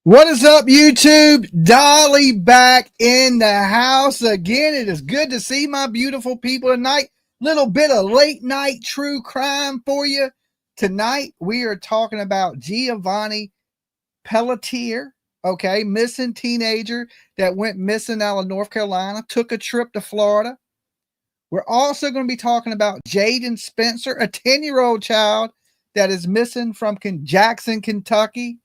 What is up, YouTube? Dolly back in the house again. It is good to see my beautiful people tonight. Little bit of late night true crime for you. Tonight, we are talking about Giovanni Pelletier, okay, missing teenager that went missing out of North Carolina, took a trip to Florida. We're also going to be talking about Jayden Spicer, a 10-year-old child that is missing from Jackson, Kentucky.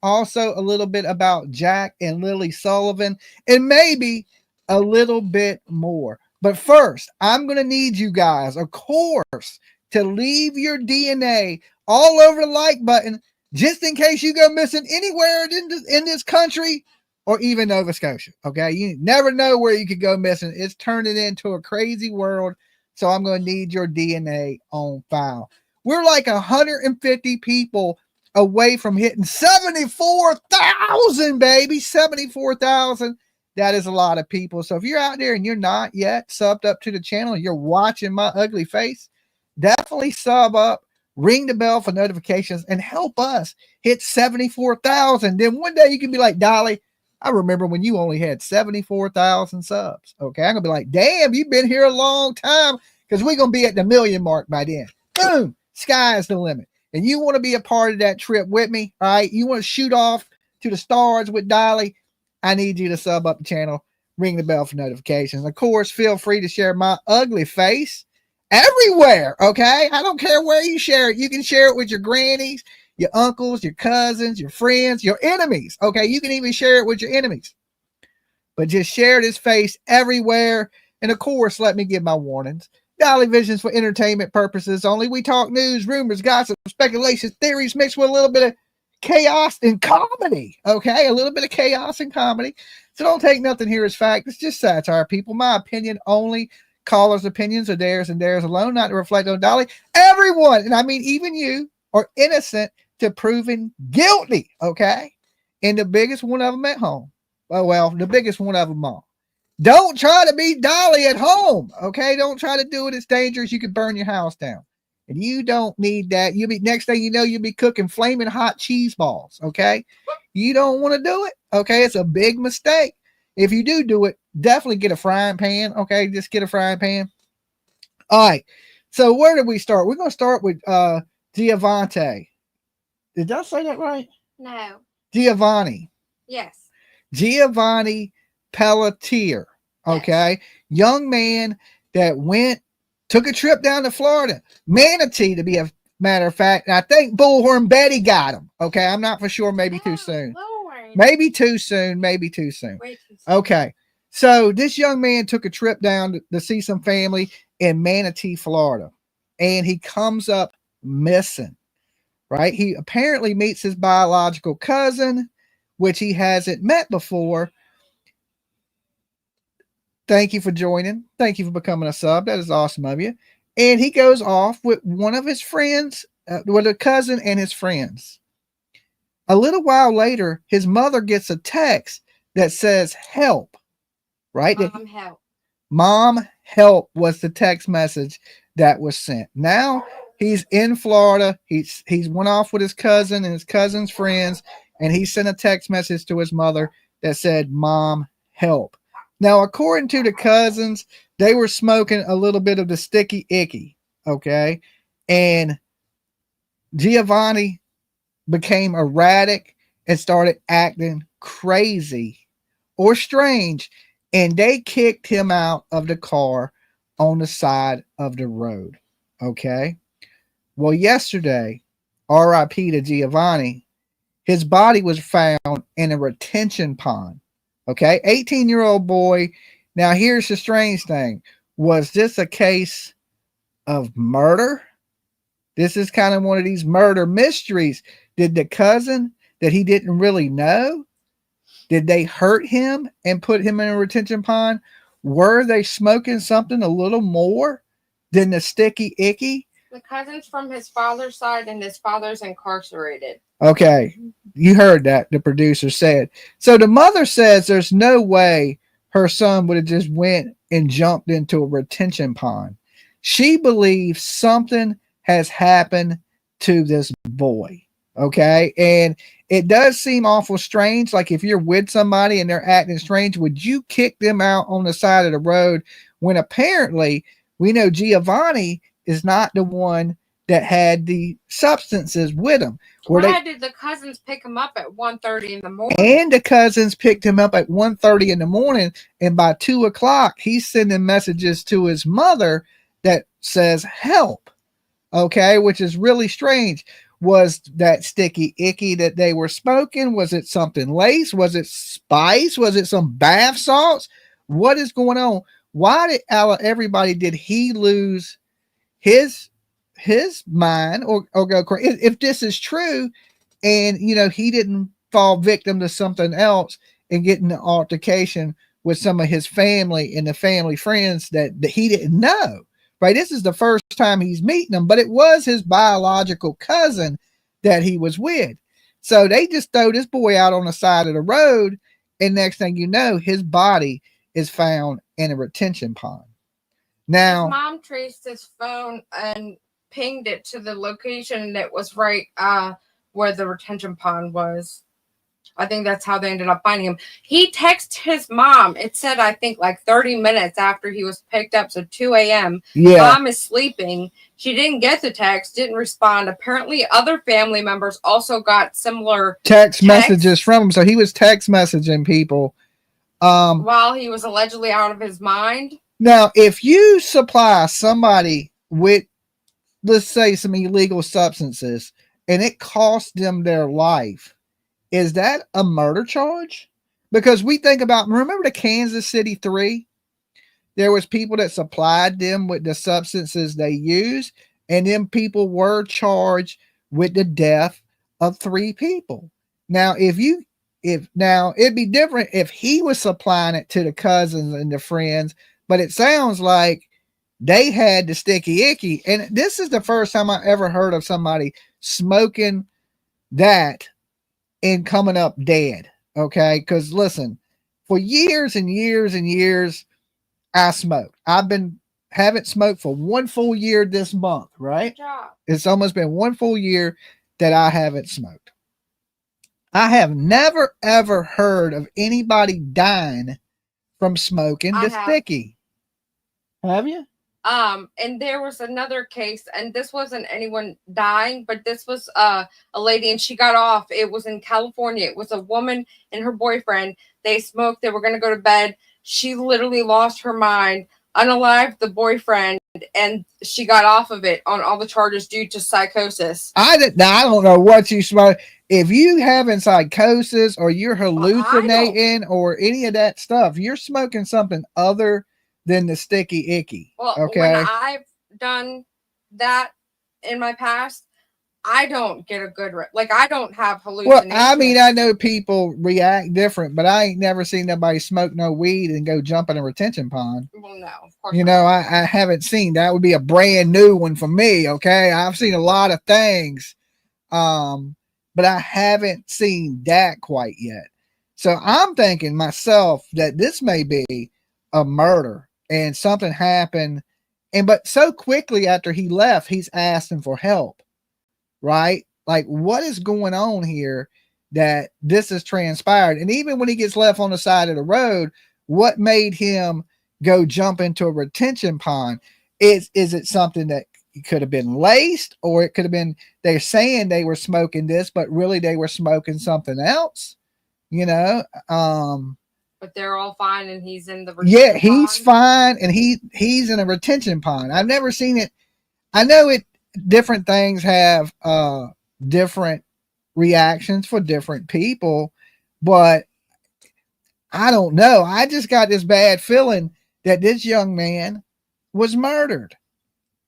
Also, a little bit about Jack and Lily Sullivan, and maybe a little bit more. But first, I'm going to need you guys, of course, to leave your DNA all over the like button, just in case you go missing anywhere in this country or even Nova Scotia. Okay, you never know where you could go missing. It's turning into a crazy world, so I'm going to need your DNA on file. We're like 150 people away from hitting 74,000, baby. 74,000. That is a lot of people. So if you're out there and you're not yet subbed up to the channel, you're watching my ugly face, definitely sub up, ring the bell for notifications, and help us hit 74,000. Then one day you can be like, Dolly, I remember when you only had 74,000 subs. Okay, I'm gonna be like, damn, you've been here a long time, because we're gonna be at the million mark by then. Boom, sky's the limit. And you want to be a part of that trip with me, all right? You want to shoot off to the stars with Dolly? I need you to sub up the channel, ring the bell for notifications. Of course, feel free to share my ugly face everywhere, okay? I don't care where you share it. You can share it with your grannies, your uncles, your cousins, your friends, your enemies, okay? You can even share it with your enemies. But just share this face everywhere. And of course, let me give my warnings. Dolly Vision's for entertainment purposes only. We talk news, rumors, gossip, speculation, theories mixed with a little bit of chaos and comedy. Okay, a little bit of chaos and comedy. So don't take nothing here as fact. It's just satire, people. My opinion only. Callers' opinions are theirs and theirs alone, not to reflect on Dolly. Everyone, and I mean even you, are innocent to proven guilty. Okay, and the biggest one of them at home. Oh well, the biggest one of them all. Don't try to be Dolly at home, okay? Don't try to do it. It's dangerous. You could burn your house down. And you don't need that. You'll be, next thing you know, you'll be cooking flaming hot cheese balls, okay? You don't want to do it, okay? It's a big mistake. If you do it, definitely get a frying pan, okay? Just get a frying pan. All right. So where did we start? We're going to start with Giovanni. Did I say that right? No. Giovanni. Yes. Giovanni Pelletier. Okay, yes. Young man that took a trip down to Florida, Manatee to be a matter of fact. And I think Bullhorn Betty got him. Okay, I'm not for sure. Maybe too soon. Maybe too soon. Maybe too soon. Way too soon. Okay, so this young man took a trip down to see some family in Manatee, Florida, and he comes up missing. Right, he apparently meets his biological cousin, which he hasn't met before. Thank you for joining. Thank you for becoming a sub. That is awesome of you. And he goes off with one of his friends, with a cousin and his friends. A little while later, his mother gets a text that says, help. Right? Mom, help. Mom, help was the text message that was sent. Now he's in Florida. He's went off with his cousin and his cousin's friends, and he sent a text message to his mother that said, Mom, help. Now, according to the cousins, they were smoking a little bit of the sticky icky, okay? And Giovanni became erratic and started acting crazy or strange, and they kicked him out of the car on the side of the road, okay? Well, yesterday, RIP to Giovanni, his body was found in a retention pond. Okay, 18-year-old boy. Now, here's the strange thing. Was this a case of murder? This is kind of one of these murder mysteries. Did the cousin that he didn't really know, did they hurt him and put him in a retention pond? Were they smoking something a little more than the sticky icky? The cousin's from his father's side, and his father's incarcerated. Okay, you heard that, the producer said. So the mother says there's no way her son would have just went and jumped into a retention pond. She believes something has happened to this boy, okay? And it does seem awful strange. Like if you're with somebody and they're acting strange, would you kick them out on the side of the road when apparently we know Giovanni is not the one that had the substances with him? Why did the cousins pick him up at 1:30 in the morning? And the cousins picked him up at 1:30 in the morning, and by 2 o'clock, he's sending messages to his mother that says help. Okay, which is really strange. Was that sticky icky that they were smoking? Was it something laced? Was it spice? Was it some bath salts? What is going on? Why did everybody did he lose his mind or go crazy? If this is true, and he didn't fall victim to something else and get in an altercation with some of his family and the family friends that he didn't know. Right, this is the first time he's meeting them, but it was his biological cousin that he was with. So they just throw this boy out on the side of the road, and next thing you know, his body is found in a retention pond. Now, his mom traced his phone and pinged it to the location that was right where the retention pond was. I think that's how they ended up finding him. He texted his mom. It said, I think, like 30 minutes after he was picked up. So 2 a.m. Yeah. Mom is sleeping. She didn't get the text, didn't respond. Apparently, other family members also got similar text messages from him. So he was text messaging people while he was allegedly out of his mind. Now, if you supply somebody with, let's say, some illegal substances and it costs them their life, is that a murder charge? Because we think about, remember the Kansas City 3? There was people that supplied them with the substances they used, and then people were charged with the death of 3 people. Now, it'd be different if he was supplying it to the cousins and the friends, but it sounds like they had the sticky icky. And this is the first time I ever heard of somebody smoking that and coming up dead. Okay. Because listen, for years and years and years, I smoked. Haven't smoked for 1 full year this month, right? It's almost been 1 full year that I haven't smoked. I have never ever heard of anybody dying from smoking the sticky. Have you? And there was another case, and this wasn't anyone dying, but this was a lady, and she got off. It was in California. It was a woman and her boyfriend. They smoked. They were going to go to bed. She literally lost her mind, unalived the boyfriend, and she got off of it on all the charges due to psychosis. I don't know what you smoke. If you having psychosis or you're hallucinating or any of that stuff, you're smoking something other than the sticky icky. Well, okay. When I've done that in my past, I don't get a good I don't have hallucinations. Well, I mean, I know people react different, but I ain't never seen nobody smoke no weed and go jump in a retention pond. Well, no, of course not. I haven't seen that. Would be a brand new one for me. Okay, I've seen a lot of things, but I haven't seen that quite yet. So I'm thinking myself that this may be a murder. And something happened, but so quickly after he left, he's asking for help, right? Like, what is going on here that this has transpired? And even when he gets left on the side of the road, what made him go jump into a retention pond? Is it something that could have been laced, or it could have been they're saying they were smoking this, but really they were smoking something else, But they're all fine, and he's in the retention pond. He's fine, and he's in a retention pond. I've never seen it. I know it. Different things have different reactions for different people, but I don't know. I just got this bad feeling that this young man was murdered,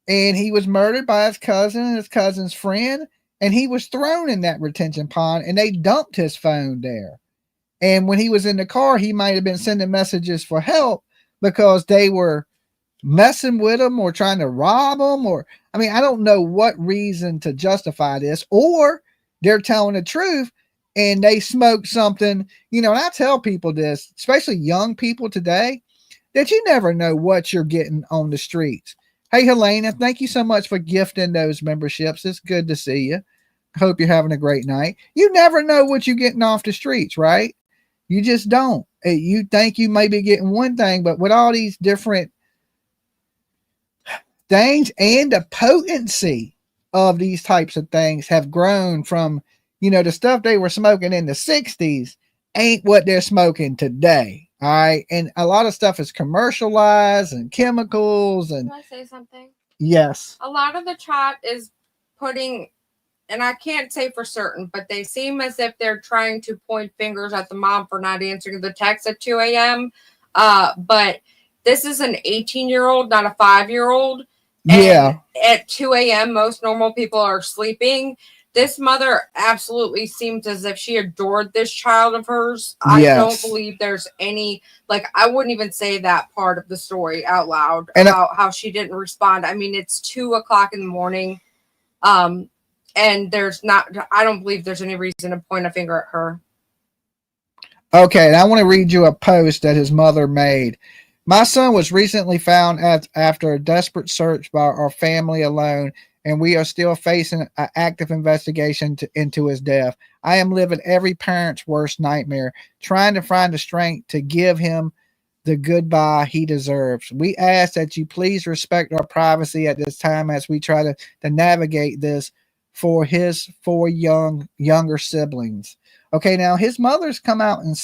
and he was murdered by his cousin and his cousin's friend, and he was thrown in that retention pond, and they dumped his phone there. And when he was in the car, he might have been sending messages for help because they were messing with him or trying to rob him. I don't know what reason to justify this, or they're telling the truth and they smoked something, and I tell people this, especially young people today, that you never know what you're getting on the streets. Hey, Helena, thank you so much for gifting those memberships. It's good to see you. Hope you're having a great night. You never know what you're getting off the streets, right? You just don't. You think you may be getting one thing, but with all these different things and the potency of these types of things have grown from, the stuff they were smoking in the 60s ain't what they're smoking today. All right. And a lot of stuff is commercialized and chemicals. And can I say something? Yes. A lot of the chat is putting, and I can't say for certain, but they seem as if they're trying to point fingers at the mom for not answering the text at 2 a.m. But this is an 18-year-old, not a 5-year-old. Yeah. At 2 a.m., most normal people are sleeping. This mother absolutely seems as if she adored this child of hers. Yes. I don't believe there's any, I wouldn't even say that part of the story out loud about how she didn't respond. I mean, it's 2 o'clock in the morning. And I don't believe there's any reason to point a finger at her. Okay, and I want to read you a post that his mother made. My son was recently found after a desperate search by our family alone, and we are still facing an active investigation into his death. I am living every parent's worst nightmare, trying to find the strength to give him the goodbye he deserves. We ask that you please respect our privacy at this time as we try to navigate this for his 4 younger siblings. Okay, now his mother's come out and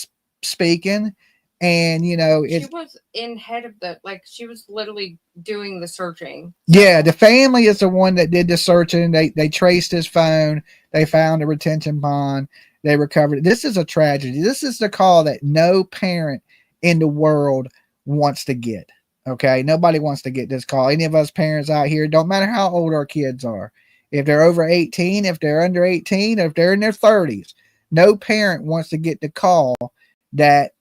speaking. And she was in head of she was literally doing the searching. Yeah, the family is the one that did the searching. They traced his phone. They found a retention pond. They recovered it. This is a tragedy. This is the call that no parent in the world wants to get. Okay, nobody wants to get this call. Any of us parents out here, don't matter how old our kids are, if they're over 18, if they're under 18, or if they're in their 30s, no parent wants to get the call that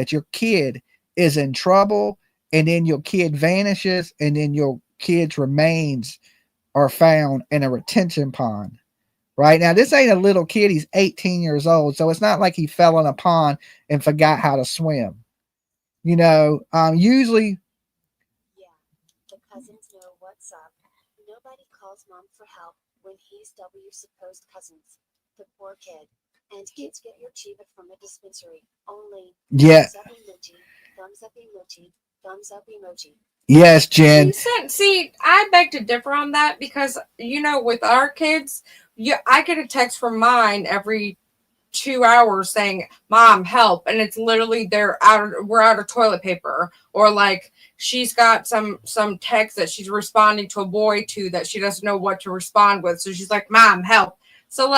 your kid is in trouble, and then your kid vanishes, and then your kid's remains are found in a retention pond. Right now, this ain't a little kid. He's 18 years old, so it's not like he fell in a pond and forgot how to swim. Usually. Yeah, the cousins know what's up. Nobody calls mom for help when he's W's supposed cousins. The poor kid. And kids get your Chiva from a dispensary. Only. Yeah. Thumbs up emoji. Thumbs up emoji. Thumbs up emoji. Yes, Jen. See, I beg to differ on that because, with our kids, I get a text from mine every 2 hours saying, "Mom, help." And it's literally we're out of toilet paper. Or she's got some text that she's responding to a boy to that she doesn't know what to respond with. So she's like, "Mom, help." So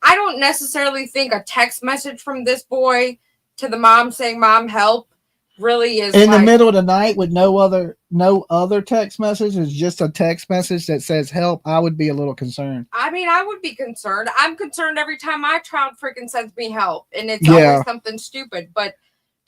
I don't necessarily think a text message from this boy to the mom saying, "Mom, help," really is in the middle of the night with no other text message. It's just a text message that says help. I would be a little concerned. I mean, I would be concerned. I'm concerned every time my child freaking sends me help, and it's always something stupid. But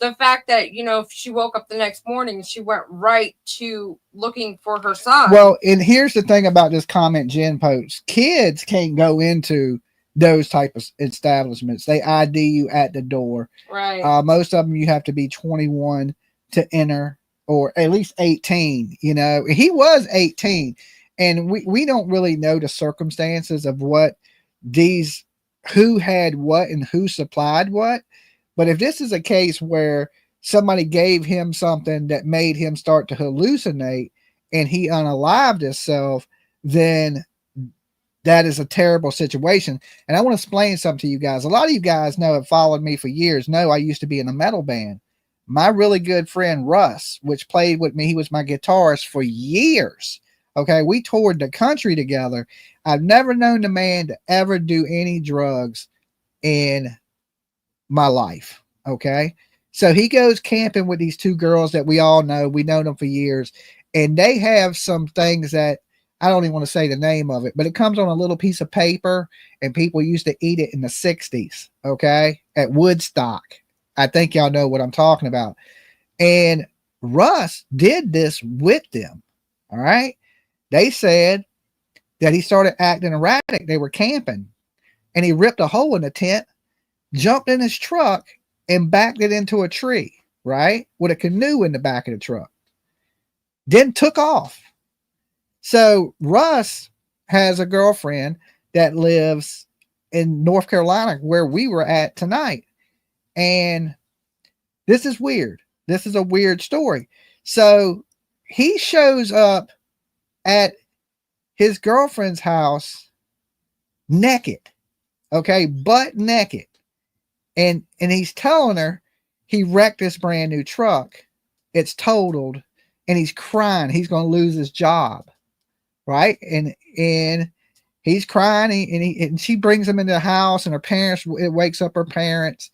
the fact that, if she woke up the next morning, she went right to looking for her son. Well, and here's the thing about this comment Jen posts. Kids can't go into those type of establishments. They ID you at the door. Right. Most of them you have to be 21 to enter, or at least 18. He was 18, and we don't really know the circumstances of who had what and who supplied what. But if this is a case where somebody gave him something that made him start to hallucinate and he unalived himself, then that is a terrible situation. And I want to explain something to you guys. A lot of you guys have followed me for years, know I used to be in a metal band. My really good friend Russ, which played with me, he was my guitarist for years. Okay, we toured the country together. I've never known the man to ever do any drugs in my life. Okay, so he goes camping with these 2 girls that we all know. We know them for years, and they have some things that I don't even want to say the name of it, but it comes on a little piece of paper, and people used to eat it in the 60s, okay, at Woodstock. I think y'all know what I'm talking about. And Russ did this with them, all right? They said that he started acting erratic. They were camping, and he ripped a hole in the tent, jumped in his truck, and backed it into a tree, right, with a canoe in the back of the truck. Then took off. So Russ has a girlfriend that lives in North Carolina where we were at tonight. And this is weird. This is a weird story. So he shows up at his girlfriend's house naked, okay, butt naked. And he's telling her he wrecked this brand new truck. It's totaled, and he's crying. He's going to lose his job, right? And he's crying, and she brings him into the house, and her parents, it wakes up her parents,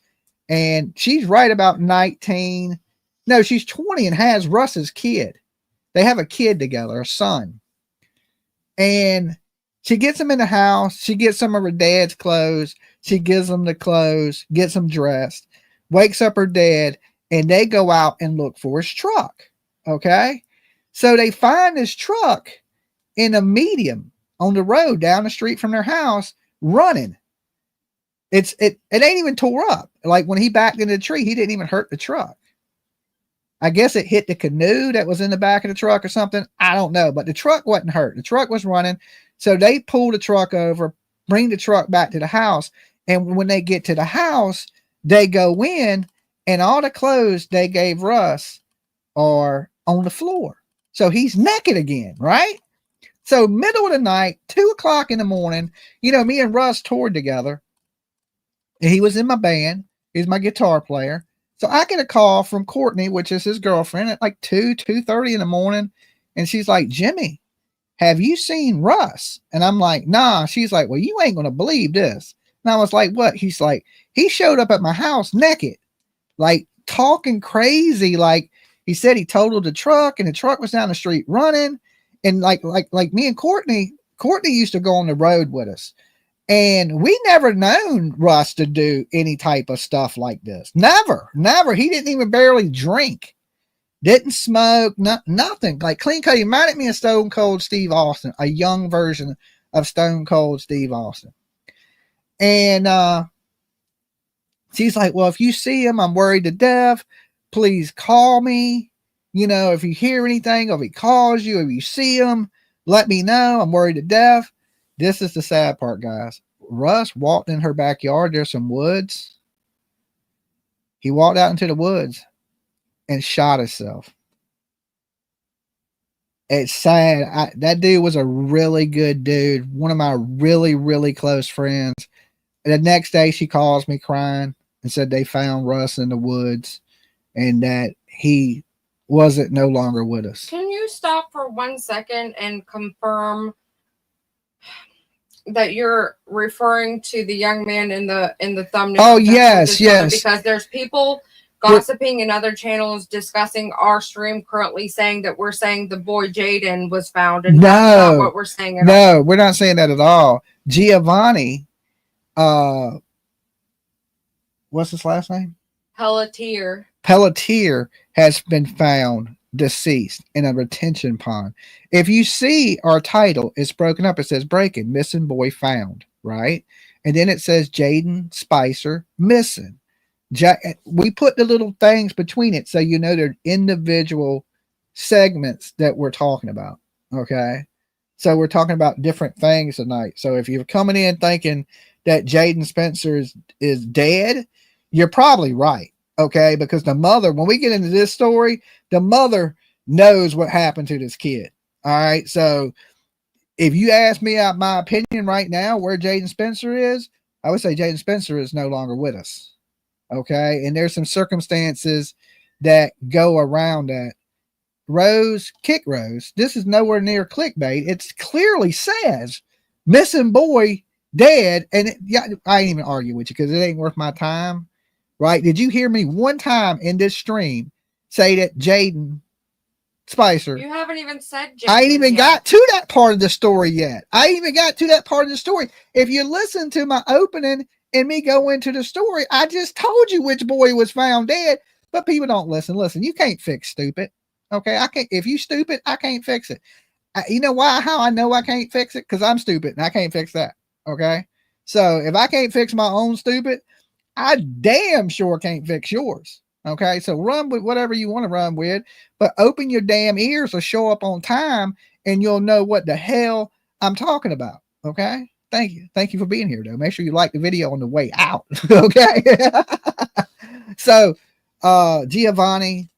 and she's right about 19. No, she's 20 and has Russ's kid. They have a kid together, a son. And she gets him in the house. She gets some of her dad's clothes. She gives him the clothes, gets him dressed, wakes up her dad, and they go out and look for his truck. Okay. So they find his truck in a medium on the road down the street from their house running. It ain't even tore up. Like when he backed into the tree, he didn't even hurt the truck. I guess it hit the canoe that was in the back of the truck or something. I don't know, but the truck wasn't hurt. The truck was running. So they pull the truck over, bring the truck back to the house. And when they get to the house, they go in, and all the clothes they gave Russ are on the floor. So he's naked again, right? So middle of the night, 2:00 in the morning, you know, me and Russ toured together. He was in my band. He's my guitar player. So I get a call from Courtney, which is his girlfriend, at like 2:30 in the morning. And she's like, Jimmy, have you seen Russ? And I'm like, nah. She's like, well, you ain't going to believe this. And I was like, what? He's like, he showed up at my house naked, like talking crazy. Like he said he totaled the truck, and the truck was down the street running. And like me and Courtney used to go on the road with us. And we never known Russ to do any type of stuff like this. Never. He didn't even barely drink. Didn't smoke, nothing. Like clean cut. He reminded me of Stone Cold Steve Austin, a young version of Stone Cold Steve Austin. And she's like, well, if you see him, I'm worried to death. Please call me. You know, if you hear anything, or if he calls you, if you see him, let me know. I'm worried to death. This is the sad part, guys. Russ walked in her backyard. There's some woods. He walked out into the woods and shot himself. It's sad. That dude was a really good dude. One of my really, really close friends. The next day she calls me crying and said they found Russ in the woods and that he wasn't no longer with us. Can you stop for 1 second and confirm that you're referring to the young man in the thumbnail? Oh, yes. Because there's people gossiping in other channels discussing our stream currently, saying that we're saying the boy Jayden was found, and that's not what we're saying at all. No, we're not saying that at all. Giovanni, what's his last name? Pelletier has been found deceased in a retention pond. If you see our title, it's broken up. It says breaking, missing boy found, right? And then it says Jayden Spicer missing. We put the little things between it so you know they're individual segments that we're talking about. Okay. So we're talking about different things tonight. So if you're coming in thinking that Jayden Spicer is dead, you're probably right. Okay, because the mother, when we get into this story, the mother knows what happened to this kid. All right. So if you ask me my opinion right now where Jayden Spicer is, I would say Jayden Spicer is no longer with us. Okay. And there's some circumstances that go around that. Kick Rose, this is nowhere near clickbait. It clearly says missing boy dead. And I ain't even argue with you because it ain't worth my time. Right? Did you hear me one time in this stream say that Jayden Spicer? You haven't even said Jayden. I ain't even got to that part of the story yet. If you listen to my opening and me go into the story, I just told you which boy was found dead, but people don't listen. Listen, you can't fix stupid. Okay. I can't, if you stupid, I can't fix it. You know why, how I know I can't fix it? Cause I'm stupid and I can't fix that. Okay. So if I can't fix my own stupid, I damn sure can't fix yours. Okay. So run with whatever you want to run with, but open your damn ears or show up on time and you'll know what the hell I'm talking about. Okay. Thank you. Thank you for being here, though. Make sure you like the video on the way out. Okay. So, Giovanni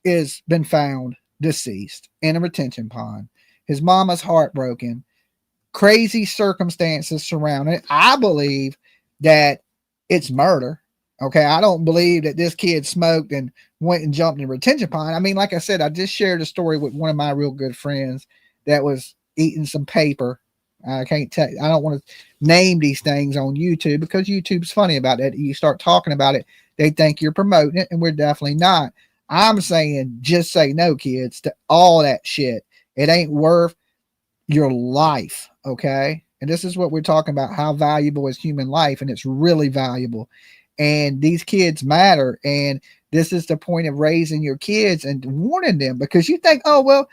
is been found deceased in a retention pond. His mama's heartbroken. Crazy circumstances surrounding it. I believe that it's murder. Okay. I don't believe that this kid smoked and went and jumped in a retention pond. I mean, like I said, I just shared a story with one of my real good friends that was eating some paper. I can't tell. I don't want to name these things on YouTube because YouTube's funny about that. You start talking about it, they think you're promoting it, and we're definitely not. I'm saying just say no, kids, to all that shit. It ain't worth your life, okay? And this is what we're talking about, how valuable is human life, and it's really valuable. And these kids matter, and this is the point of raising your kids and warning them, because you think, oh, well,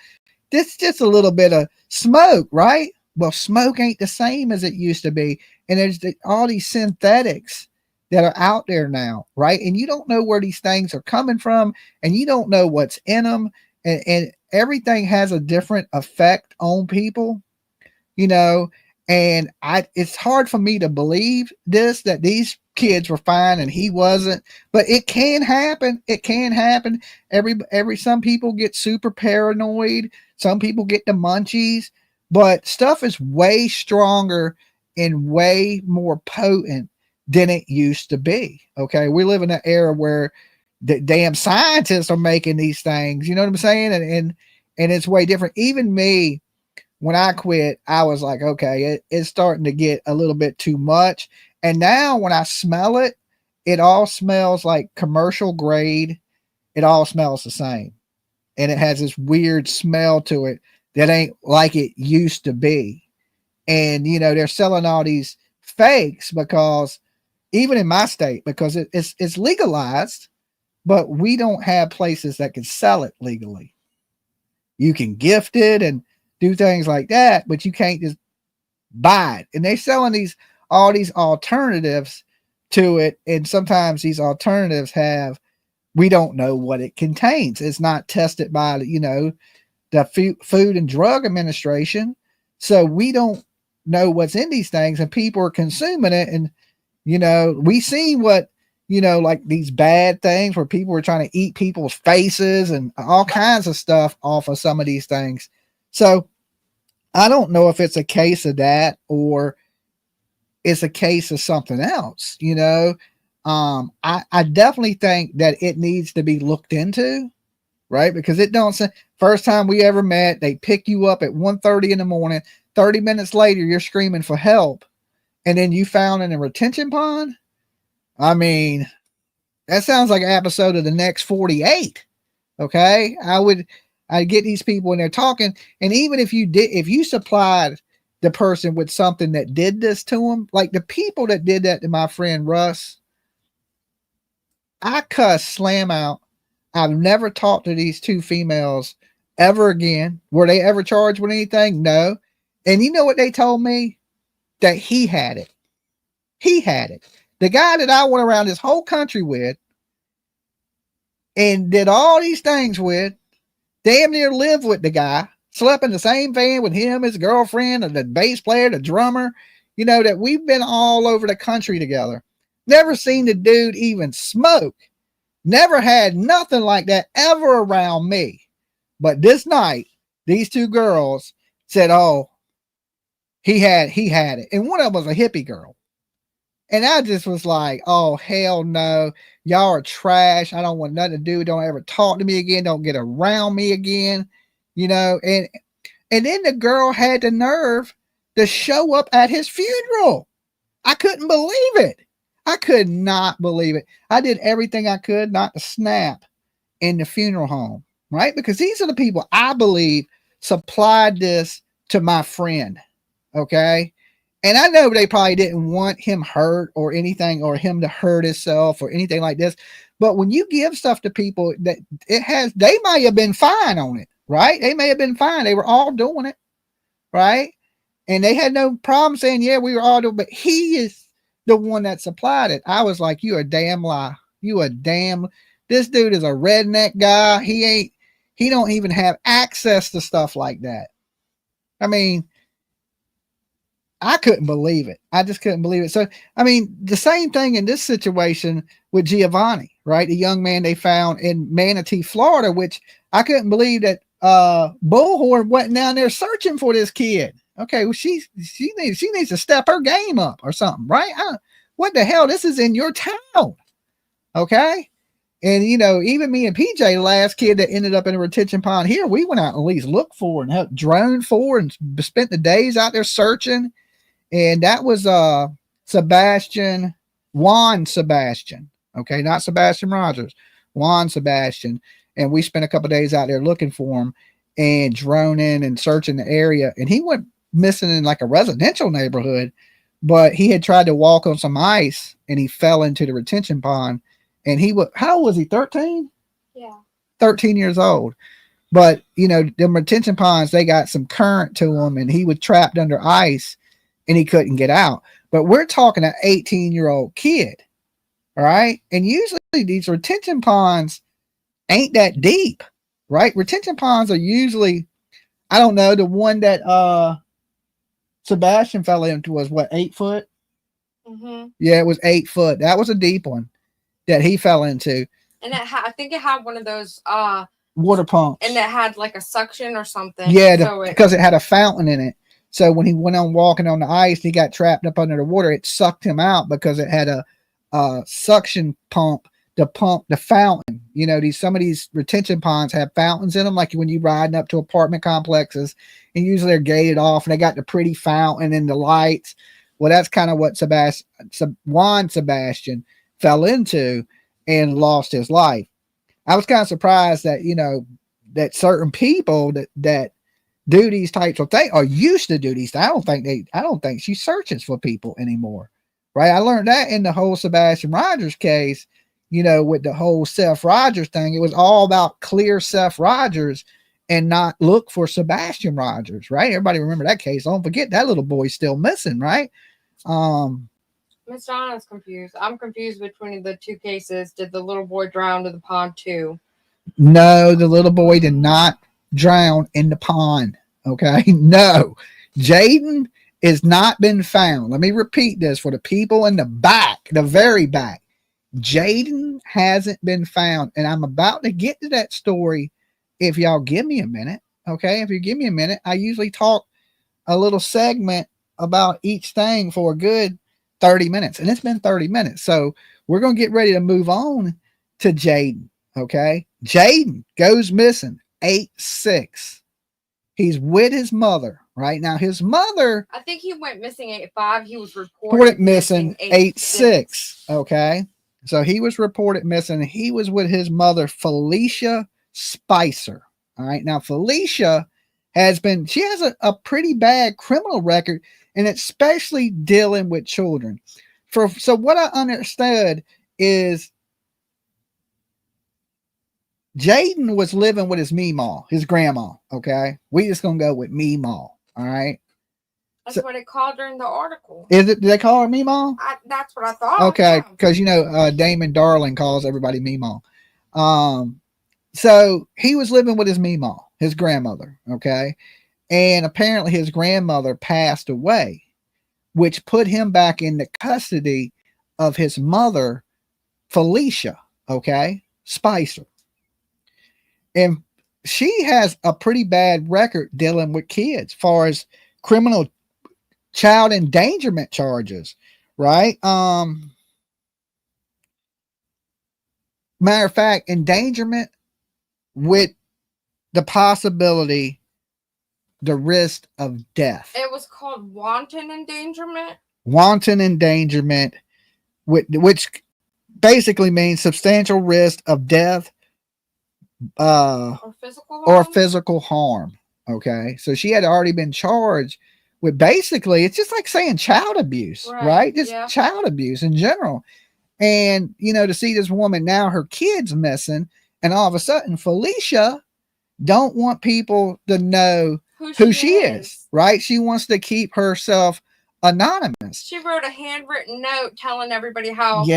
this is just a little bit of smoke, right? Well, smoke ain't the same as it used to be. And there's all these synthetics that are out there now, right? And you don't know where these things are coming from, and you don't know what's in them. And everything has a different effect on people, you know. And it's hard for me to believe this, that these kids were fine and he wasn't, but it can happen. It can happen. Some people get super paranoid. Some people get the munchies, but stuff is way stronger and way more potent than it used to be. Okay. We live in an era where the damn scientists are making these things, you know what I'm saying? And it's way different. Even me, when I quit, I was like, okay, it's starting to get a little bit too much. And now when I smell it, it all smells like commercial grade. It all smells the same. And it has this weird smell to it that ain't like it used to be. And, you know, they're selling all these fakes because even in my state, because it's legalized, but we don't have places that can sell it legally. You can gift it and do things like that, but you can't just buy it. And they're selling all these alternatives to it. And sometimes these alternatives we don't know what it contains. It's not tested by, you know, the Food and Drug Administration. So we don't know what's in these things, and people are consuming it. And, you know, we see what, you know, like these bad things where people were trying to eat people's faces and all kinds of stuff off of some of these things. So I don't know if it's a case of that or it's a case of something else, you know. I definitely think that it needs to be looked into, right? Because it don't say, first time we ever met, they pick you up at 1:30 in the morning, 30 minutes later, you're screaming for help. And then you found in a retention pond. I mean, that sounds like an episode of the next 48. Okay. I get these people and they're talking. And even if you supplied the person with something that did this to them, like the people that did that to my friend Russ, I cuss slam out. I've never talked to these two females ever again. Were they ever charged with anything? No. And you know what they told me? That he had it. He had it. The guy that I went around this whole country with and did all these things with, damn near lived with the guy, slept in the same van with him, his girlfriend, and the bass player, the drummer, you know, that we've been all over the country together. Never seen the dude even smoke. Never had nothing like that ever around me. But this night, these two girls said, oh, he had it. And one of them was a hippie girl. And I just was like, oh, hell no. Y'all are trash. I don't want nothing to do. Don't ever talk to me again. Don't get around me again. You know, and then the girl had the nerve to show up at his funeral. I couldn't believe it. I could not believe it. I did everything I could not to snap in the funeral home, right? Because these are the people I believe supplied this to my friend. Okay. And I know they probably didn't want him hurt or anything, or him to hurt himself or anything like this. But when you give stuff to people that they might have been fine on it, right? They may have been fine. They were all doing it, right? And they had no problem saying, yeah, we were all doing it. But he is the one that supplied it. I was like, you a damn lie. This dude is a redneck guy. He don't even have access to stuff like that. I mean, I couldn't believe it. I just couldn't believe it. So, I mean, the same thing in this situation with Giovanni, right? The young man they found in Manatee, Florida, which I couldn't believe that Bullhorn went down there searching for this kid. Okay, well, she needs to step her game up or something, right? What the hell? This is in your town, okay? And you know, even me and PJ, the last kid that ended up in a retention pond here, we went out and at least looked for and helped drone for and spent the days out there searching. And that was Juan Sebastian. Okay, not Sebastian Rogers, Juan Sebastian. And we spent a couple days out there looking for him and droning and searching the area. And he went missing in like a residential neighborhood, but he had tried to walk on some ice and he fell into the retention pond. And he was, how old was he? 13? Yeah. 13 years old. But, you know, them retention ponds, they got some current to them and he was trapped under ice and he couldn't get out. But we're talking an 18-year-old kid. All right. And usually these retention ponds ain't that deep, right? Retention ponds are usually, I don't know, the one that Sebastian fell into was what, 8 foot? Mm-hmm. Yeah, it was 8 foot. That was a deep one that he fell into. And I think it had one of those water pumps. And it had like a suction or something. Yeah, because it had a fountain in it. So when he went on walking on the ice, he got trapped up under the water. It sucked him out because it had a suction pump to pump the fountain. You know, some of these retention ponds have fountains in them, like when you're riding up to apartment complexes, and usually they're gated off and they got the pretty fountain and the lights. Well, that's kind of what Juan Sebastian fell into and lost his life. I was kind of surprised that, you know, that certain people that do these types of things are used to do these. I don't think she searches for people anymore. Right. I learned that in the whole Sebastian Rogers case, you know, with the whole Seth Rogers thing. It was all about clear Seth Rogers and not look for Sebastian Rogers. Right. Everybody remember that case. Don't forget that little boy's still missing. Right. Miss Donna's confused. I'm confused between the two cases. Did the little boy drown in the pond too? No, the little boy did not drown in the pond. Okay. No, Jayden is not been found. Let me repeat this for the people in the back, the very back. Jayden hasn't been found. And I'm about to get to that story if y'all give me a minute. Okay. If you give me a minute, I usually talk a little segment about each thing for a good 30 minutes. And it's been 30 minutes. So we're going to get ready to move on to Jayden. Okay. Jayden goes missing 8/6. He's with his mother right now. His mother, I think he went missing 8/5. He was reported missing 8/6. Okay. So he was reported missing. He was with his mother, Felicia Spicer. All right. Now, Felicia she has a pretty bad criminal record, and especially dealing with children. So what I understood is Jayden was living with his meemaw, his grandma. Okay. We just going to go with meemaw. All right. That's what they called her in the article. Is it? Do they call her meemaw? That's what I thought. Okay. Because, you know, Damon Darling calls everybody meemaw. So he was living with his meemaw, his grandmother. Okay. And apparently his grandmother passed away, which put him back in the custody of his mother, Felicia. Okay. Spicer. And she has a pretty bad record dealing with kids as far as criminal child endangerment charges, right? Matter of fact, endangerment with the possibility, the risk of death. It was called wanton endangerment. Wanton endangerment, which basically means substantial risk of death, or physical harm. Okay. So she had already been charged with, basically, it's just like saying child abuse, right? Just child abuse in general. And, you know, to see this woman now, her kid's missing, and all of a sudden Felicia don't want people to know who she is, right? She wants to keep herself anonymous. She wrote a handwritten note telling everybody how they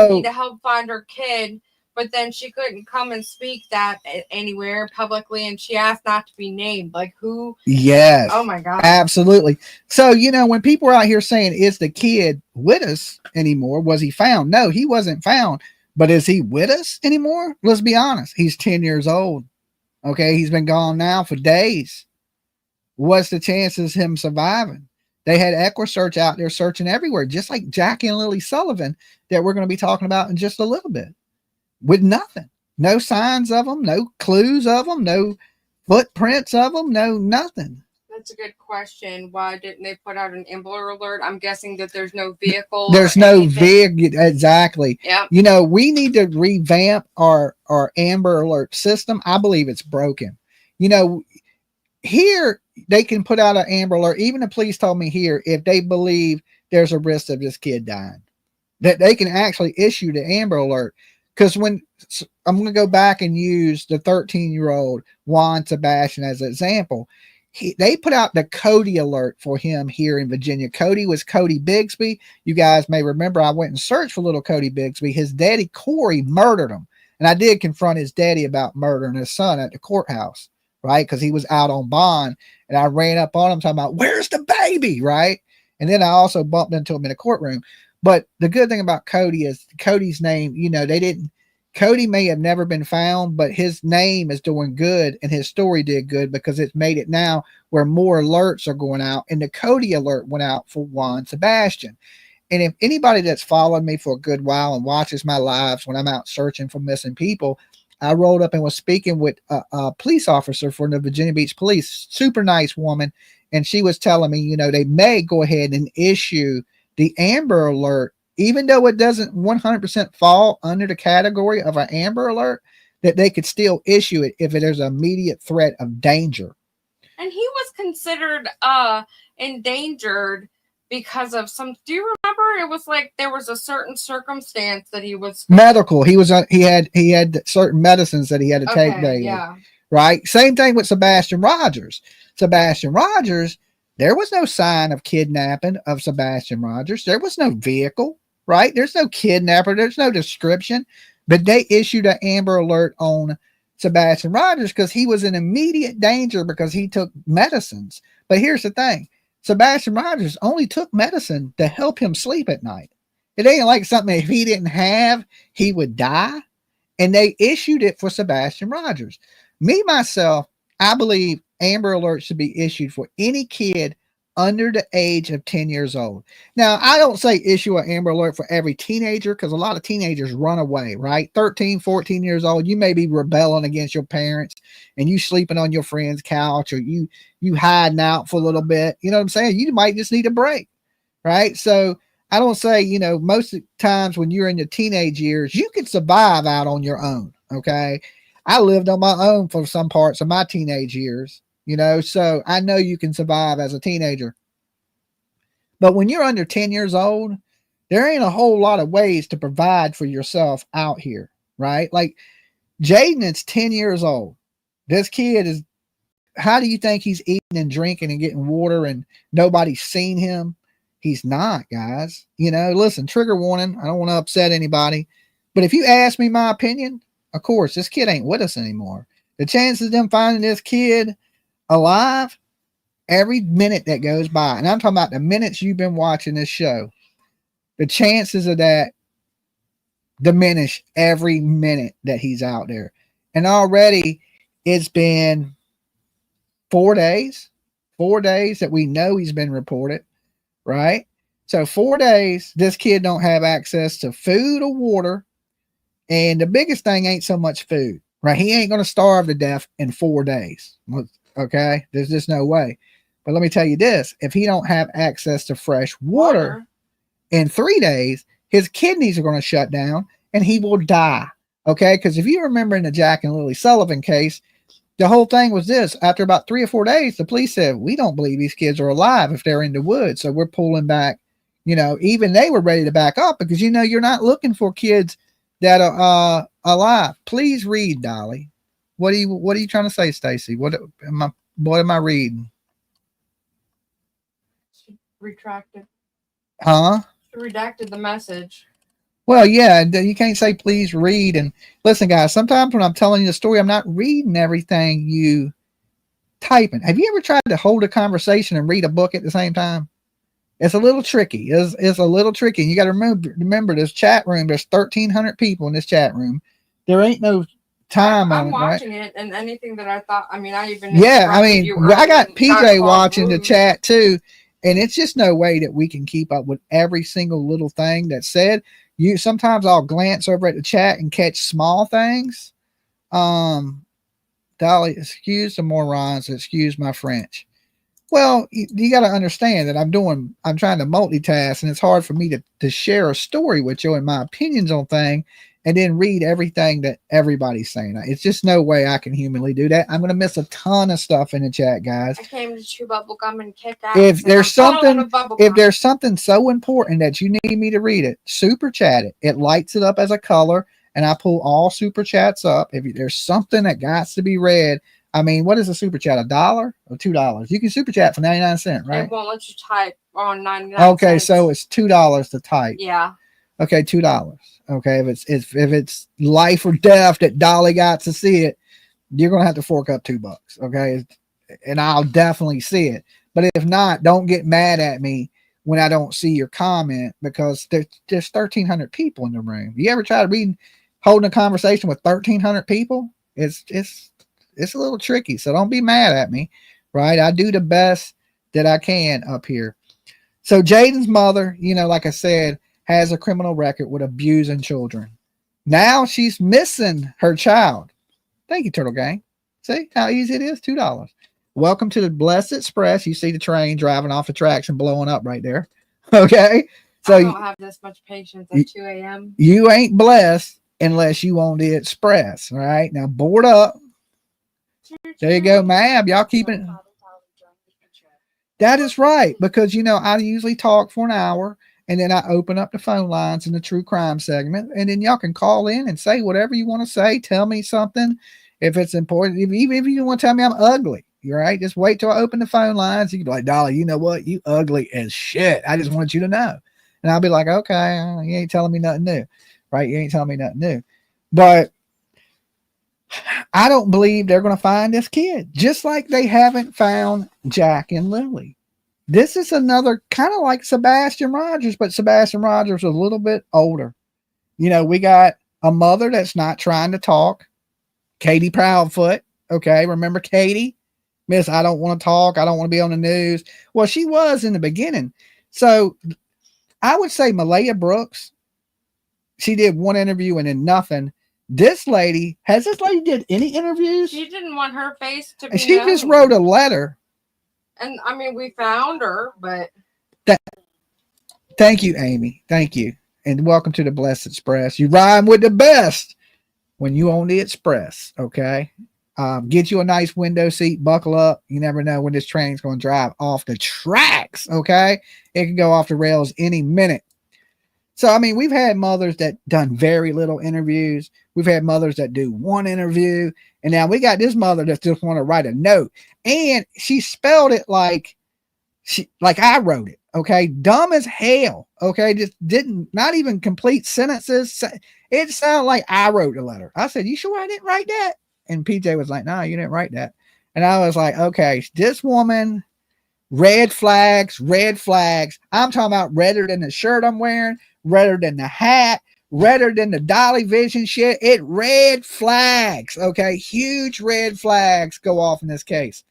need to help find her kid. but then she couldn't come and speak that anywhere publicly, and she asked not to be named. Like who? Yes. Oh my God. Absolutely. So, when people are out here saying, is the kid with us anymore? Was he found? No, he wasn't found. But is he with us anymore? Let's be honest. He's 10 years old. Okay. He's been gone now for days. What's the chances of him surviving? They had EquiSearch out there searching everywhere, just like Jack and Lily Sullivan that we're going to be talking about in just a little bit, with nothing. No signs of them, no clues of them, no footprints of them, no nothing. That's a good question. Why didn't they put out an Amber Alert? I'm guessing that there's no vehicle. There's no vehicle. Exactly. Yeah. We need to revamp our Amber Alert system. I believe it's broken. Here they can put out an Amber Alert. Even the police told me here, if they believe there's a risk of this kid dying, that they can actually issue the Amber Alert. Because when I'm going to go back and use the 13-year-old Juan Sebastian as an example, they put out the Cody alert for him here in Virginia. Cody was Cody Bigsby. You guys may remember I went and searched for little Cody Bigsby. His daddy, Corey, murdered him. And I did confront his daddy about murdering his son at the courthouse, right? Because he was out on bond. And I ran up on him talking about, where's the baby, right? And then I also bumped into him in the courtroom. But the good thing about Cody is Cody's name, Cody may have never been found, but his name is doing good and his story did good because it's made it now where more alerts are going out. And the Cody alert went out for Juan Sebastian. And if anybody that's followed me for a good while and watches my lives when I'm out searching for missing people, I rolled up and was speaking with a police officer for the Virginia Beach Police, super nice woman. And she was telling me, they may go ahead and issue the Amber Alert, even though it doesn't 100% fall under the category of an Amber Alert, that they could still issue it if there's an immediate threat of danger. And he was considered endangered because of do you remember? It was like there was a certain circumstance that he was medical. He had certain medicines that he had to take daily. Yeah. Right. Same thing with Sebastian Rogers. Sebastian Rogers, there was no sign of kidnapping of Sebastian Rogers. There was no vehicle. Right? There's no kidnapper. There's no description. But they issued an Amber Alert on Sebastian Rogers because he was in immediate danger because he took medicines. But here's the thing. Sebastian Rogers only took medicine to help him sleep at night. It ain't like something if he didn't have, he would die. And they issued it for Sebastian Rogers. Me, myself, I believe Amber Alert should be issued for any kid under the age of 10 years old. Now, I don't say issue an Amber Alert for every teenager because a lot of teenagers run away, right? 13, 14 years old, you may be rebelling against your parents and you sleeping on your friend's couch or you hiding out for a little bit. You know what I'm saying? You might just need a break, right? So I don't say, most of the times when you're in your teenage years, you can survive out on your own, okay? I lived on my own for some parts of my teenage years. So I know you can survive as a teenager. But when you're under 10 years old, there ain't a whole lot of ways to provide for yourself out here, right? Like Jayden is 10 years old. This kid is, how do you think he's eating and drinking and getting water and nobody's seen him? He's not, guys. Listen, trigger warning. I don't want to upset anybody. But if you ask me my opinion, of course, this kid ain't with us anymore. The chances of them finding this kid alive every minute that goes by, and I'm talking about the minutes you've been watching this show, the chances of that diminish every minute that he's out there. And already it's been 4 days that we know he's been reported, right? So 4 days this kid don't have access to food or water, and the biggest thing ain't so much food, right? He ain't going to starve to death in 4 days. Okay, there's just no way. But let me tell you this, if he don't have access to fresh water in 3 days, his kidneys are going to shut down and he will die. Okay, because if you remember in the Jack and Lily Sullivan case, the whole thing was this: after about 3 or 4 days, the police said, we don't believe these kids are alive if they're in the woods, so we're pulling back. Even they were ready to back up because you're not looking for kids that are alive. Please read, Dolly. What are you trying to say, Stacy? What am I reading? She retracted. Huh? She redacted the message. Well, yeah, you can't say please read. And listen, guys, sometimes when I'm telling you the story, I'm not reading everything you typing. Have you ever tried to hold a conversation and read a book at the same time? It's a little tricky. It's a little tricky. You got to remember this chat room. There's 1,300 people in this chat room. There ain't no time I'm on it, watching right? it, and anything that I thought, I mean, I even Yeah, I interrupted mean, you I got early and PJ called watching the rude. chat too, and it's just no way that we can keep up with every single little thing that's said. Sometimes I'll glance over at the chat and catch small things. Dolly, excuse the morons, excuse my French. Well, you got to understand that I'm trying to multitask, and it's hard for me to share a story with you and my opinions on things and then read everything that everybody's saying. It's just no way I can humanly do that. I'm going to miss a ton of stuff in the chat, guys. I came to chew bubble gum and kick ass. If there's something so important that you need me to read it, super chat it. It lights it up as a color, and I pull all super chats up. If there's something that got to be read, I mean, what is a super chat? $1 or $2? You can super chat for 99 cents, right? It won't let you type on 99 Okay, cents. so it's $2 to type. Yeah. Okay, $2. Okay, if it's life or death that Dolly got to see it, you're gonna have to fork up $2. Okay, and I'll definitely see it. But if not, don't get mad at me when I don't see your comment, because there's 1,300 people in the room. You ever try to holding a conversation with 1,300 people? It's a little tricky, so don't be mad at me, right? I do the best that I can up here. So Jayden's mother, like I said, has a criminal record with abusing children. Now she's missing her child. Thank you, Turtle Gang. See how easy it is? $2. Welcome to the Blessed Express. You see the train driving off the tracks and blowing up right there. Okay? So I don't have this much patience at 2 a.m. You ain't blessed unless you on the Express. All right? Now board up. There you go, Mab. Y'all keeping it. That is right, because I usually talk for an hour, and then I open up the phone lines in the true crime segment, and then y'all can call in and say whatever you want to say. Tell me something if it's important. Even if you want to tell me I'm ugly, you're right. Just wait till I open the phone lines. You can be like, Dolly, you know what? You ugly as shit. I just wanted you to know. And I'll be like, okay, you ain't telling me nothing new, right? You ain't telling me nothing new. But I don't believe they're going to find this kid, just like they haven't found Jack and Lily. This is another kind of like Sebastian Rogers, but Sebastian Rogers was a little bit older. We got a mother that's not trying to talk. Katie Proudfoot. Okay. Remember Katie? Miss, I don't want to talk. I don't want to be on the news. Well, she was in the beginning. So I would say Malaya Brooks, she did one interview and then nothing. Has this lady did any interviews? She didn't want her face to be She known. just wrote a letter. And I mean, we found her, but thank you, Amy. Thank you. And welcome to the Blessed Express. You rhyme with the best when you own the Express. Okay. Get you a nice window seat, buckle up. You never know when this train's going to drive off the tracks. Okay. It can go off the rails any minute. So, I mean, we've had mothers that done very little interviews. We've had mothers that do one interview. And now we got this mother that just want to write a note. And she spelled it like I wrote it. Okay. Dumb as hell. Okay. Just not even complete sentences. It sounded like I wrote the letter. I said, you sure I didn't write that? And PJ was like, no, you didn't write that. And I was like, okay, this woman, red flags. I'm talking about redder than the shirt I'm wearing, redder than the hat, redder than the Dolly Vision shit. It red flags. Okay. Huge red flags go off in this case.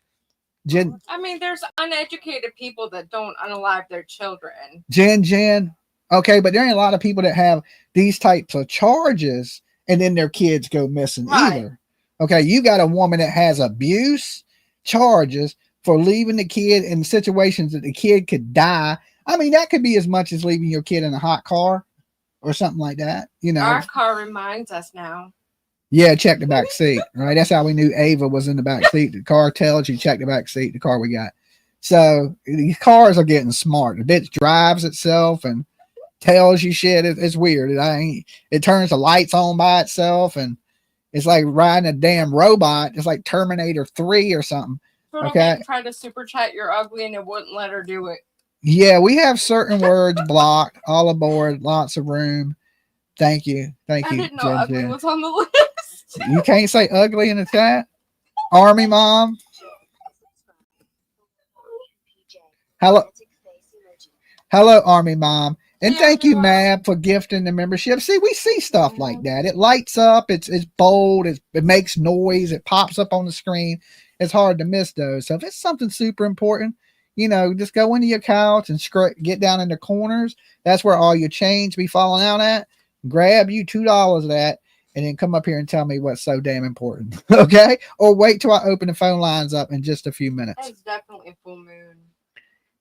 Jen. I mean, there's uneducated people that don't unalive their children. Jen. Okay. But there ain't a lot of people that have these types of charges and then their kids go missing either. Okay. You got a woman that has abuse charges for leaving the kid in situations that the kid could die. I mean, that could be as much as leaving your kid in a hot car or something like that. Our car reminds us now. Yeah, check the back seat, right? That's how we knew Ava was in the back seat. The car tells you check the back seat, the car we got. So these cars are getting smart. The bitch drives itself and tells you shit. It's weird. It turns the lights on by itself, and it's like riding a damn robot. It's like Terminator 3 or something. Okay. Tried to super chat you're ugly and it wouldn't let her do it. Yeah, we have certain words blocked. All aboard, lots of room. Thank you. Thank I you, didn't know Jen ugly Jen. was on the list. You can't say ugly in the chat. Army mom. PJ. Hello. Romantic face emoji. Hello, Army mom. And Hey, thank you, Army Mom. Mab, for gifting the membership. See, we see stuff like that. It lights up. It's bold. It makes noise. It pops up on the screen. It's hard to miss those. So if it's something super important, just go into your couch and get down in the corners. That's where all your change be falling out at. Grab you $2 of that, and then come up here and tell me what's so damn important. Okay? Or wait till I open the phone lines up in just a few minutes. It's definitely a full moon.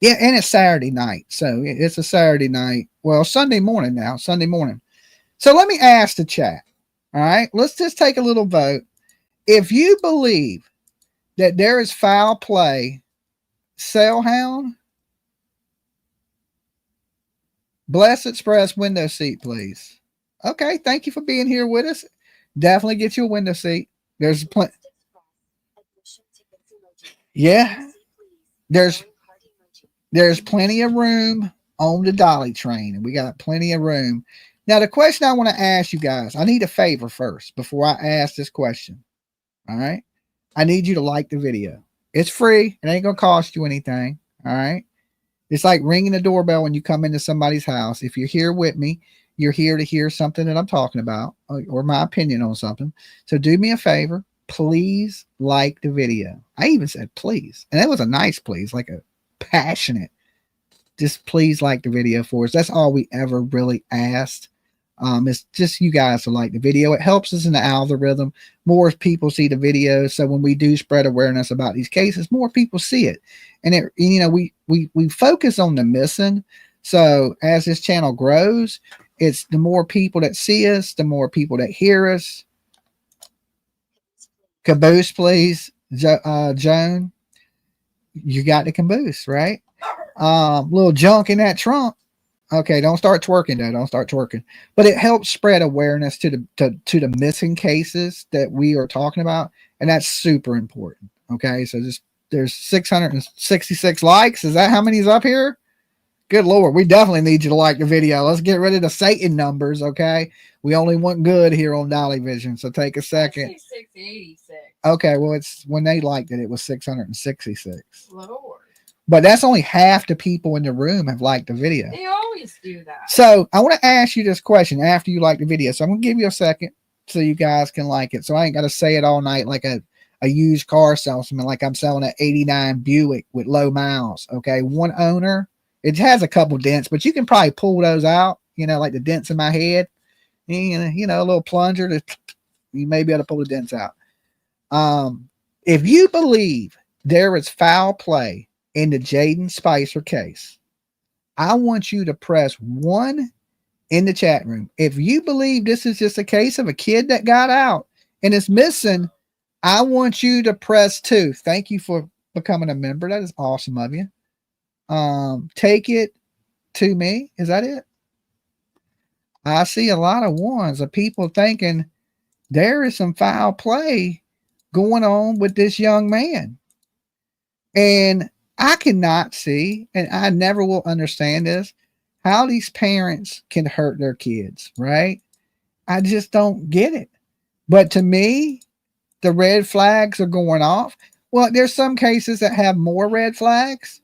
Yeah, and it's Saturday night. So it's a Saturday night. Well, Sunday morning now. Sunday morning. So let me ask the chat. All right. Let's just take a little vote. If you believe that there is foul play, Cellhound, Bless Express window seat, please. Okay. Thank you for being here with us. Definitely get you a window seat. There's plenty. Yeah. There's plenty of room on the Dolly train, and we got plenty of room. Now, the question I want to ask you guys, I need a favor first before I ask this question. All right. I need you to like the video. It's free. It ain't going to cost you anything. All right. It's like ringing the doorbell when you come into somebody's house. If you're here with me, you're here to hear something that I'm talking about or my opinion on something. So do me a favor. Please like the video. I even said please. And that was a nice please, like a passionate. Just please like the video for us. That's all we ever really asked. It's just you guys to like the video. It helps us in the algorithm. More people see the video, so when we do spread awareness about these cases, more people see it. And we focus on the missing. So as this channel grows, it's the more people that see us, the more people that hear us. Caboose, please, Joan. You got the caboose, right? Little junk in that trunk. Okay, don't start twerking though. Don't start twerking. But it helps spread awareness to the missing cases that we are talking about, and that's super important. Okay, so there's 666 likes. Is that how many's up here? Good Lord, we definitely need you to like the video. Let's get rid of the Satan numbers. Okay, we only want good here on Dolly Vision. So take a second. 686. Okay, well, it's when they liked it, it was 666. Lord. But that's only half the people in the room have liked the video. They always do that. So I want to ask you this question after you like the video. So I'm going to give you a second so you guys can like it. So I ain't got to say it all night like a used car salesman, like I'm selling an 89 Buick with low miles. Okay. One owner. It has a couple dents, but you can probably pull those out, like the dents in my head. A little plunger to you may be able to pull the dents out. If you believe there is foul play in the Jayden Spicer case, I want you to press 1 in the chat room. If you believe this is just a case of a kid that got out and is missing, I want you to press 2. Thank you for becoming a member. That is awesome of you. Take it to me. Is that it? I see a lot of ones of people thinking there is some foul play going on with this young man. And I cannot see, and I never will understand this, how these parents can hurt their kids, right? I just don't get it. But to me, the red flags are going off. Well, there's some cases that have more red flags,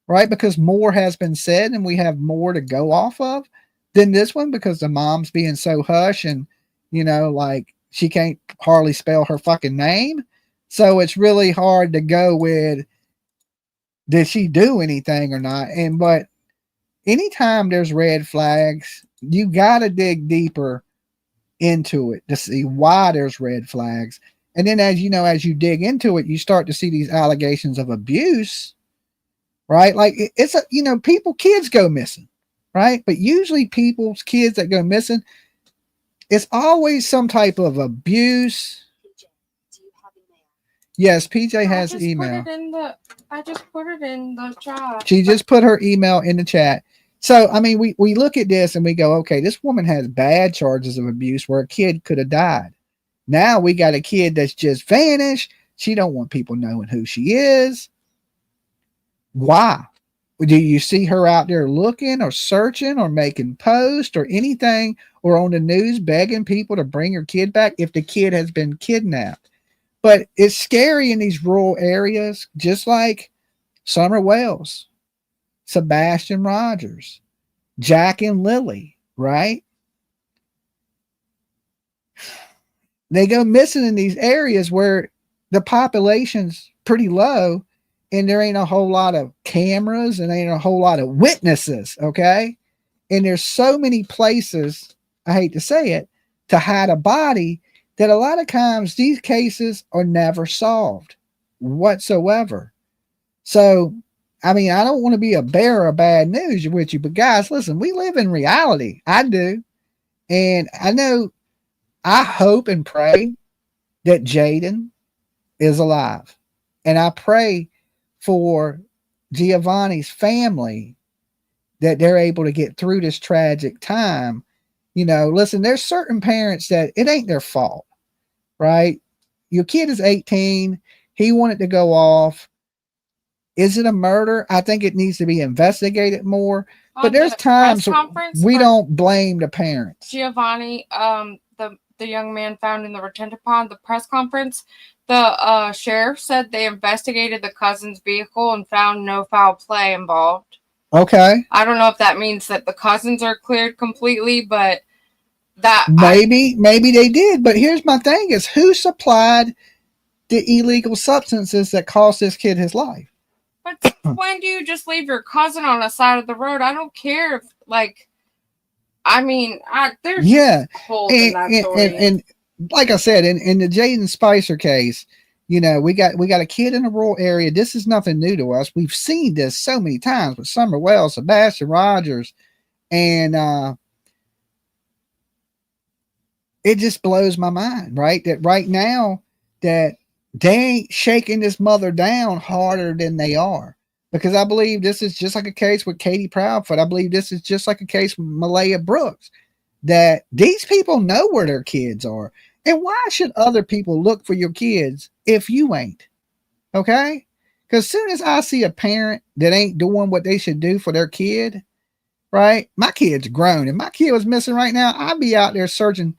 right? Because more has been said and we have more to go off of than this one because the mom's being so hush and, like she can't hardly spell her fucking name. So it's really hard to go with, did she do anything or not? But anytime there's red flags, you got to dig deeper into it to see why there's red flags. And then as you dig into it, you start to see these allegations of abuse, right? Like it's kids go missing, right? But usually people's kids that go missing, it's always some type of abuse. Yes, PJ has email. I just put it in the chat. She just put her email in the chat. So, I mean, we look at this and we go, okay, this woman has bad charges of abuse where a kid could have died. Now we got a kid that's just vanished. She don't want people knowing who she is. Why? Do you see her out there looking or searching or making posts or anything, or on the news begging people to bring her kid back if the kid has been kidnapped? But it's scary in these rural areas, just like Summer Wells, Sebastian Rogers, Jack and Lily, right? They go missing in these areas where the population's pretty low and there ain't a whole lot of cameras and ain't a whole lot of witnesses, okay? And there's so many places, I hate to say it, to hide a body that a lot of times these cases are never solved whatsoever. So, I mean, I don't want to be a bearer of bad news with you, but guys, listen, we live in reality. I do. And I know, I hope and pray that Jayden is alive. And I pray for Giovanni's family that they're able to get through this tragic time. You know, listen, there's certain parents that it ain't their fault, right? Your kid is 18. He wanted to go off. Is it a murder? I think it needs to be investigated more. But there's times we don't blame the parents. Giovanni, the young man found in the retention pond, the press conference, the sheriff said they investigated the cousin's vehicle and found no foul play involved. Okay. I don't know if that means that the cousins are cleared completely, but that maybe they did. But here's my thing: is who supplied the illegal substances that cost this kid his life? But when do you just leave your cousin on the side of the road? I don't care if, like, I mean, there's holes in that story. And like I said, in the Jayden Spicer case, you know, we got a kid in a rural area. This is nothing new to us. We've seen this so many times with Summer Wells, Sebastian Rogers, and it just blows my mind, right? That right now that they ain't shaking this mother down harder than they are. Because I believe this is just like a case with Katie Proudfoot. I believe this is just like a case with Malaya Brooks, that these people know where their kids are. And why should other people look for your kids if you ain't? Okay? Because as soon as I see a parent that ain't doing what they should do for their kid, right? My kid's grown. If my kid was missing right now, I'd be out there searching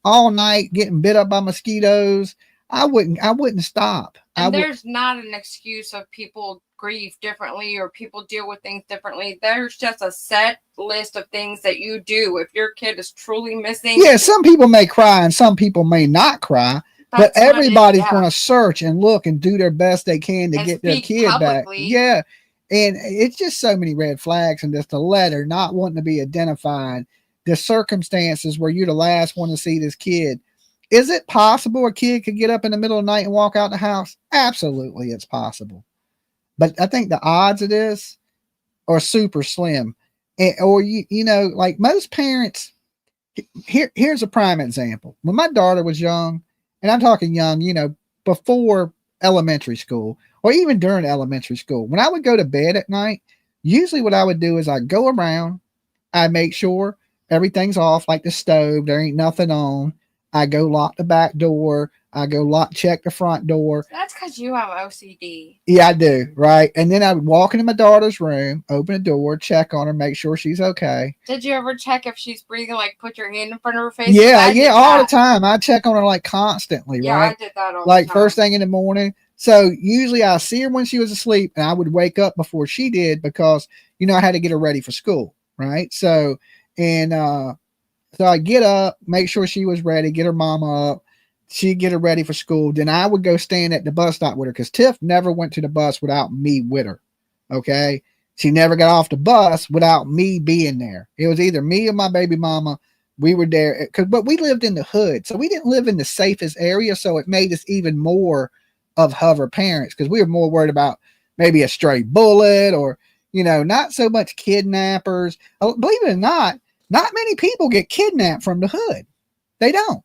all night, getting bit up by mosquitoes. I wouldn't stop. And there's not an excuse of people grieve differently or people deal with things differently. There's just a set list of things that you do if your kid is truly missing. Yeah, some people may cry and some people may not cry, but everybody's going to search and look and do their best they can to get their kid publicly back. Yeah, and it's just so many red flags, and just a letter not wanting to be identified, the circumstances where you're the last one to see this kid. Is it possible a kid could get up in the middle of the night and walk out the house? Absolutely, it's possible. But I think the odds of this are super slim. Or, you know, like most parents, here's a prime example. When my daughter was young, and I'm talking young, you know, before elementary school or even during elementary school, when I would go to bed at night, usually what I would do is I'd go around, I'd make sure everything's off, like the stove, there ain't nothing on. I go lock the back door. I go check the front door. That's because you have OCD. Yeah, I do. Right. And then I would walk into my daughter's room, open the door, check on her, make sure she's okay. Did you ever check if she's breathing? Like put your hand in front of her face? Yeah, all the time. I check on her like constantly. Yeah, right? I did that all like the time. First thing in the morning. So usually I see her when she was asleep, and I would wake up before she did because, you know, I had to get her ready for school. Right. So, so I get up, make sure she was ready, get her mama up. She'd get her ready for school. Then I would go stand at the bus stop with her because Tiff never went to the bus without me with her. Okay. She never got off the bus without me being there. It was either me or my baby mama. We were there but we lived in the hood. So we didn't live in the safest area. So it made us even more of hover parents because we were more worried about maybe a stray bullet or, you know, not so much kidnappers. Believe it or not many people get kidnapped from the hood. They don't.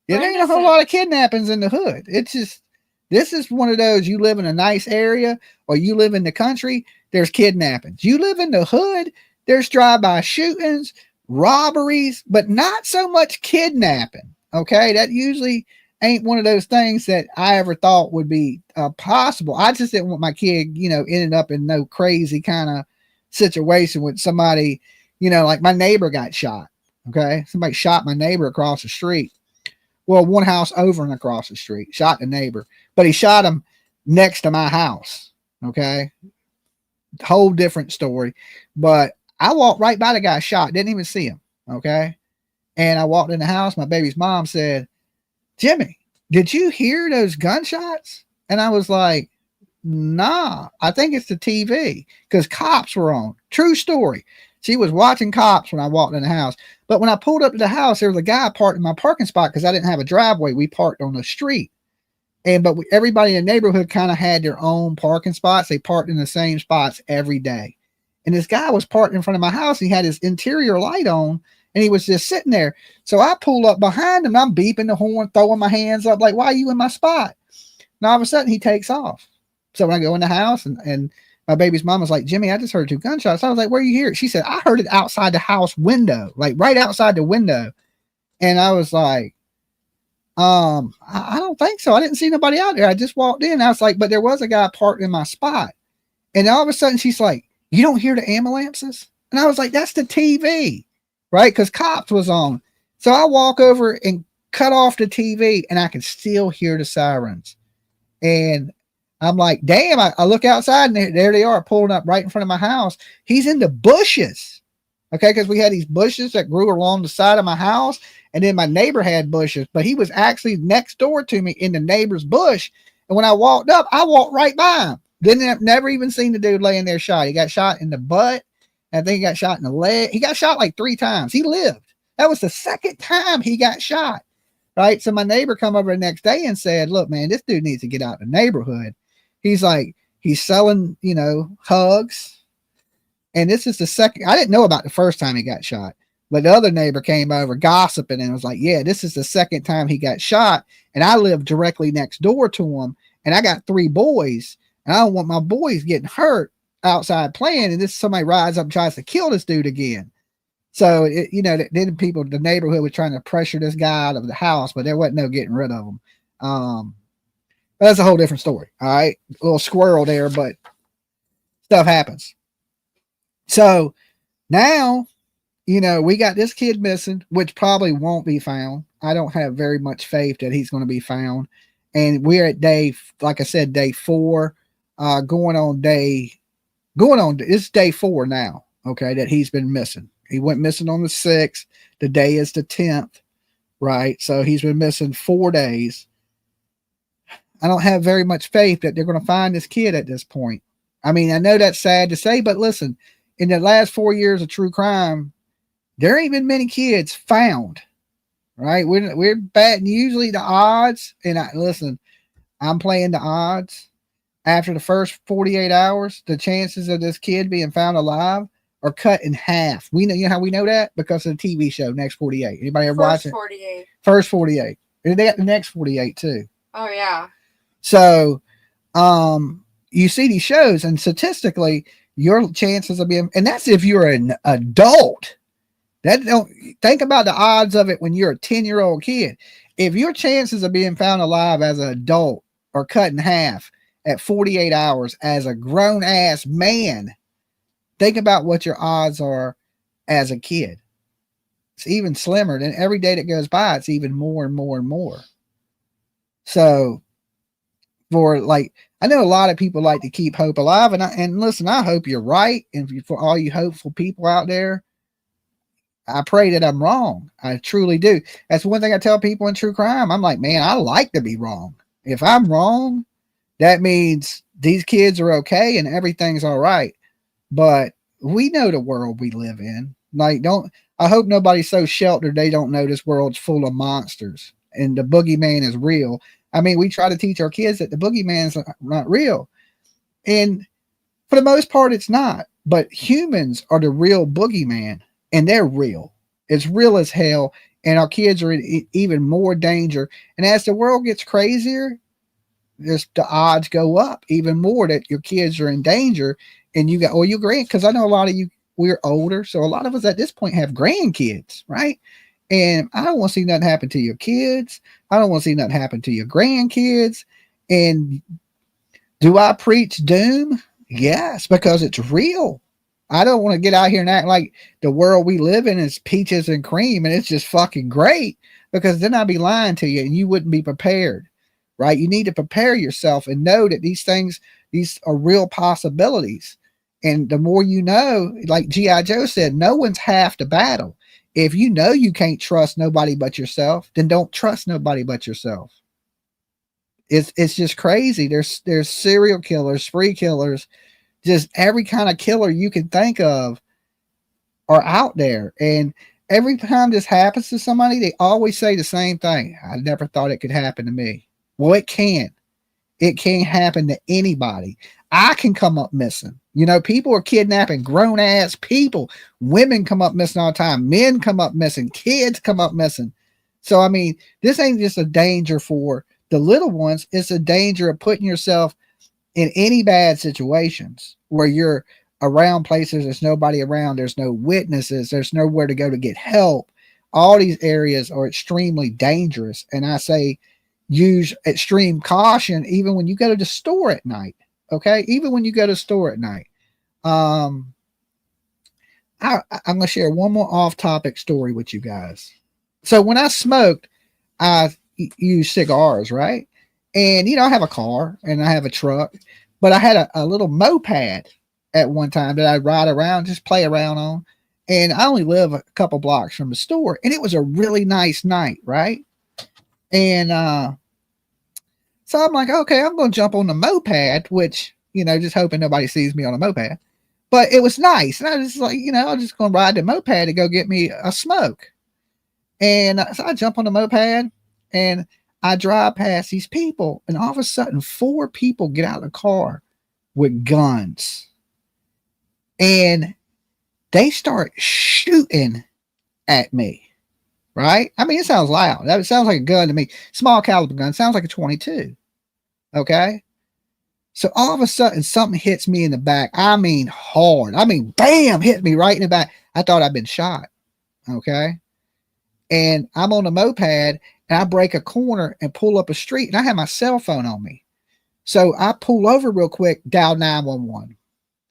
It ain't a whole lot of kidnappings in the hood. It's just, this is one of those, you live in a nice area or you live in the country, there's kidnappings. You live in the hood, there's drive-by shootings, robberies, but not so much kidnapping. Okay. That usually ain't one of those things that I ever thought would be possible. I just didn't want my kid, you know, ending up in no crazy kind of, situation with somebody, like my neighbor got shot. Okay. Somebody shot my neighbor across the street. Well, one house over and across the street, shot the neighbor, but he shot him next to my house. Okay. Whole different story. But I walked right by the guy shot, didn't even see him. Okay. And I walked in the house. My baby's mom said, Jimmy, did you hear those gunshots? And I was like, nah, I think it's the TV because cops were on. True story. She was watching cops when I walked in the house. But when I pulled up to the house, there was a guy parked in my parking spot because I didn't have a driveway. We parked on the street. But everybody in the neighborhood kind of had their own parking spots. They parked in the same spots every day. And this guy was parked in front of my house. He had his interior light on and he was just sitting there. So I pull up behind him. I'm beeping the horn, throwing my hands up like, why are you in my spot? And all of a sudden he takes off. So when I go in the house and my baby's mom was like, Jimmy, I just heard 2 gunshots. I was like, where you hear it? She said, I heard it outside the house window, like right outside the window. And I was like, I don't think so. I didn't see nobody out there. I just walked in. I was like, but there was a guy parked in my spot. And all of a sudden she's like, you don't hear the ambulances? And I was like, that's the TV, right? Because cops was on. So I walk over and cut off the TV and I can still hear the sirens. And I'm like, damn, I look outside and there they are pulling up right in front of my house. He's in the bushes. Okay. Cause we had these bushes that grew along the side of my house. And then my neighbor had bushes, but he was actually next door to me in the neighbor's bush. And when I walked up, I walked right by him. Never even seen the dude laying there shot. He got shot in the butt. I think he got shot in the leg. He got shot like 3 times. He lived. That was the second time he got shot. Right. So my neighbor come over the next day and said, look, man, this dude needs to get out of the neighborhood. He's like, he's selling, hugs. And this is the second. I didn't know about the first time he got shot, but the other neighbor came over gossiping and was like, yeah, this is the second time he got shot. And I live directly next door to him. And I got 3 boys. And I don't want my boys getting hurt outside playing. And this somebody rides up and tries to kill this dude again. So, then people, the neighborhood was trying to pressure this guy out of the house, but there wasn't no getting rid of him. That's a whole different story. All right. A little squirrel there, but stuff happens. So now, we got this kid missing, which probably won't be found. I don't have very much faith that he's going to be found. And we're at day 4, it's day 4 now. Okay. That he's been missing. He went missing on the 6th. Today is the 10th. Right. So he's been missing 4 days. I don't have very much faith that they're going to find this kid at this point. I mean, I know that's sad to say, but listen, in the last 4 years of true crime, there ain't been many kids found, right? We're batting usually the odds. And I'm playing the odds. After the first 48 hours, the chances of this kid being found alive are cut in half. We know, how we know that? Because of the TV show, Next 48. Anybody ever watch it? 48. First 48. And they got the Next 48 too. Oh yeah. So, you see these shows and statistically your chances of being, and that's if you're an adult. Don't think about the odds of it when you're a 10-year-old kid. If your chances of being found alive as an adult are cut in half at 48 hours as a grown ass man, think about what your odds are as a kid. It's even slimmer. Than every day that goes by, it's even more and more and more. So I know a lot of people like to keep hope alive, and listen, I hope you're right. And for all you hopeful people out there, I pray that I'm wrong. I truly do. That's one thing I tell people in true crime. I'm like, man, I like to be wrong. If I'm wrong, that means these kids are okay and everything's all right. But we know the world we live in. I hope nobody's so sheltered they don't know this world's full of monsters and the boogeyman is real. I mean, we try to teach our kids that the boogeyman's not real. And for the most part, it's not. But humans are the real boogeyman, and they're real. It's real as hell, and our kids are in even more danger. And as the world gets crazier, the odds go up even more that your kids are in danger. And because I know a lot of you, we're older, so a lot of us at this point have grandkids, right? And I don't want to see nothing happen to your kids. I don't want to see nothing happen to your grandkids. And do I preach doom? Yes, because it's real. I don't want to get out here and act like the world we live in is peaches and cream and it's just fucking great, because then I'd be lying to you and you wouldn't be prepared, right? You need to prepare yourself and know that these are real possibilities. And the more you know, like G.I. Joe said, no one's half the battle. If you know you can't trust nobody but yourself, then don't trust nobody but yourself. It's just crazy. There's serial killers, spree killers, just every kind of killer you can think of are out there. And every time this happens to somebody, they always say the same thing. I never thought it could happen to me. Well, it can. It can happen to anybody. I can come up missing. You know, people are kidnapping grown ass people. Women come up missing all the time. Men come up missing. Kids come up missing. So, I mean, this ain't just a danger for the little ones. It's a danger of putting yourself in any bad situations where you're around places there's nobody around, there's no witnesses, there's nowhere to go to get help. All these areas are extremely dangerous, and I say use extreme caution even when you go to the store at night. Okay, even when you go to the store at night. I'm gonna share one more off-topic story with you guys. So when I smoked, I used cigars, right? And, you know, I have a car and I have a truck, but I had a little moped at one time that I'd ride around, just play around on. And I only live a couple blocks from the store. And it was a really nice night, right? And so I'm like, okay, I'm going to jump on the moped, which, you know, just hoping nobody sees me on a moped. But it was nice. And I was like, you know, I'm just going to ride the moped to go get me a smoke. And so I jump on the moped and I drive past these people, and all of a sudden 4 people get out of the car with guns. And they start shooting at me, right? I mean, it sounds loud. It sounds like a gun to me. Small caliber gun. Sounds like a 22. Okay? So all of a sudden, something hits me in the back. I mean, hard. I mean, bam, hit me right in the back. I thought I'd been shot. Okay? And I'm on the moped, and I break a corner and pull up a street, and I have my cell phone on me. So I pull over real quick, dial 911.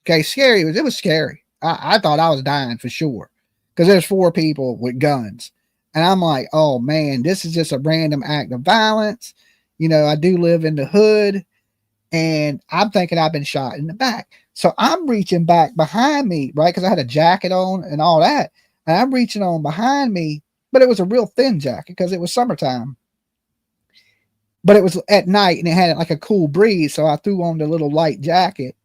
Okay, scary. It was scary. I thought I was dying for sure, because there's 4 people with guns. And I'm like, oh man, this is just a random act of violence. You know, I do live in the hood, and I'm thinking I've been shot in the back. So I'm reaching back behind me, right? Because I had a jacket on and all that. And I'm reaching on behind me, but it was a real thin jacket because it was summertime. But it was at night and it had like a cool breeze. So I threw on the little light jacket.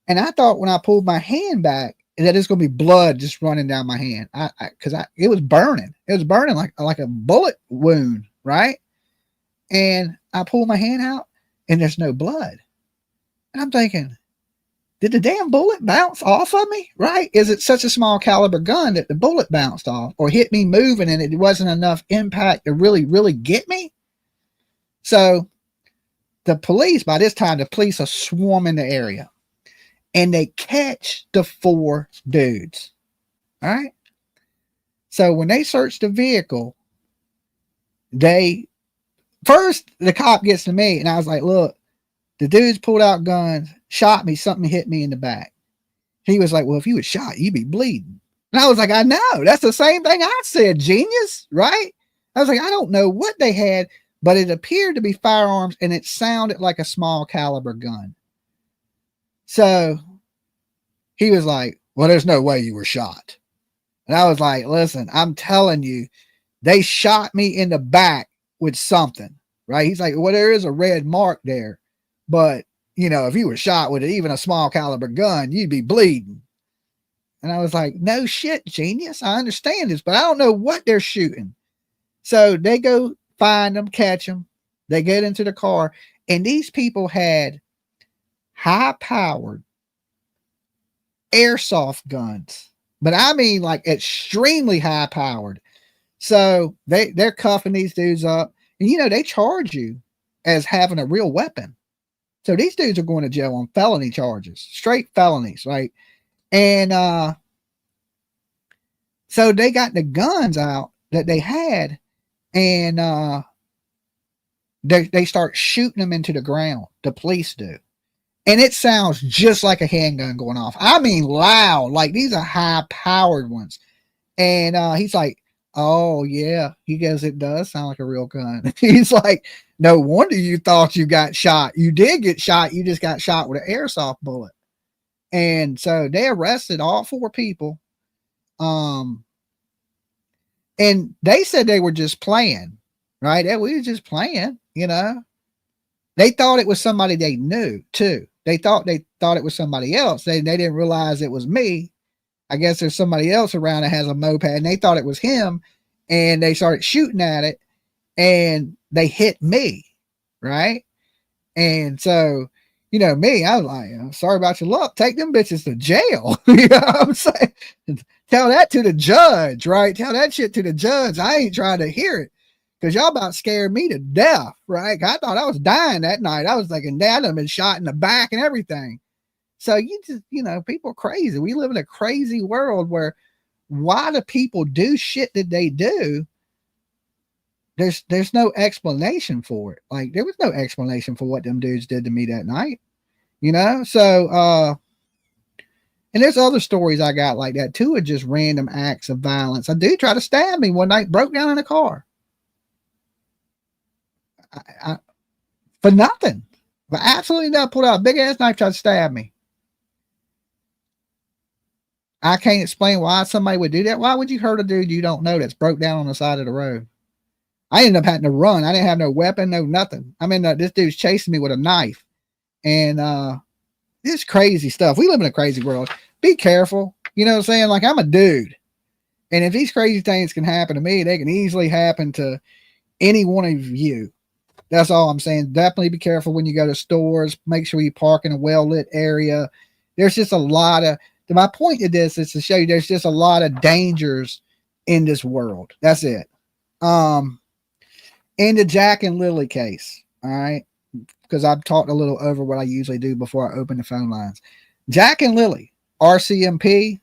And I thought when I pulled my hand back that it's going to be blood just running down my hand. Because it was burning. It was burning like a bullet wound, right? And I pulled my hand out and there's no blood. And I'm thinking, did the damn bullet bounce off of me, right? Is it such a small caliber gun that the bullet bounced off or hit me moving and it wasn't enough impact to really, really get me? So the police, by this time, the police are swarming the area and they catch the 4 dudes. All right. So when they search the vehicle, first the cop gets to me and I was like, look, the dudes pulled out guns, shot me, something hit me in the back. He was like, well, if you was shot, you'd be bleeding. And I was like, I know. That's the same thing I said, genius, right? I was like, I don't know what they had, but it appeared to be firearms and it sounded like a small caliber gun. So he was like, well, there's no way you were shot. And I was like, listen, I'm telling you, they shot me in the back with something, right? He's like, well, there is a red mark there. But, you know, if you were shot with even a small caliber gun, you'd be bleeding. And I was like, no shit, genius. I understand this, but I don't know what they're shooting. So they go find them, catch them. They get into the car. And these people had high-powered airsoft guns. But I mean like extremely high-powered. So they're cuffing these dudes up. And, you know, they charge you as having a real weapon. So these dudes are going to jail on felony charges, straight felonies, right? And so they got the guns out that they had, and they start shooting them into the ground. The police do. and it sounds just like a handgun going off. I mean, loud. Like, these are high-powered ones. And he's like, oh, yeah. He goes, it does sound like a real gun. He's like, no wonder you thought you got shot. You did get shot. You just got shot with an airsoft bullet. And so they arrested all 4 people. And they said they were just playing, right? We were just playing, you know. They thought it was somebody they knew too. They thought it was somebody else. They didn't realize it was me. I guess there's somebody else around that has a moped, and they thought it was him, and they started shooting at it, and they hit me, right? And so, you know, me, I was like, sorry about your luck. Take them bitches to jail. You know what I'm saying? Tell that to the judge, right? Tell that shit to the judge. I ain't trying to hear it, because y'all about scared me to death, right? I thought I was dying that night. I was thinking, Dad, I've been shot in the back and everything. So you just, you know, people are crazy. We live in a crazy world where why do people do shit that they do? There's no explanation for it. Like, there was no explanation for what them dudes did to me that night, you know? So, and there's other stories I got like that too, of just random acts of violence. A dude tried to stab me one night, broke down in a car. For nothing. But absolutely not. Pulled out a big ass knife, tried to stab me. I can't explain why somebody would do that. Why would you hurt a dude you don't know that's broke down on the side of the road? I ended up having to run. I didn't have no weapon, no nothing. I mean, this dude's chasing me with a knife. And this crazy stuff. We live in a crazy world. Be careful. You know what I'm saying? Like, I'm a dude. And if these crazy things can happen to me, they can easily happen to any one of you. That's all I'm saying. Definitely be careful when you go to stores. Make sure you park in a well-lit area. There's just a lot of, my point of this is to show you there's just a lot of dangers in this world. That's it. In the Jack and Lily case, all right, because I've talked a little over what I usually do before I open the phone lines. Jack and Lily, RCMP,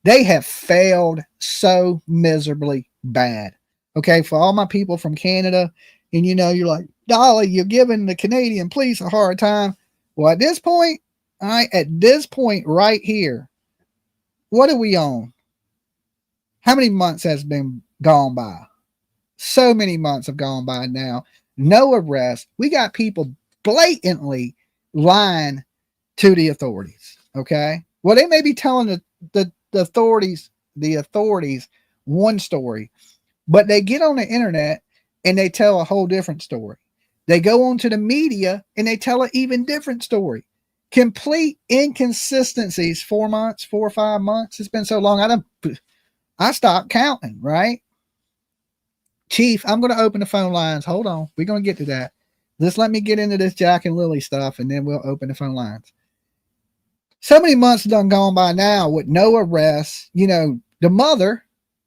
they have failed so miserably bad. Okay, for all my people from Canada, and you know, you're like, Dolly, you're giving the Canadian police a hard time. Well, at this point, all right, at this point right here, what are we on? How many months has been gone by? So many months have gone by now. No arrest. We got people blatantly lying to the authorities. Okay. Well, they may be telling the authorities one story, but they get on the internet and they tell a whole different story. They go on to the media and they tell an even different story. Complete inconsistencies. 4 months, 4 or 5 months. It's been so long. I stopped counting, right? Chief, I'm going to open the phone lines. Hold on. We're going to get to that. Just let me get into this Jack and Lily stuff, and then we'll open the phone lines. So many months done gone by now with no arrests. You know, the mother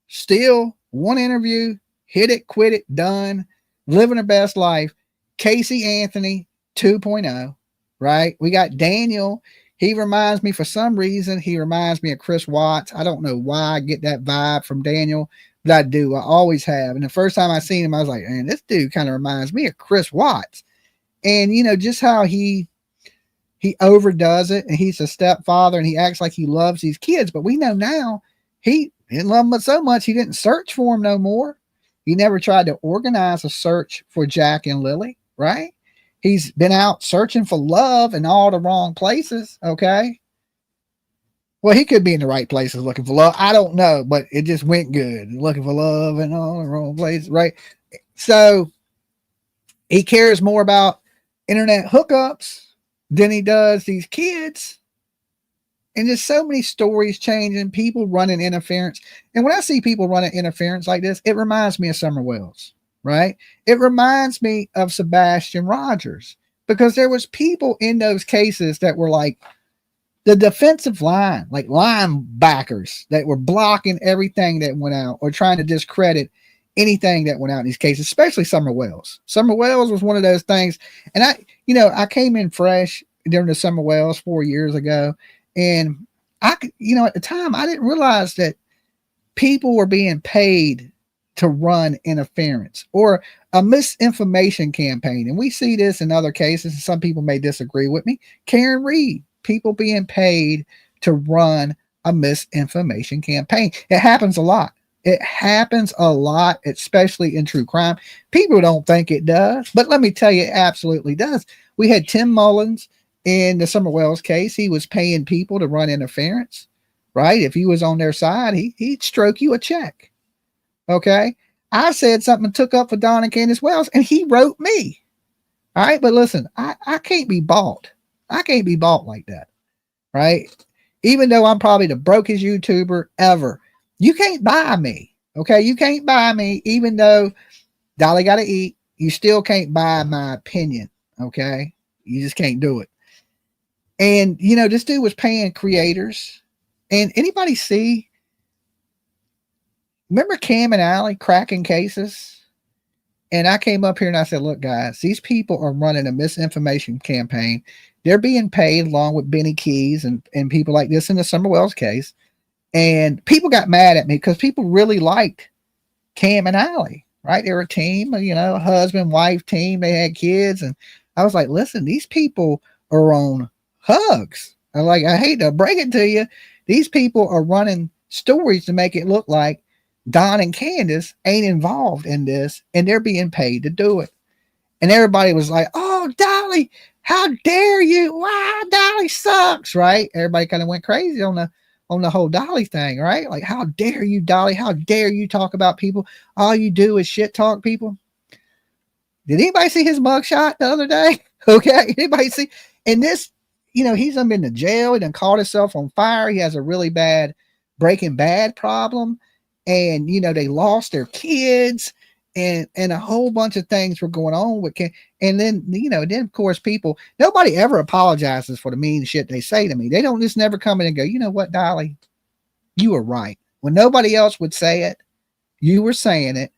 still one interview, hit it, quit it, done, living her best life. Casey Anthony 2.0, right? We got Daniel. He reminds me, for some reason, he reminds me of Chris Watts. I don't know why I get that vibe from Daniel, but I do. I always have. And the first time I seen him, I was like, man, this dude kind of reminds me of Chris Watts. And, you know, just how he overdoes it, and he's a stepfather, and he acts like he loves these kids. But we know now he didn't love them so much he didn't search for them no more. He never tried to organize a search for Jack and Lily, right? He's been out searching for love in all the wrong places, okay? Well, he could be in the right places looking for love. I don't know, but it just went good. Looking for love in all the wrong places, right? So he cares more about internet hookups than he does these kids. And there's so many stories changing, people running interference. And when I see people running interference like this, it reminds me of Summer Wells, right? It reminds me of Sebastian Rogers, because there was people in those cases that were like the defensive line, like linebackers that were blocking everything that went out or trying to discredit anything that went out in these cases, especially Summer Wells. Summer Wells was one of those things. And I came in fresh during the Summer Wells 4 years ago. And at the time, I didn't realize that people were being paid to run interference or a misinformation campaign. And we see this in other cases, and some people may disagree with me. Karen Reed, people being paid to run a misinformation campaign. It happens a lot. It happens a lot, especially in true crime. People don't think it does, but let me tell you, it absolutely does. We had Tim Mullins in the Summer Wells case. He was paying people to run interference, right? If he was on their side, he'd stroke you a check. Okay. I said something took up for Don and Candace Wells, and he wrote me. All right. But listen, I can't be bought. I can't be bought like that. Right. Even though I'm probably the brokest YouTuber ever, you can't buy me. Okay. You can't buy me, even though Dolly got to eat. You still can't buy my opinion. Okay. You just can't do it. And, you know, this dude was paying creators. And anybody see? Remember Cam and Allie cracking cases? And I came up here and I said, look, guys, these people are running a misinformation campaign. They're being paid along with Benny Keys and people like this in the Summer Wells case. And people got mad at me because people really liked Cam and Allie, right? They were a team, you know, husband, wife team. They had kids. And I was like, listen, these people are on hugs. I hate to break it to you. These people are running stories to make it look like Don and Candace ain't involved in this, and they're being paid to do it. And everybody was like, oh, Dolly, how dare you? Wow, Dolly sucks, right? Everybody kind of went crazy on the whole Dolly thing, right? Like, how dare you, Dolly? How dare you talk about people? All you do is shit talk people. Did anybody see his mugshot the other day? Okay, anybody see? And this, you know, he's been to jail. He done caught himself on fire. He has a really bad Breaking Bad problem. And, you know, they lost their kids and a whole bunch of things were going on with Ken. And then, you know, then of course people, nobody ever apologizes for the mean shit they say to me. They don't just never come in and go, you know what, Dolly, you were right. When nobody else would say it, you were saying it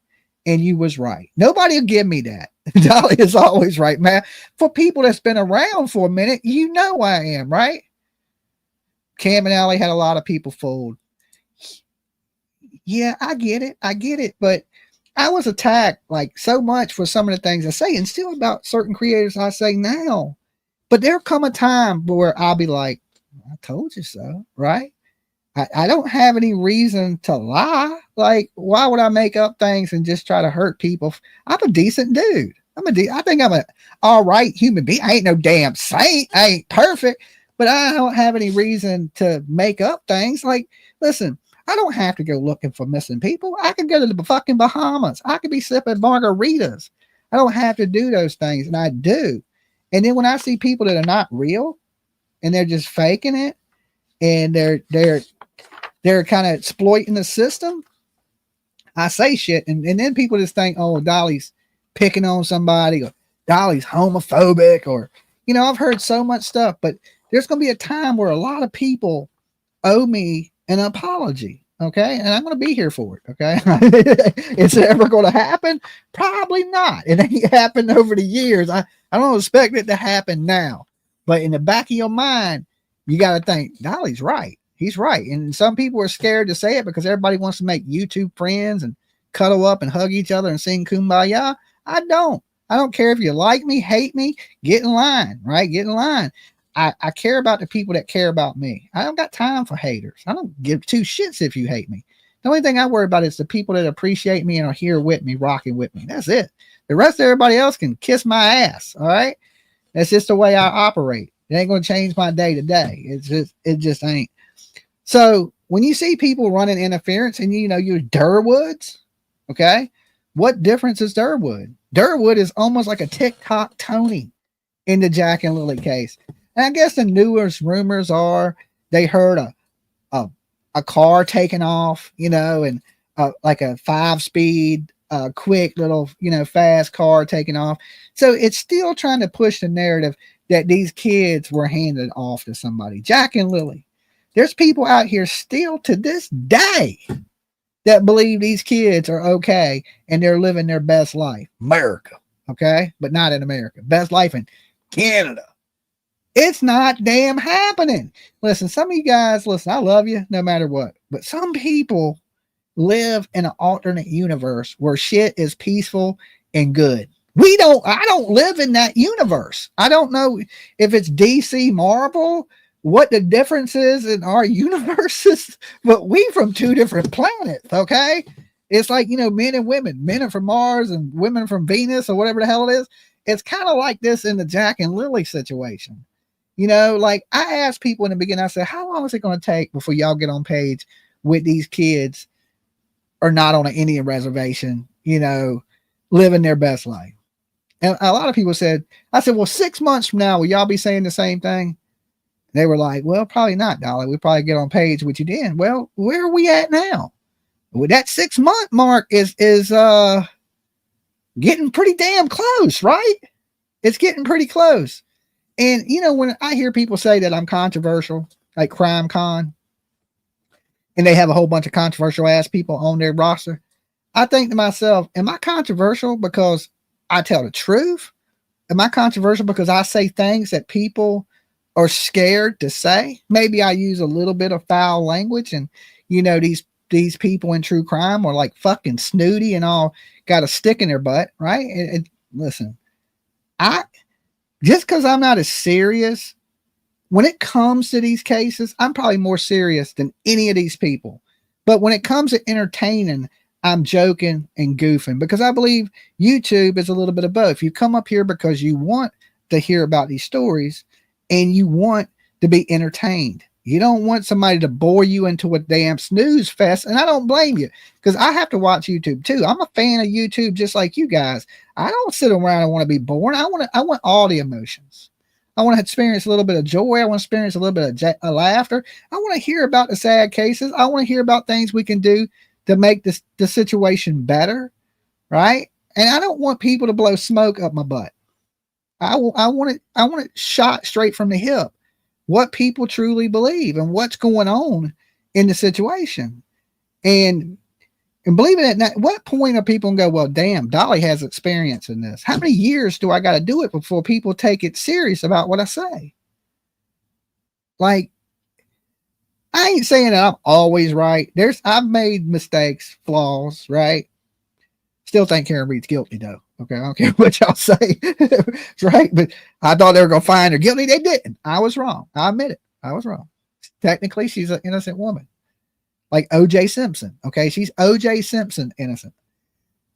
and you was right. Nobody will give me that. Dolly is always right, man. For people that's been around for a minute, you know I am, right? Cam and Allie had a lot of people fooled. Yeah, I get it. But I was attacked like so much for some of the things I say, and still about certain creators I say now. But there'll come a time where I'll be like, I told you so, right? I don't have any reason to lie. Like, why would I make up things and just try to hurt people? I'm a decent dude. I think I'm a all right human being. I ain't no damn saint. I ain't perfect, but I don't have any reason to make up things. Like, listen, I don't have to go looking for missing people. I can go to the fucking Bahamas. I could be sipping margaritas. I don't have to do those things, and I do. And then when I see people that are not real and they're just faking it and they're kind of exploiting the system, I say shit. And then people just think, oh, Dolly's picking on somebody or Dolly's homophobic or, you know, I've heard so much stuff, but there's going to be a time where a lot of people owe me an apology. Okay. And I'm going to be here for it. Okay. Is it ever going to happen? Probably not. It ain't happened over the years. I don't expect it to happen now, but in the back of your mind, you got to think Dolly's right. He's right. And some people are scared to say it because everybody wants to make YouTube friends and cuddle up and hug each other and sing Kumbaya. I don't care if you like me, hate me, get in line, right? Get in line. I care about the people that care about me. I don't got time for haters. I don't give two shits if you hate me. The only thing I worry about is the people that appreciate me and are here with me, rocking with me. That's it. The rest of everybody else can kiss my ass. All right. That's just the way I operate. It ain't going to change my day to day. It just ain't. So when you see people running interference and you know you're Durwoods, okay, what difference is Durwood? Durwood is almost like a TikTok Tony in the Jack and Lily case. And I guess the newest rumors are they heard a car taking off, you know, and like a 5-speed, quick little, you know, fast car taking off. So it's still trying to push the narrative that these kids were handed off to somebody. Jack and Lily. There's people out here still to this day that believe these kids are okay and they're living their best life. America. Okay. But not in America. Best life in Canada. It's not damn happening. Listen, some of you guys, listen, I love you no matter what. But some people live in an alternate universe where shit is peaceful and good. I don't live in that universe. I don't know if it's DC Marvel, what the difference is in our universes, but we from two different planets, okay? It's like, men and women. Men are from Mars and women from Venus or whatever the hell it is. It's kind of like this in the Jack and Lily situation. Like I asked people in the beginning, I said, how long is it going to take before y'all get on page with these kids or not on an Indian reservation, living their best life? And a lot of people said, I said, well, 6 months from now, will y'all be saying the same thing? They were like, well, probably not, Dolly. We'll probably get on page with you then. Well, where are we at now? Well, that 6 month mark is getting pretty damn close, right? It's getting pretty close. And, when I hear people say that I'm controversial, like Crime Con, and they have a whole bunch of controversial ass people on their roster, I think to myself, am I controversial because I tell the truth? Am I controversial because I say things that people are scared to say? Maybe I use a little bit of foul language, and these people in true crime are like fucking snooty and all got a stick in their butt, right? Listen, just because I'm not as serious when it comes to these cases, I'm probably more serious than any of these people. But when it comes to entertaining, I'm joking and goofing because I believe YouTube is a little bit of both. You come up here because you want to hear about these stories and you want to be entertained. You don't want somebody to bore you into a damn snooze fest. And I don't blame you because I have to watch YouTube too. I'm a fan of YouTube just like you guys. I don't sit around and want to be bored. I want all the emotions. I want to experience a little bit of joy. I want to experience a little bit of laughter. I want to hear about the sad cases. I want to hear about things we can do to make the situation better, right? And I don't want people to blow smoke up my butt. I want it shot straight from the hip. What people truly believe and what's going on in the situation. And believe it or not, what point are people and go, well, damn, Dolly has experience in this. How many years do I got to do it before people take it serious about what I say? Like, I ain't saying that I'm always right. I've made mistakes, flaws, right? Still think Karen Reed's guilty though. Okay, I don't care what y'all say, right? But I thought they were gonna find her guilty. They didn't. I was wrong. I admit it. I was wrong. Technically, she's an innocent woman, like O.J. Simpson. Okay, she's O.J. Simpson innocent.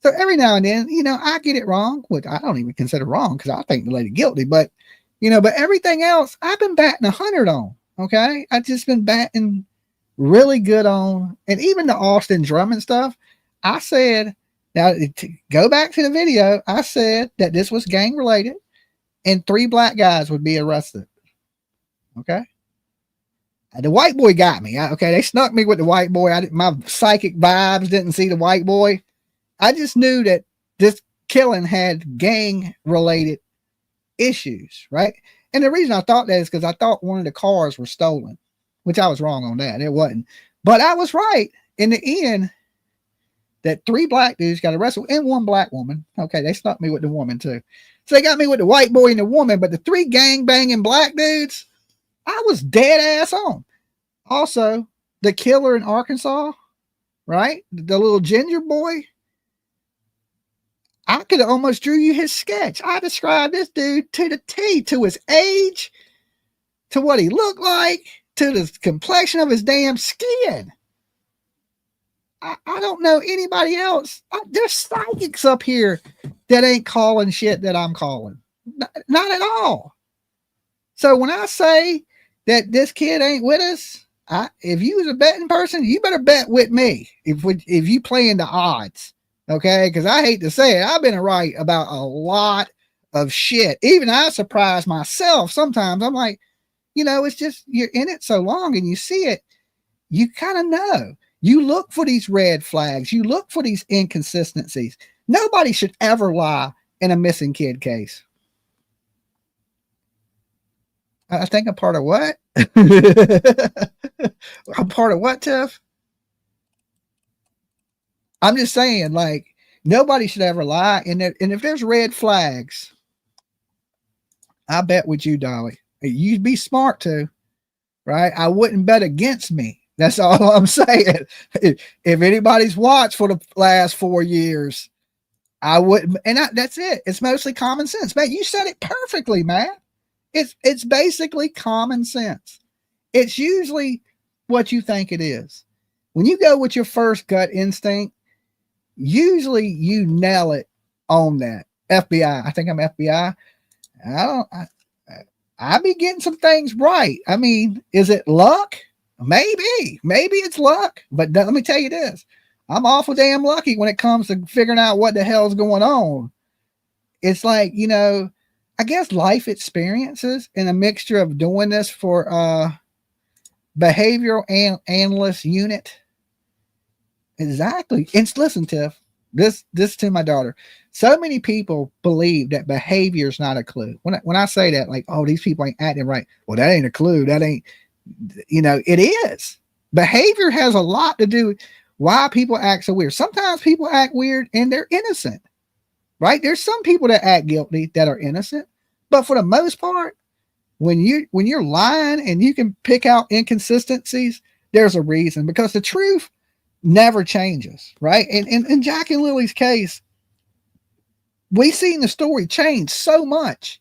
So every now and then, I get it wrong, which I don't even consider wrong because I think the lady guilty. But but everything else, I've been batting 100 on. Okay, I've just been batting really good on, and even the Austin Drummond stuff. I said, now to go back to the video, I said that this was gang related, and 3 black guys would be arrested. Okay, the white boy got me. Okay, they snuck me with the white boy. My psychic vibes didn't see the white boy. I just knew that this killing had gang related issues, right? And the reason I thought that is because I thought one of the cars were stolen, which I was wrong on that. It wasn't. But I was right in the end that 3 black dudes got arrested and 1 black woman. Okay, they snuck me with the woman too. So they got me with the white boy and the woman, but the 3 gang banging black dudes, I was dead ass on. Also, the killer in Arkansas, right? The little ginger boy. I could have almost drew you his sketch. I described this dude to the T, to his age, to what he looked like, to the complexion of his damn skin. I don't know anybody else. There's psychics up here that ain't calling shit that I'm calling. Not at all. So when I say that this kid ain't with us, if you was a betting person, you better bet with me. If you playing the odds. Okay, because I hate to say it, I've been right about a lot of shit. Even I surprise myself sometimes. I'm like, it's just you're in it so long and you see it, you kind of know. You look for these red flags. You look for these inconsistencies. Nobody should ever lie in a missing kid case. I think I'm part of what? I'm part of what, Tiff? I'm just saying, like, nobody should ever lie. And if there's red flags, I bet with you, Dolly. You'd be smart too, right? I wouldn't bet against me. That's all I'm saying. If anybody's watched for the last 4 years, I wouldn't. And that's it. It's mostly common sense, man. You said it perfectly, man. It's basically common sense. It's usually what you think it is. When you go with your first gut instinct, usually you nail it on that. FBI. I think I'm FBI. I be getting some things right. I mean, is it luck? Maybe it's luck, but let me tell you this. I'm awful damn lucky when it comes to figuring out what the hell's going on. It's like, I guess life experiences and a mixture of doing this for behavioral analyst unit. Exactly. And listen, Tiff, this to my daughter. So many people believe that behavior is not a clue. When I say that, like, oh, these people ain't acting right. Well, that ain't a clue. That ain't, it is. Behavior has a lot to do with why people act so weird. Sometimes people act weird and they're innocent, right? There's some people that act guilty that are innocent, but for the most part, when you're lying and you can pick out inconsistencies, there's a reason, because the truth never changes, right? And in Jack and Lily's case, we seen the story change so much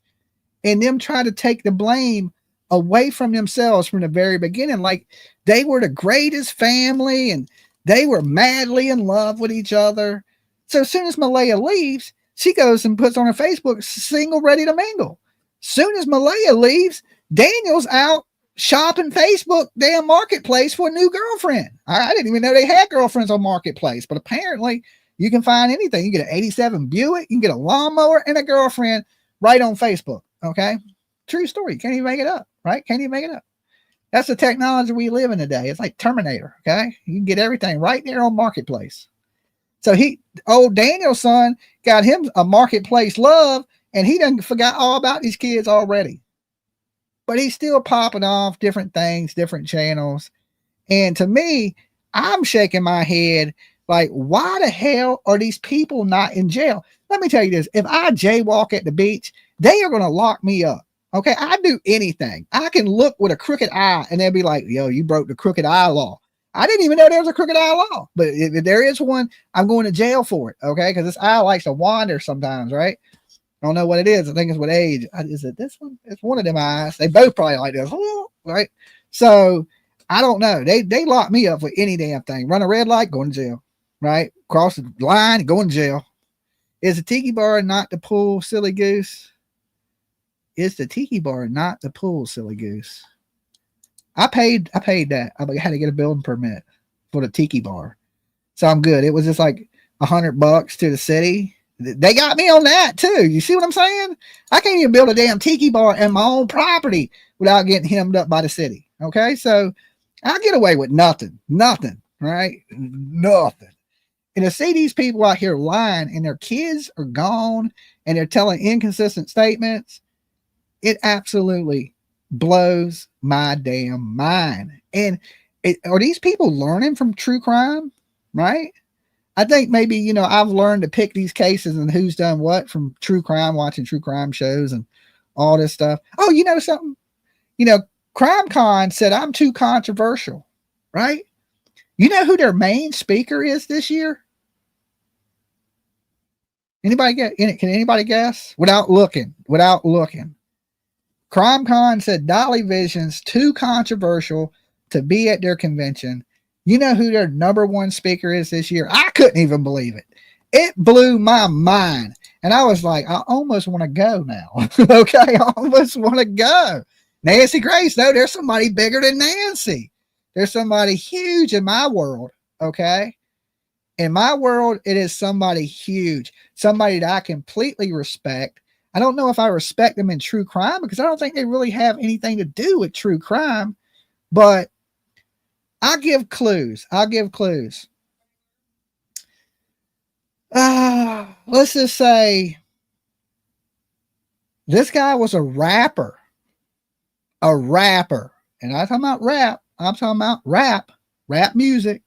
and them try to take the blame away from themselves from the very beginning. Like they were the greatest family and they were madly in love with each other. So as soon as Malaya leaves, she goes and puts on her Facebook, single, ready to mingle. Soon as Malaya leaves, Daniel's out shopping Facebook damn Marketplace for a new girlfriend. I didn't even know they had girlfriends on Marketplace, but apparently you can find anything. You get an 87 Buick, you can get a lawnmower and a girlfriend right on Facebook. Okay. True story. Can't even make it up, right? Can't even make it up. That's the technology we live in today. It's like Terminator. Okay. You can get everything right there on Marketplace. So old Daniel's son got him a Marketplace love, and he done forgot all about these kids already. But he's still popping off different things, different channels. And to me, I'm shaking my head like, why the hell are these people not in jail? Let me tell you this. If I jaywalk at the beach, they are going to lock me up. Okay. I do anything. I can look with a crooked eye and they'll be like, yo, you broke the crooked eye law. I didn't even know there was a crooked eye law, but if there is one, I'm going to jail for it. Okay. Because this eye likes to wander sometimes, right? I don't know what it is. I think it's with age. Is it this one? It's one of them eyes. They both probably like this, right? So I don't know. They lock me up for any damn thing. Run a red light, go in jail, right? Cross the line, go in jail. Is the tiki bar not the pool, silly goose? Is the tiki bar not the pool, silly goose? I paid that. I had to get a building permit for the tiki bar, so I'm good. It was just like $100 to the city. They got me on that too. You see what I'm saying? I can't even build a damn tiki bar in my own property without getting hemmed up by the city. Okay. So I get away with nothing, right? Nothing. And to see these people out here lying and their kids are gone and they're telling inconsistent statements, it absolutely blows my damn mind. And are these people learning from true crime? Right? I think maybe, I've learned to pick these cases and who's done what from true crime, watching true crime shows and all this stuff. Oh, you know something? CrimeCon said I'm too controversial, right? You know who their main speaker is this year? Anybody get in it? Can anybody guess? Without looking. CrimeCon said Dolly Vision's too controversial to be at their convention. You know who their number one speaker is this year? I couldn't even believe it. It blew my mind. And I was like, I almost want to go now. Okay, I almost want to go. Nancy Grace, no, there's somebody bigger than Nancy. There's somebody huge in my world, okay? In my world, it is somebody huge, somebody that I completely respect. I don't know if I respect them in true crime because I don't think they really have anything to do with true crime, but I'll give clues. Let's just say this guy was a rapper. And I'm talking about rap. I'm talking about rap music.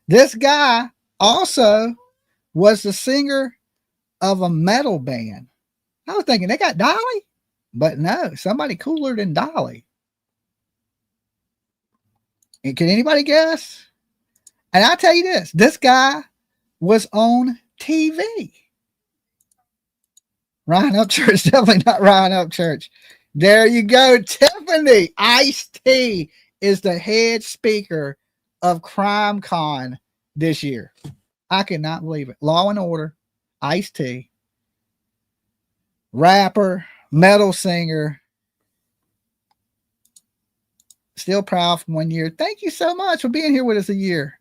This guy also was the singer of a metal band. I was thinking they got Dolly, but no, somebody cooler than Dolly. And can anybody guess? And I'll tell you this guy was on TV. Ryan Upchurch, definitely not Ryan Upchurch. There you go, Tiffany. Ice-T is the head speaker of CrimeCon this year. I cannot believe it. Law and Order, Ice-T, rapper, metal singer, still proud from 1 year. Thank you so much for being here with us a year.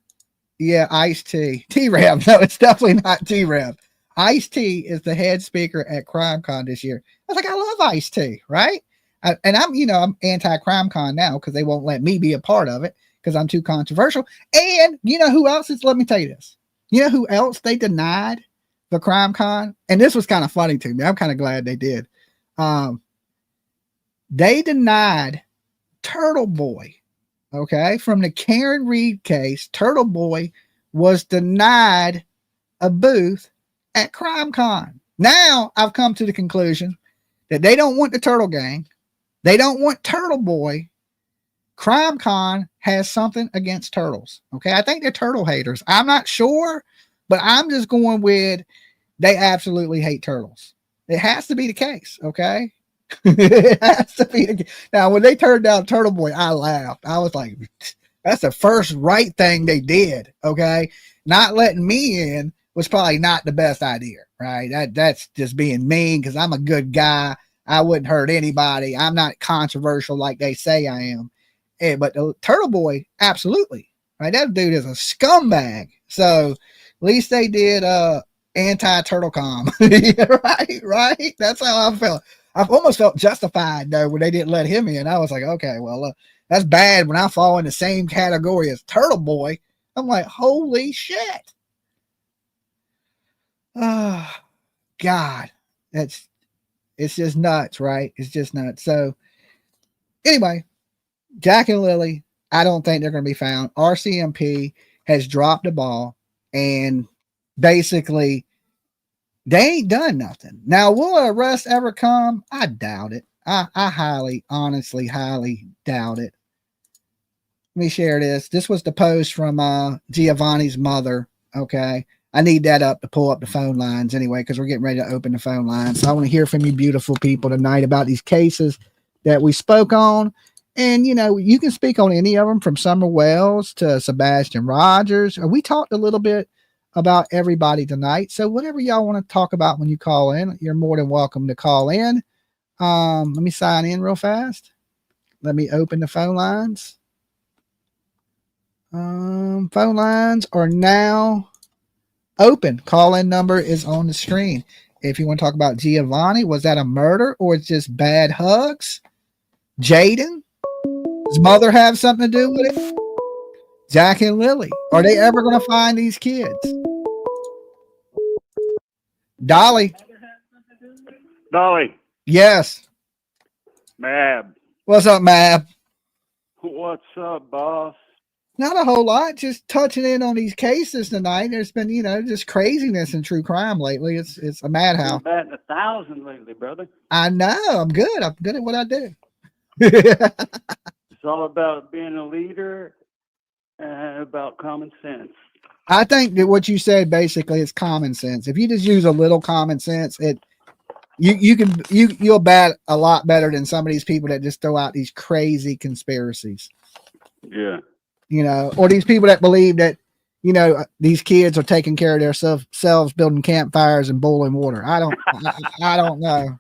Yeah, Ice-T. T-Rev. No, it's definitely not T-Rev. Ice-T is the head speaker at CrimeCon this year. I was like, I love Ice-T, right? And I'm anti-CrimeCon now because they won't let me be a part of it because I'm too controversial. And you know who else is? Let me tell you this. You know who else they denied the CrimeCon? And this was kind of funny to me. I'm kind of glad they did. They denied Turtle Boy. Okay, from the Karen Reed case, Turtle Boy was denied a booth at CrimeCon. Now I've come to the conclusion that they don't want the Turtle Gang. They don't want Turtle Boy. CrimeCon has something against turtles. Okay, I think they're turtle haters. I'm not sure, but I'm just going with they absolutely hate turtles. It has to be the case. Okay. It has to be. Now, when they turned down Turtle Boy, I laughed. I was like, that's the first right thing they did. Okay. Not letting me in was probably not the best idea, right? That's just being mean because I'm a good guy. I wouldn't hurt anybody. I'm not controversial like they say I am. But the Turtle Boy, absolutely. Right. That dude is a scumbag. So at least they did anti-TurtleCom. Right. That's how I felt. I almost felt justified though when they didn't let him in. I was like, okay, well, that's bad when I fall in the same category as Turtle Boy. I'm like, holy shit. Oh, God. It's just nuts, right? It's just nuts. So anyway, Jack and Lily, I don't think they're going to be found. RCMP has dropped the ball and basically they ain't done nothing. Now, will an arrest ever come? I doubt it. I highly, honestly, highly doubt it. Let me share this. This was the post from Giovanni's mother. Okay. I need that up to pull up the phone lines anyway, because we're getting ready to open the phone lines. So I want to hear from you beautiful people tonight about these cases that we spoke on. And, you can speak on any of them from Summer Wells to Sebastian Rogers. We talked a little bit about everybody tonight. So whatever y'all want to talk about when you call in, you're more than welcome to call in. Let me sign in real fast. Let me open the phone lines. Phone lines are now open. Call-in number is on the screen. If you want to talk about Giovanni, was that a murder or it's just bad hugs? Jayden, does mother have something to do with it? Jack and Lily, are they ever going to find these kids? Dolly. Yes. Mab. What's up, Mab? What's up, boss? Not a whole lot. Just touching in on these cases tonight. There's been, just craziness in true crime lately. It's a madhouse. Batting 1,000 lately, brother. I know. I'm good. I'm good at what I do. It's all about being a leader and about common sense. I think that what you said basically is common sense. If you just use a little common sense, you'll bat a lot better than some of these people that just throw out these crazy conspiracies. Yeah. Or these people that believe that, these kids are taking care of themselves, building campfires and boiling water. I don't know.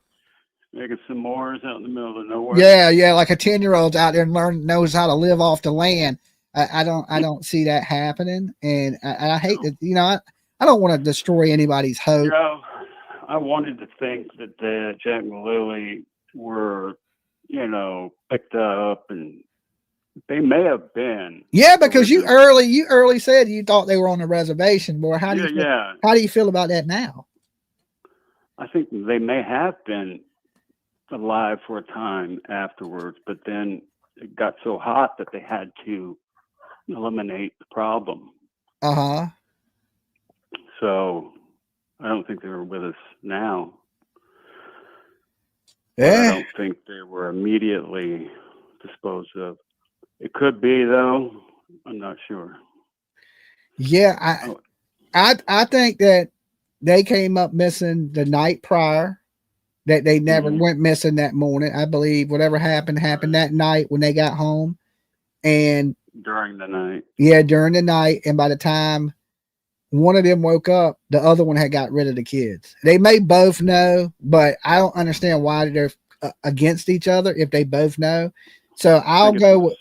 Making s'mores out in the middle of nowhere. Yeah, like a 10-year-old's out there and knows how to live off the land. I don't see that happening, and I hate that. I don't want to destroy anybody's hope. I wanted to think that Jack and Lily were, picked up, and they may have been. Yeah, because you early said you thought they were on a reservation, boy. How do you feel about that now? I think they may have been alive for a time afterwards, but then it got so hot that they had to eliminate the problem. So I don't think they were with us now. Yeah. I don't think they were immediately disposed of. It could be, though. I'm not sure. Yeah, Oh, I think that they came up missing the night prior. That they never Mhm. went missing that morning. I believe whatever happened that night when they got home. And during the night. yeah, during the night. And by the time one of them woke up, the other one had got rid of the kids. They may both know, but I don't understand why they're against each other if they both know. So I I'll think it's go with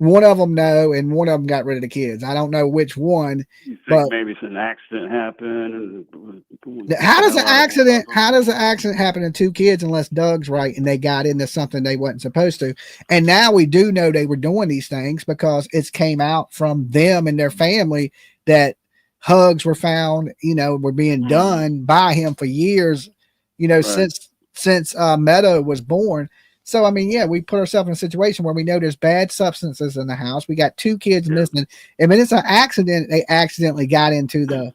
one of them know and one of them got rid of the kids. I don't know which one, you think but maybe it's an accident happened and took how the does an hell out of one accident? of How them. does an accident happen to two kids unless Doug's right and they got into something they wasn't supposed to? And now we do know they were doing these things because it's came out from them and their family that hugs were found. Were being done by him for years. Right. Since Meadow was born. So I mean, yeah, we put ourselves in a situation where we know there's bad substances in the house. We got two kids Yeah. missing. I mean, it's an accident. They accidentally got into the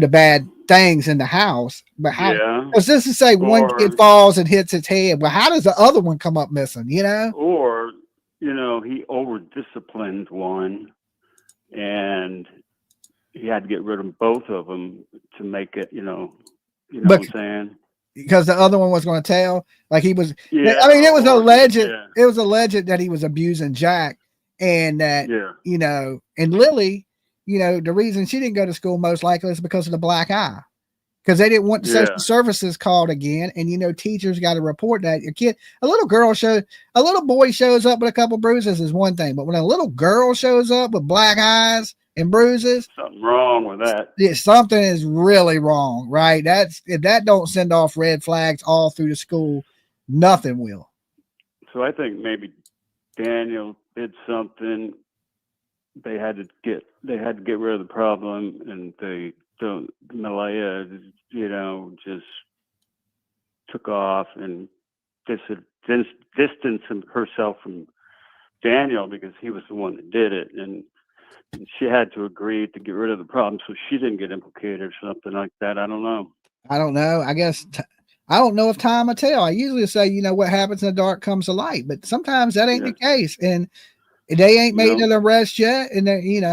bad things in the house. But how? Yeah. Because this is say one kid Or falls and hits its head. Well, how does the other one come up missing? or he over disciplined one and he had to get rid of both of them to make it. You know what But I'm saying? because the other one was going to tell, like he was. Yeah. I mean, it was Or alleged. yeah. It was alleged that he was abusing Jack, and that Yeah. and Lilly. The reason she didn't go to school most likely is because of the black eye. Because they didn't want the social Yeah. services called again, and teachers got to report that your kid, a little boy shows up with a couple bruises is one thing, but when a little girl shows up with black eyes and bruises, Something wrong with that. something is really wrong, right? If that don't send off red flags all through the school, nothing will. So I think maybe Daniel did something. They had to get rid of the problem, and Malaya, just took off and distanced herself from Daniel because he was the one that did it, and she had to agree to get rid of the problem so she didn't get implicated or something like that. I don't know. I don't know. I guess I don't know if time will tell. I usually say, what happens in the dark comes to light, but sometimes that ain't Yeah. the case. And they ain't made No. an arrest yet. And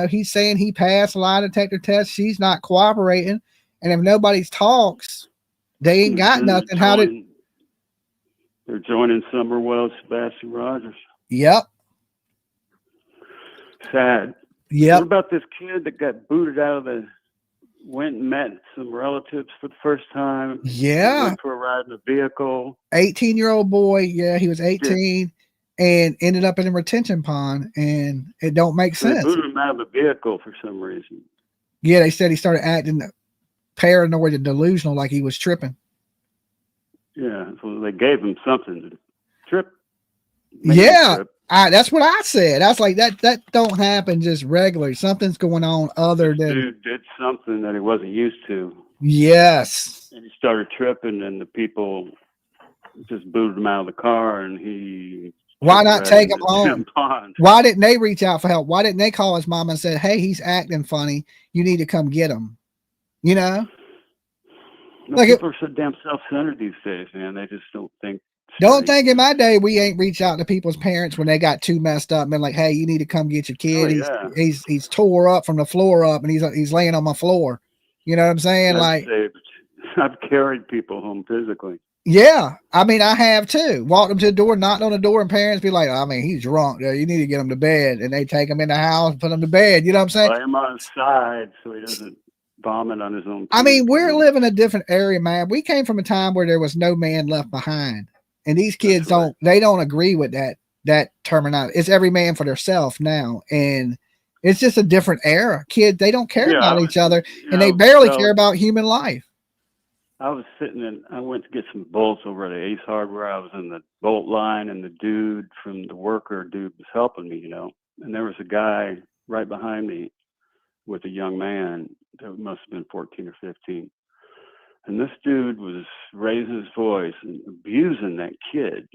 he's saying he passed a lie detector test. She's not cooperating. And if nobody talks, they ain't got nothing. They're joining Summerwell, Sebastian Rogers. Yep. Sad. Yep. What about this kid that got booted out of went and met some relatives for the first time? Yeah. Went for a ride in a vehicle. 18-year-old boy. Yeah, he was 18 and ended up in a retention pond, and it don't make sense. They booted him out of the vehicle for some reason. Yeah, they said he started acting paranoid and delusional, like he was tripping. Yeah, so they gave him something to trip. Yeah. That's what I said. I was like, that don't happen just regularly. Something's going on other than dude did something that he wasn't used to. Yes. And he started tripping, and the people just booted him out of the car, and he. Why not take him home? Why didn't they reach out for help? Why didn't they call his mom and said, "Hey, he's acting funny. You need to come get him." People are so damn self-centered these days, man. They just don't think. Don't think in my day we ain't reached out to people's parents when they got too messed up and been like, "Hey, you need to come get your kid. Oh, yeah. He's tore up from the floor up, and he's laying on my floor." You know what I'm saying? I've carried people home physically. Yeah, I mean, I have too. Walked them to the door, knocked on the door, and parents be like, he's drunk. You need to get him to bed. And they take him in the house, put him to bed. You know what I'm saying? Lay him on his side so he doesn't vomit on his own. I mean, we're living a different area, man. We came from a time where there was no man left behind. And these kids don't agree with that terminology. It's every man for themselves now. And it's just a different era. Kids, they don't care about each other, and they barely care about human life. I was I went to get some bolts over at Ace Hardware. I was in the bolt line, and the dude from the worker dude was helping me, and there was a guy right behind me with a young man that must have been 14 or 15. And this dude was raising his voice and abusing that kid.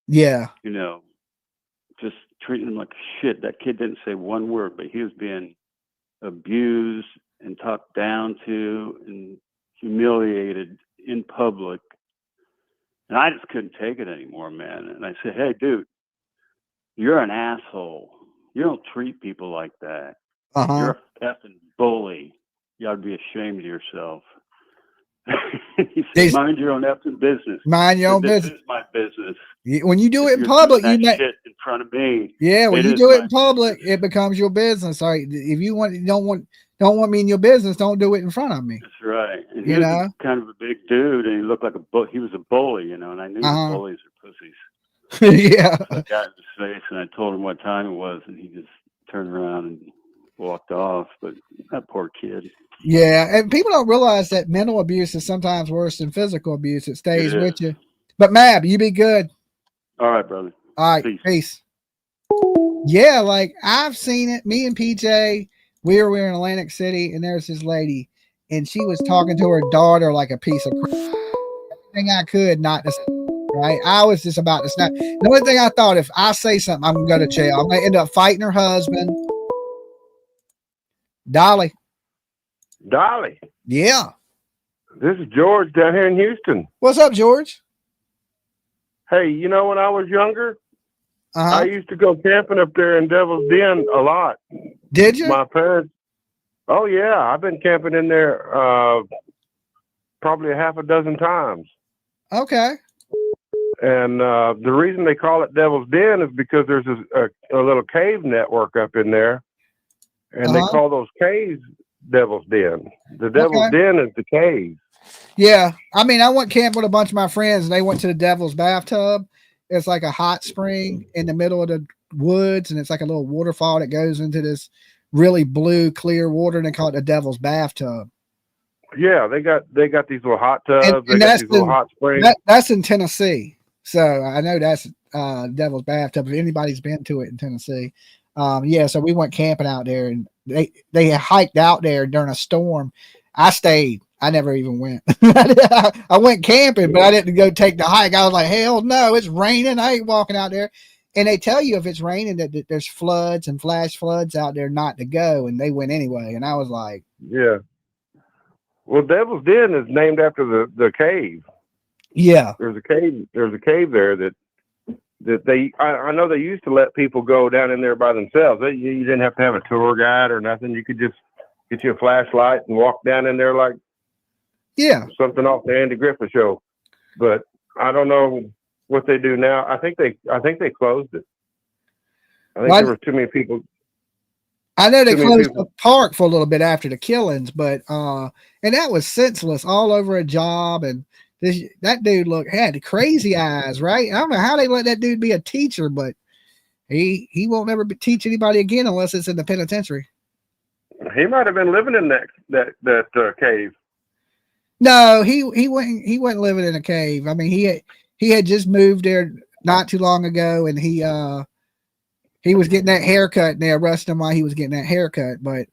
Yeah. Just treating him like shit. That kid didn't say one word, but he was being abused and talked down to and humiliated in public. And I just couldn't take it anymore, man. And I said, "Hey, dude, you're an asshole. You don't treat people like that. Uh-huh. You're a effing bully. You ought to be ashamed of yourself. He said, mind your own effing business. Mind your own this business. is my business. When you do If it in you're public, doing you that shit in front of me. Yeah, when it you is do it my in public, business. it becomes your business. All right. If you don't want me in your business, don't do it in front of me. That's right. And he You was know? kind of a big dude, and he looked like he was a bully, you know. And I knew Uh-huh. bullies are pussies. Yeah. So I got in his face, and I told him what time it was, and he just turned around and walked off. But that poor kid. Yeah, and people don't realize that mental abuse is sometimes worse than physical abuse. It stays It with is. you. But Mab, you be good. All right, brother. All right, peace. Yeah, like I've seen it. Me and PJ, we were in Atlantic City, and there's this lady, and she was talking to her daughter like a piece of crap. Everything I could not to say, right? I was just about to snap. The only thing I thought, if I say something, I'm gonna go to jail. I'm gonna end up fighting her husband. Dolly. Yeah. This is George down here in Houston. What's up, George? Hey, you know, when I was younger, Uh-huh. I used to go camping up there in Devil's Den a lot. Did you? My parents. Oh yeah, I've been camping in there probably a half a dozen times. Okay. And the reason they call it Devil's Den is because there's a little cave network up in there, and they call those caves Devil's Den. The Devil's Den is the cave. Yeah. I mean, I went camping with a bunch of my friends, and they went to the Devil's Bathtub. It's like a hot spring in the middle of the woods, and it's like a little waterfall that goes into this really blue, clear water, and they call it the Devil's Bathtub. Yeah, they got these little hot tubs. And they got these little hot springs. That's in Tennessee. So I know that's Devil's Bathtub. If anybody's been to it in Tennessee. Yeah, so we went camping out there, and they hiked out there during a storm. I stayed. I never even went. I went camping, but I didn't go take the hike. I was like, hell no, it's raining. I ain't walking out there. And they tell you if it's raining that there's floods and flash floods out there not to go, and they went anyway. And I was like, yeah. Well, Devil's Den is named after the cave. Yeah. There's a cave there that I know they used to let people go down in there by themselves. You didn't have to have a tour guide or nothing. You could just get you a flashlight and walk down in there like something off the Andy Griffith show. But I don't know what they do now. I think they closed it. I think there were too many people. I know they closed the park for a little bit after the killings, but and that was senseless, all over a job. And that dude had crazy eyes, right? I don't know how they let that dude be a teacher, but he won't ever teach anybody again unless it's in the penitentiary. He might have been living in that cave. No, he wasn't living in a cave. I mean, he had just moved there not too long ago, and he was getting that haircut, and they arrested him while he was getting that haircut. But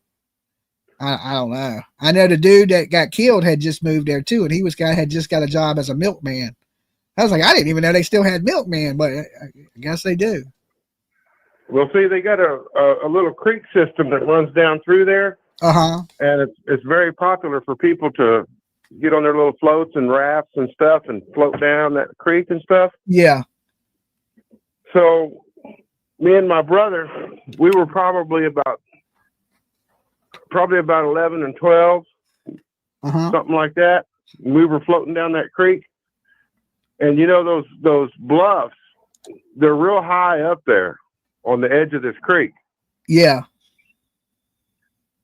I don't know. I know the dude that got killed had just moved there too, and had just got a job as a milkman. I was like, I didn't even know they still had milkman, but I guess they do. Well, see, they got a little creek system that runs down through there. And it's very popular for people to get on their little floats and rafts and stuff and float down that creek and stuff. Yeah. So me and my brother, we were probably about 11 and 12, something like that. We were floating down that creek, and you know those bluffs, they're real high up there on the edge of this creek. Yeah.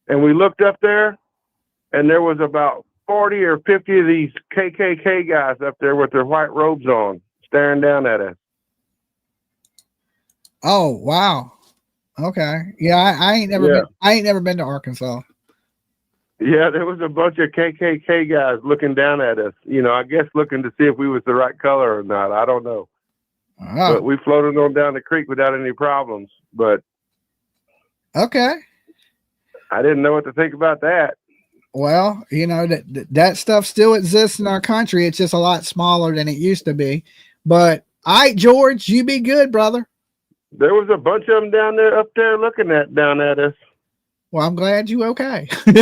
And we looked up there, and there was about 40 or 50 of these KKK guys up there with their white robes on, staring down at us. Oh, wow. Okay. Yeah, I ain't never been to Arkansas. Yeah, there was a bunch of KKK guys looking down at us. You know, I guess looking to see if we was the right color or not. I don't know. But we floated on down the creek without any problems. But okay, I didn't know what to think about that. Well, you know, that stuff still exists in our country. It's just a lot smaller than it used to be. But all right, George, you be good, brother. There was a bunch of them up there looking down at us. Well, I'm glad you okay. I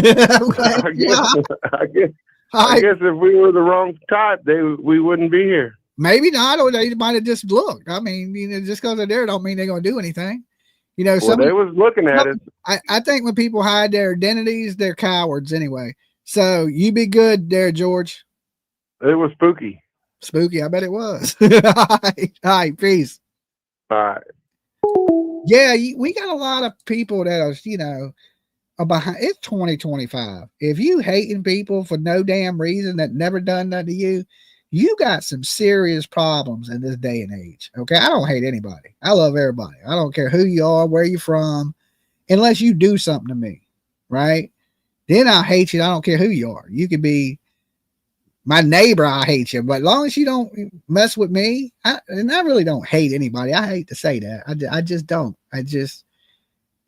guess if we were the wrong type, we wouldn't be here. Maybe not, or they might have just looked. I mean, just because they're there don't mean they're going to do anything. You know, Well, some they was looking at it. I think when people hide their identities, they're cowards anyway. So you be good there, George. It was spooky. Spooky, I bet it was. All right, peace. All right. Yeah, we got a lot of people that are, are behind. It's 2025. If you hating people for no damn reason that never done nothing to you, you got some serious problems in this day and age. Okay, I don't hate anybody. I love everybody. I don't care who you are, where you from, unless you do something to me, right? Then I'll hate you. I don't care who you are. You could be my neighbor. I hate you, but as long as you don't mess with me, I really don't hate anybody. I hate to say that. I just don't.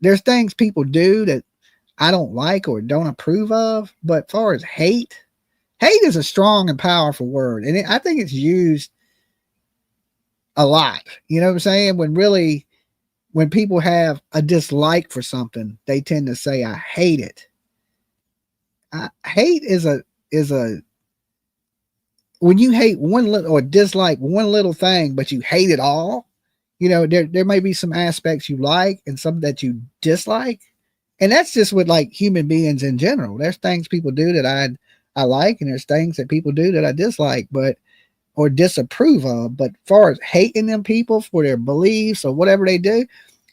There's things people do that I don't like or don't approve of. But as far as hate is a strong and powerful word. And I think it's used a lot. You know what I'm saying? When people have a dislike for something, they tend to say, I hate it. Hate is a when you hate one little or dislike one little thing, but you hate it all, there may be some aspects you like and some that you dislike. And that's just with like human beings in general. There's things people do that I like, and there's things that people do that I dislike, or disapprove of. But as far as hating them people for their beliefs or whatever they do,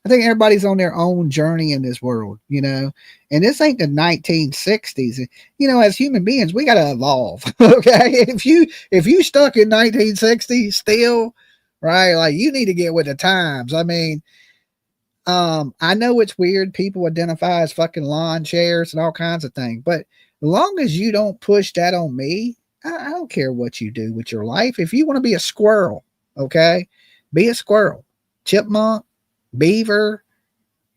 I think everybody's on their own journey in this world, and this ain't the 1960s. As human beings, we got to evolve. Okay. If you stuck in 1960 still, right, like you need to get with the times. I mean, I know it's weird. People identify as fucking lawn chairs and all kinds of things, but as long as you don't push that on me, I don't care what you do with your life. If you want to be a squirrel, okay, be a squirrel, chipmunk, beaver,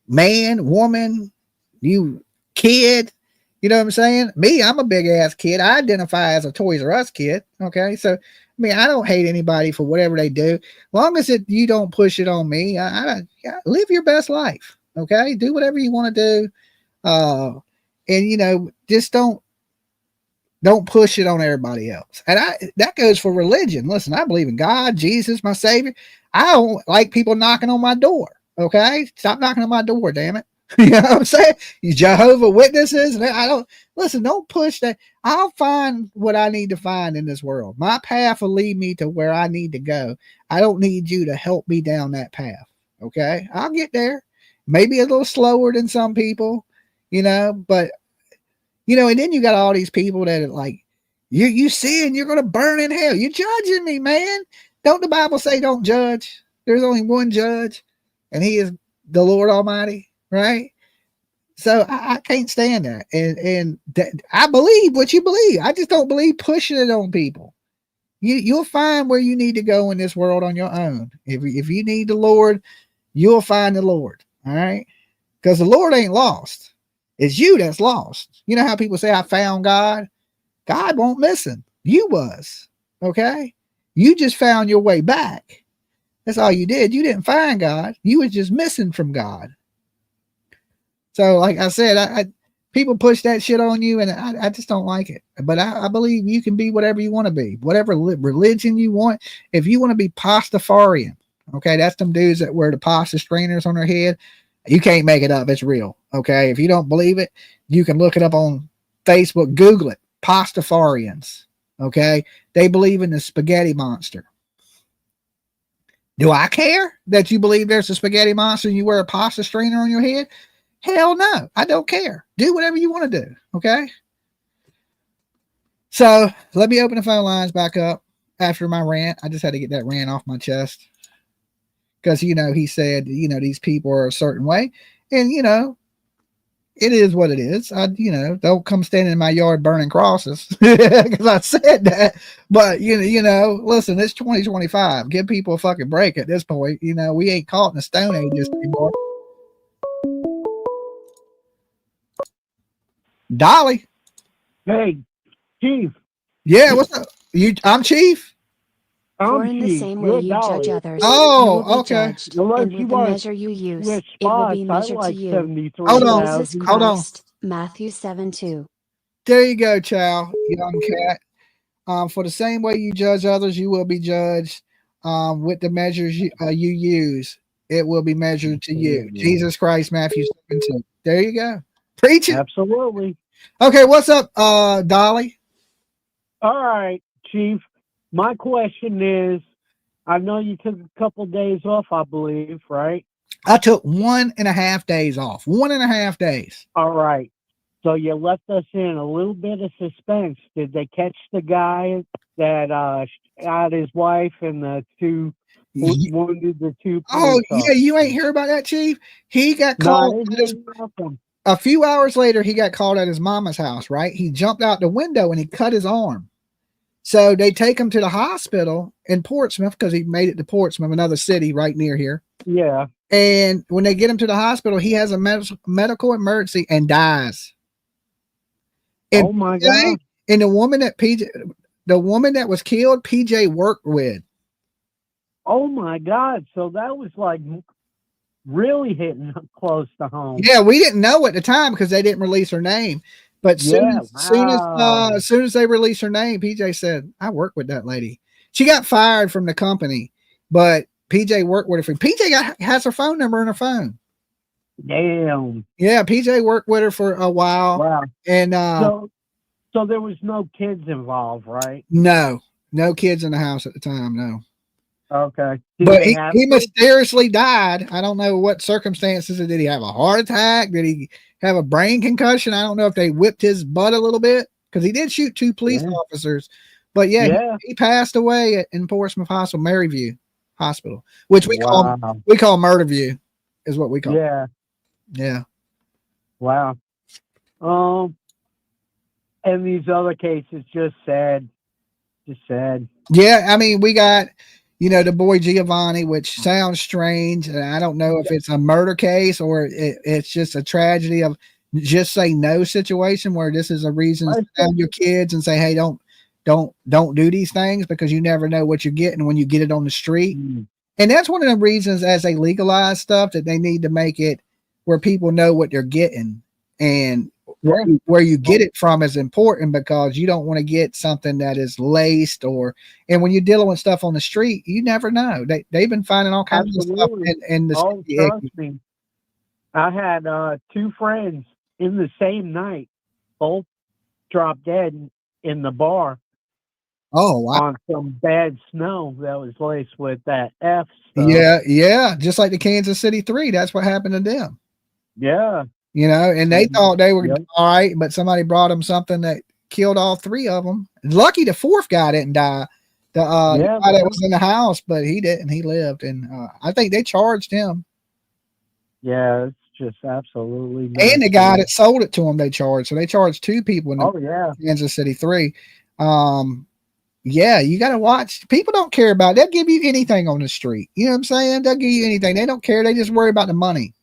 man, woman, you kid, you know what I'm saying? Me, I'm a big ass kid. I identify as a Toys R Us kid. Okay. So, I mean, I don't hate anybody for whatever they do. As long as you don't push it on me, I live your best life. Okay. Do whatever you want to do. And just don't push it on everybody else. And that goes for religion. Listen, I believe in God, Jesus, my savior. I don't like people knocking on my door. Okay. Stop knocking on my door, damn it. You know what I'm saying? You Jehovah Witnesses. And don't push that. I'll find what I need to find in this world. My path will lead me to where I need to go. I don't need you to help me down that path. Okay. I'll get there. Maybe a little slower than some people, but and then you got all these people that are like, you sin, you're going to burn in hell. You're judging me, man. Don't the Bible say don't judge? There's only one judge, and he is the Lord Almighty, right? So I can't stand that. And I believe what you believe. I just don't believe pushing it on people. You'll find where you need to go in this world on your own. If you need the Lord, you'll find the Lord, all right? Because the Lord ain't lost. It's you that's lost. You know how people say, I found God? God won't missing. You was, okay? You just found your way back. That's all you did. You didn't find God. You was just missing from God. So like I said, people push that shit on you, and I just don't like it. But I believe you can be whatever you want to be, whatever religion you want. If you want to be Pastafarian, okay, that's them dudes that wear the pasta strainers on their head. You can't make it up. It's real. Okay. If you don't believe it, you can look it up on Facebook, Google it. Pastafarians. Okay. They believe in the spaghetti monster. Do I care that you believe there's a spaghetti monster and you wear a pasta strainer on your head? Hell no. I don't care. Do whatever you want to do. Okay. So let me open the phone lines back up after my rant. I just had to get that rant off my chest. Because, he said, these people are a certain way. And, it is what it is. Don't come standing in my yard burning crosses because I said that. But, listen, it's 2025. Give people a fucking break at this point. We ain't caught in the Stone Ages anymore. Dolly. Hey, Chief. Yeah, what's up? I'm Chief? For in the same way you judge others, you Oh, will be okay. judged, and with the measure you use, it will be measured to you. Hold on. Jesus Hold on. Christ, Matthew 7:2. There you go, Chow, young cat. For the same way you judge others, you will be judged with the measures you use. it will be measured to you. Absolutely. Jesus Christ, Matthew 7:2. There you go. Preach it. Absolutely. Okay, what's up, Dolly? All right, Chief. My question is, I know you took a couple days off, I believe, right? I took 1.5 days off. 1.5 days. All right. So you left us in a little bit of suspense. Did they catch the guy that shot his wife and the two wounded the two Oh, police yeah, you ain't officers? hear about that, Chief? He got No, I called. didn't hear nothing. A few hours later, he got called at his mama's house, right? He jumped out the window and he cut his arm. So they take him to the hospital in Portsmouth because he made it to Portsmouth, another city right near here. Yeah. And when they get him to the hospital, he has a medical emergency and dies. And Oh my PJ, God. and the woman that was killed, PJ worked with. Oh my God. So that was like really hitting close to home. Yeah, we didn't know at the time because they didn't release her name. But Yeah, as soon as they released her name, PJ said, "I work with that lady." She got fired from the company, but PJ worked with her. PJ has her phone number in her phone. Damn. Yeah, PJ worked with her for a while. Wow. And So there was no kids involved, right? no kids in the house at the time. No. Okay. But he mysteriously died. I don't know what circumstances. Did he have a heart attack? Did he have a brain concussion? I don't know if they whipped his butt a little bit because he did shoot two police officers. But he passed away in Portsmouth Hospital, Maryview Hospital, which we call Murderview, is what we call. Yeah. Yeah. Wow. And these other cases, just sad. Yeah, I mean, we got, the boy Giovanni, which sounds strange. And I don't know if it's a murder case or it's just a tragedy of just say no situation where this is a reason to tell your kids and say, hey, don't do these things because you never know what you're getting when you get it on the street. And that's one of the reasons as they legalize stuff that they need to make it where people know what they're getting. And where you get it from is important because you don't want to get something that is laced and when you're dealing with stuff on the street, you never know. They've been finding all kinds of stuff in the city. Trust me. I had two friends in the same night, both dropped dead in the bar. Oh, wow. On some bad snow that was laced with that F stuff. Yeah. Just like the Kansas City 3. That's what happened to them. Yeah. And they thought they were all right, but somebody brought them something that killed all three of them. Lucky the fourth guy didn't die. The guy that was in the house, but he didn't. He lived, and I think they charged him. Yeah, it's just absolutely. And the guy that sold it to him, they charged. So they charged two people in the Kansas City 3. Yeah, you got to watch. People don't care about it. They'll give you anything on the street. You know what I'm saying? They'll give you anything. They don't care. They just worry about the money.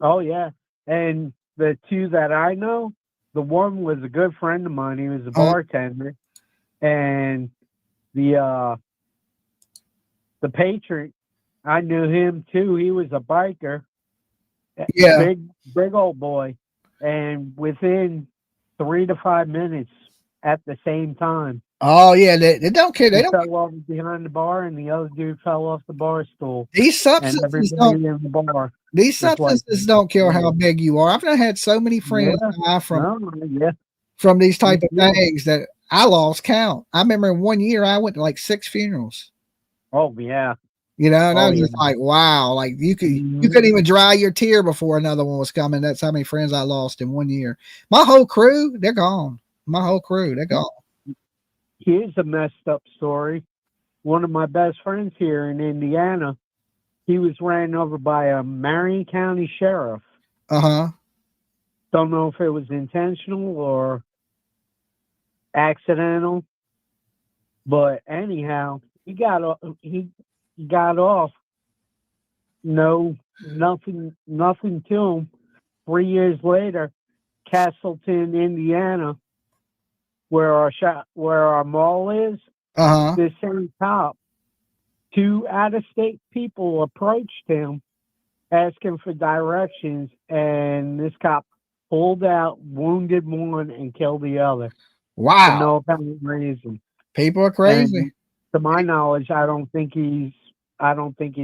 Oh, yeah. And the two that I know, the one was a good friend of mine. He was a bartender. And the patron, I knew him too. He was a biker. Yeah. Big old boy. And within 3 to 5 minutes at the same time. Oh, yeah. They don't care. They don't fell off behind the bar, and the other dude fell off the bar stool. These substances don't care how big you are. I've had so many friends die from these type of things that I lost count. I remember 1 year I went to like 6 funerals. Oh, yeah. And I was just like, wow, like you couldn't even dry your tear before another one was coming. That's how many friends I lost in 1 year. My whole crew, they're gone. They're gone. Here's a messed up story. One of my best friends here in Indiana, he was ran over by a Manatee County sheriff. Don't know if it was intentional or accidental, but anyhow, he got off. Nothing to him. 3 years later, Castleton, Indiana, where our mall is, this same cop, 2 out-of-state people approached him asking for directions, and this cop pulled out, wounded one, and killed the other. Wow. For no apparent reason. People are crazy. And to my knowledge, I don't think he's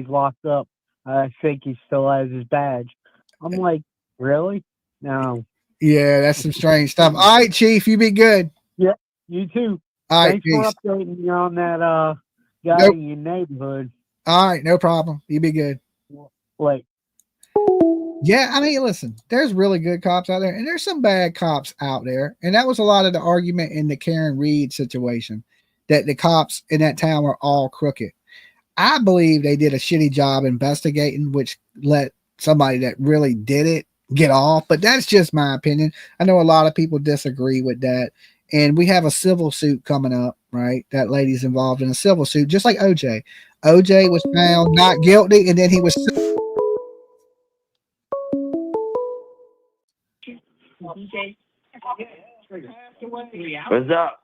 locked up. I think he still has his badge. I'm like, really? No. Yeah, that's some strange stuff. All right, Chief, you be good. Yeah, you too. All right, Thanks peace. for updating me on that guy in your neighborhood. All right, no problem. You be good. Like, yeah, I mean, listen, there's really good cops out there, and there's some bad cops out there. And that was a lot of the argument in the Karen Reed situation, that the cops in that town were all crooked. I believe they did a shitty job investigating, which let somebody that really did it get off. But that's just my opinion. I know a lot of people disagree with that. And we have a civil suit coming up, right? That lady's involved in a civil suit, just like OJ. OJ was found not guilty, and then he was. What's up?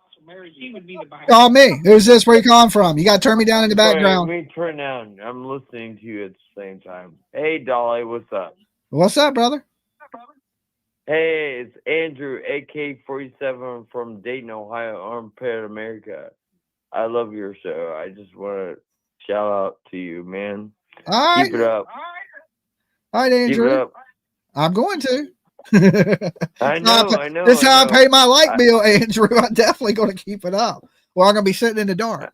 Call me. Who's this? Where you calling from? You got to turn me down in the background. Sorry, let me turn down. I'm listening to you at the same time. Hey, Dolly, what's up? What's up, brother? Hey, it's Andrew, AK-47 from Dayton, Ohio, Armpit, America. I love your show. I just want to shout out to you, man. All right. Keep it up. All right, Andrew. Keep it up. I'm going to. I know. This is how I pay my light bill, Andrew. I'm definitely going to keep it up. Well, I'm going to be sitting in the dark.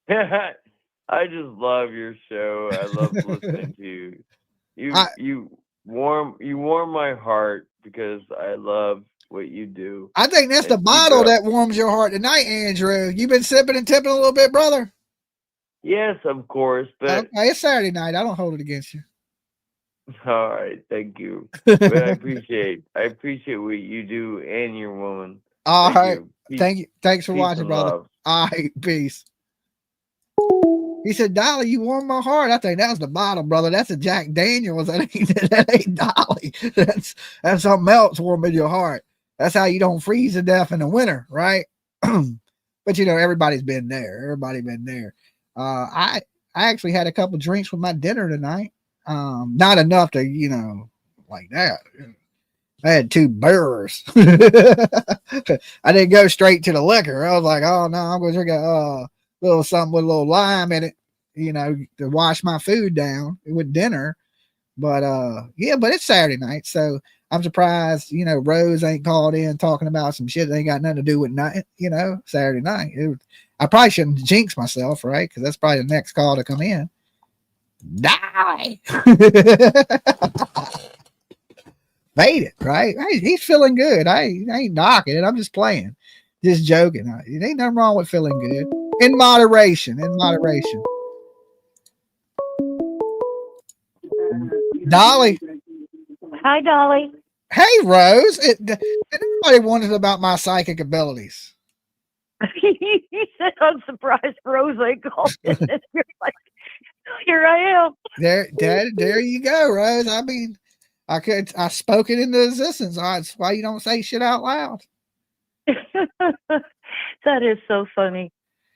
I just love your show. I love listening to you. You warm my heart because I love what you do. I think that's the bottle that warms your heart tonight, Andrew. You been sipping and tipping a little bit, brother? Yes, of course. But okay, it's Saturday night. I don't hold it against you. All right, thank you. But I appreciate what you do and your woman. All right. Thank you. Thanks for watching, brother. Love. All right, peace. He said, Dolly, you warm my heart. I think that was the bottle, brother. That's a Jack Daniels. That ain't Dolly. That's something else warming your heart. That's how you don't freeze to death in the winter, right? But you know, everybody's been there. Everybody been there. I actually had a couple drinks with my dinner tonight. Not enough to, you know, like that. I had 2 beers. I didn't go straight to the liquor. I was like, oh no, I'm going to drink a little something with a little lime in it, you know, to wash my food down with dinner. But yeah, but it's Saturday night, so I'm surprised, you know, Rose ain't called in talking about some shit that ain't got nothing to do with nothing, you know, Saturday night. I probably shouldn't jinx myself, right? Because that's probably the next call to come in. Die. Made it, right? Hey, he's feeling good. I ain't knocking it. I'm just playing, just joking. It ain't nothing wrong with feeling good. In moderation. Dolly. Hi, Dolly. Hey, Rose. Everybody wonders about my psychic abilities. He said, I'm surprised Rose ain't called in. You're like, here I am. There you go, Rose. I mean, I spoke it into existence. That's why you don't say shit out loud. That is so funny.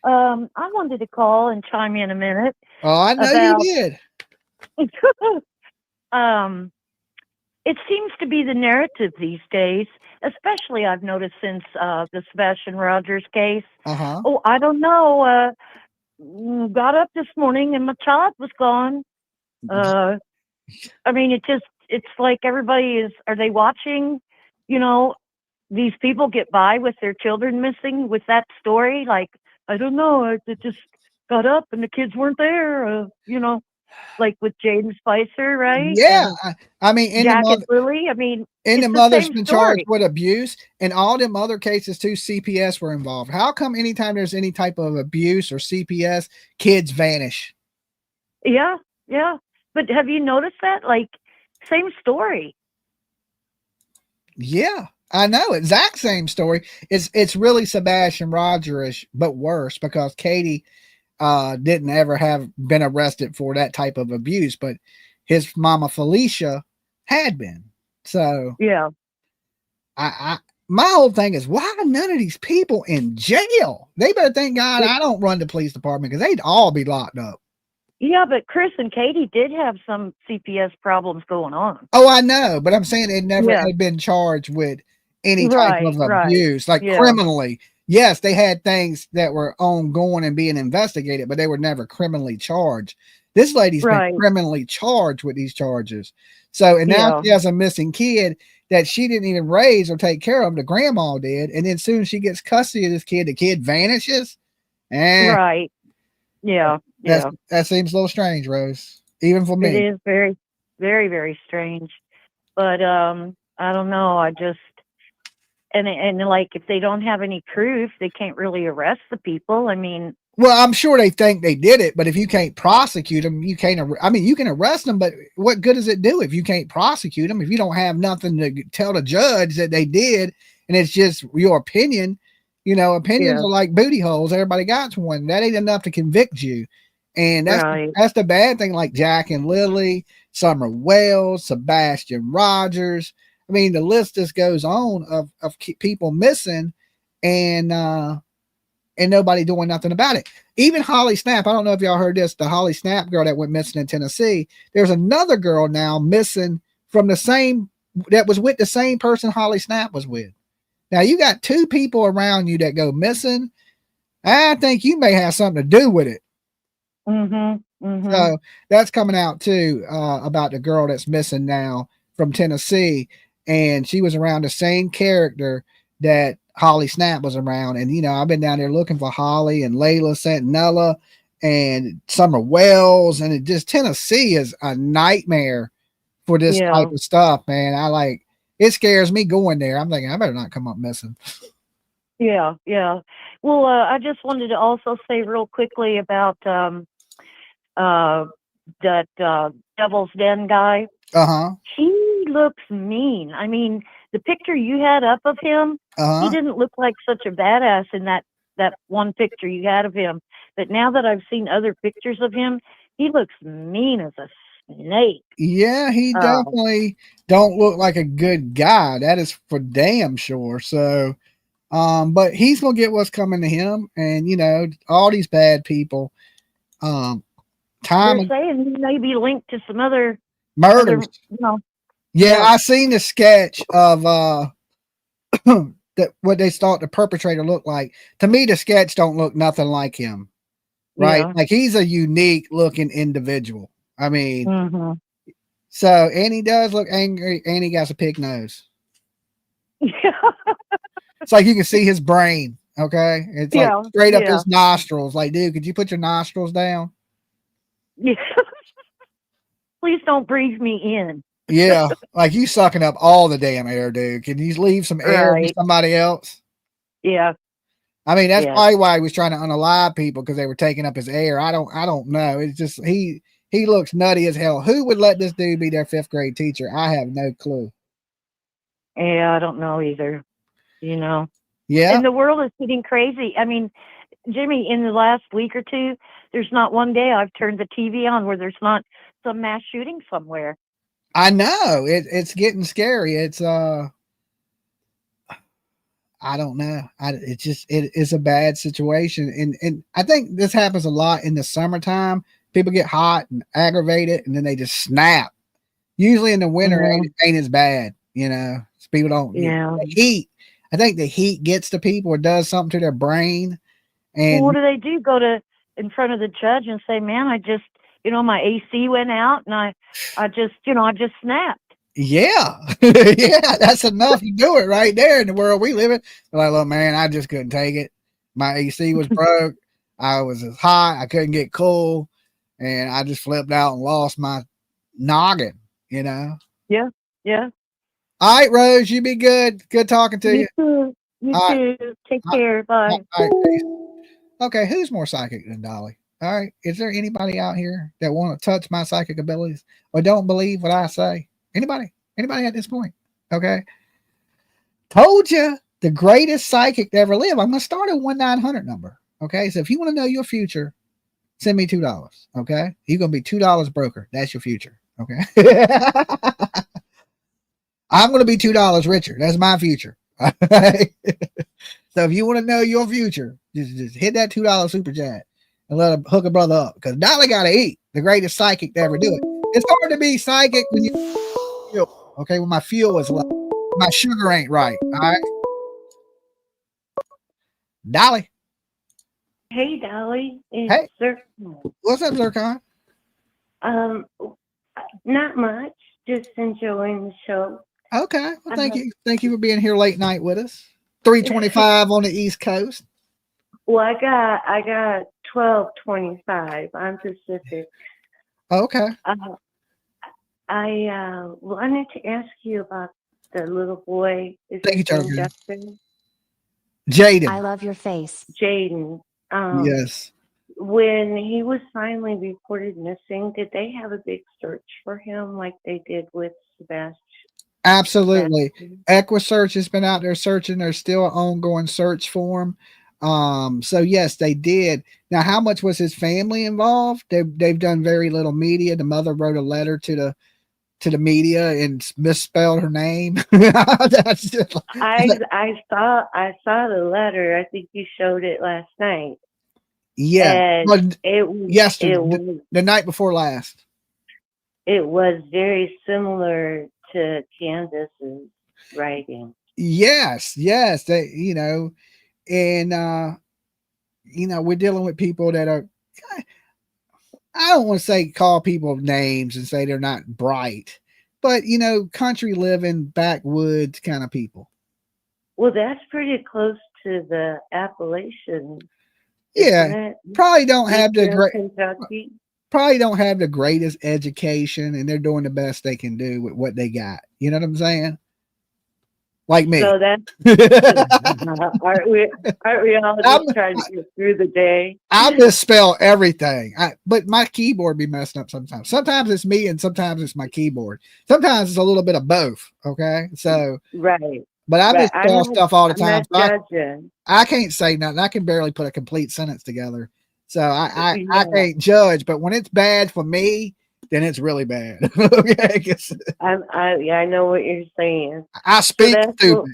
I wanted to call and chime in a minute. Oh, I know you did. It seems to be the narrative these days, especially I've noticed since the Sebastian Rogers case. Oh, I don't know. Got up this morning and my child was gone. I mean, it's like everybody are they watching, you know, these people get by with their children missing with that story? Like, I don't know, I just got up and the kids weren't there, you know, like with Jayden Spicer, right? Yeah. I mean, Jack and Lily, I mean, and the mother's been charged with abuse, and all them other cases too, CPS were involved. How come anytime there's any type of abuse or CPS, kids vanish? Yeah. But have you noticed that? Like, same story. Yeah, I know. Exact same story. It's really Sebastian Rogers-ish, but worse, because Katie didn't ever have been arrested for that type of abuse, but his mama Felicia had been. So yeah, I my whole thing is, why are none of these people in jail? They better thank God I don't run the police department, because they'd all be locked up. Yeah, but Chris and Katie did have some CPS problems going on. Oh, I know, but I'm saying they never had been charged with any type of abuse, like criminally. Yes, they had things that were ongoing and being investigated, but they were never criminally charged. This lady's Right. been criminally charged with these charges. So, and now Yeah. she has a missing kid that she didn't even raise or take care of. The grandma did. And then soon as she gets custody of this kid, the kid vanishes. Right. Yeah. Yeah. That seems a little strange, Rose, even for me. It is very, very, very strange. But I don't know. I just and like if they don't have any proof, they can't really arrest the people. I mean, well, I'm sure they think they did it, but if you can't prosecute them, you can't. I mean, you can arrest them, but what good does it do if you can't prosecute them? If you don't have nothing to tell the judge that they did, and it's just your opinion, you know, opinions are like booty holes. Everybody got one. That ain't enough to convict you, and that's the bad thing. Like Jack and Lily, Summer Wells, Sebastian Rogers. I mean, the list just goes on of people missing, and nobody doing nothing about it. Even Holly Snap. I don't know if y'all heard this. The Holly Snap girl that went missing in Tennessee. There's another girl now missing from that was with the same person Holly Snap was with. Now you got two people around you that go missing. I think you may have something to do with it. So that's coming out too, about the girl that's missing now from Tennessee. And she was around the same character that Holly Snap was around. And, you know, I've been down there looking for Holly and Layla Santinella and Summer Wells. And Tennessee is a nightmare for this type of stuff, man. It scares me going there. I'm thinking I better not come up missing. Yeah. Yeah. Well, I just wanted to also say real quickly about, that, Devil's Den guy. He looks mean. I mean, the picture you had up of him, he didn't look like such a badass in that one picture you had of him. But now that I've seen other pictures of him, he looks mean as a snake. Yeah, he definitely don't look like a good guy. That is for damn sure. So, but he's gonna get what's coming to him, and you know, all these bad people. They're saying he may be linked to some other murders. Yeah, I seen the sketch of that what they thought the perpetrator looked like. To me, the sketch don't look nothing like him. Right? Yeah. Like he's a unique looking individual. I mean, so and he does look angry, and he got a pig nose. It's like you can see his brain. Okay, it's like straight up his nostrils. Like, dude, could you put your nostrils down? Yeah. Please don't breathe me in. Yeah, like you sucking up all the damn air, dude. Can you leave some air for somebody else? Yeah. I mean, that's probably why he was trying to unalive people, because they were taking up his air. I don't know. It's just he looks nutty as hell. Who would let this dude be their 5th grade teacher? I have no clue. Yeah, I don't know either. You know. Yeah. And the world is getting crazy. I mean, Jimmy, in the last week or two, there's not one day I've turned the TV on where there's not some mass shooting somewhere. I know it's getting scary. It's I don't know. It is a bad situation, and I think this happens a lot in the summertime. People get hot and aggravated, and then they just snap. Usually in the winter, ain't as bad. You know, people don't. Yeah. The heat. I think the heat gets to people or does something to their brain. And what do? Go to in front of the judge and say, "Man, I just, my AC went out, and I just snapped." Yeah, yeah, that's enough. You do it right there in the world we live in. Like, look, man, I just couldn't take it. My AC was broke. I was hot. I couldn't get cool, and I just flipped out and lost my noggin. Yeah. All right, Rose, you be good. Good talking to you. You too. Take care. Bye. All right, okay, who's more psychic than Dolly? All right, is there anybody out here that want to touch my psychic abilities or don't believe what I say? Anybody at this point? Okay. Told you, the greatest psychic to ever live. I'm going to start a 1-900 number. Okay. So if you want to know your future, send me $2. Okay. You're going to be $2 broker. That's your future. Okay. I'm going to be $2 richer. That's my future. So if you want to know your future, just hit that $2 super chat and let hook a brother up, because Dolly got to eat. The greatest psychic to ever do it. It's hard to be psychic when when my fuel is low, my sugar ain't right. All right, Dolly. Hey, Dolly. Hey, what's up, Zircon? Not much. Just enjoying the show. Okay. Well, thank you. Thank you for being here late night with us. 3:25 on the East Coast. Well, I got 12:25 on Pacific. Okay. I wanted to ask you about the little boy. Is Thank you, his name Joker. Justin? Jayden. I love your face. Jayden. Yes. When he was finally reported missing, did they have a big search for him like they did with Sebastian? Absolutely. EquiSearch has been out there searching. There's still an ongoing search for him. So yes, they did. Now, how much was his family involved? They've done very little media. The mother wrote a letter to the media and misspelled her name. That's just, I saw the letter. I think you showed it last night. yeah. And Well, yesterday, the night before last. it was very similar to Candace's writing. Yes. They, and we're dealing with people that are, I don't want to say call people names and say they're not bright, but country living backwoods kind of people. Well, that's pretty close to the Appalachian. Yeah, probably don't have the Kentucky. Probably don't have the greatest education, and they're doing the best they can do with what they got. You know what I'm saying? Like me. So that's aren't we all just trying to get through the day? I misspell everything. But my keyboard be messing up sometimes. Sometimes it's me and sometimes it's my keyboard. Sometimes it's a little bit of both. Okay. So right. But I misspell stuff all the time. So I can't say nothing. I can barely put a complete sentence together. So I can't judge. But when it's bad for me, then it's really bad. Okay. I know what you're saying. I speak stupid.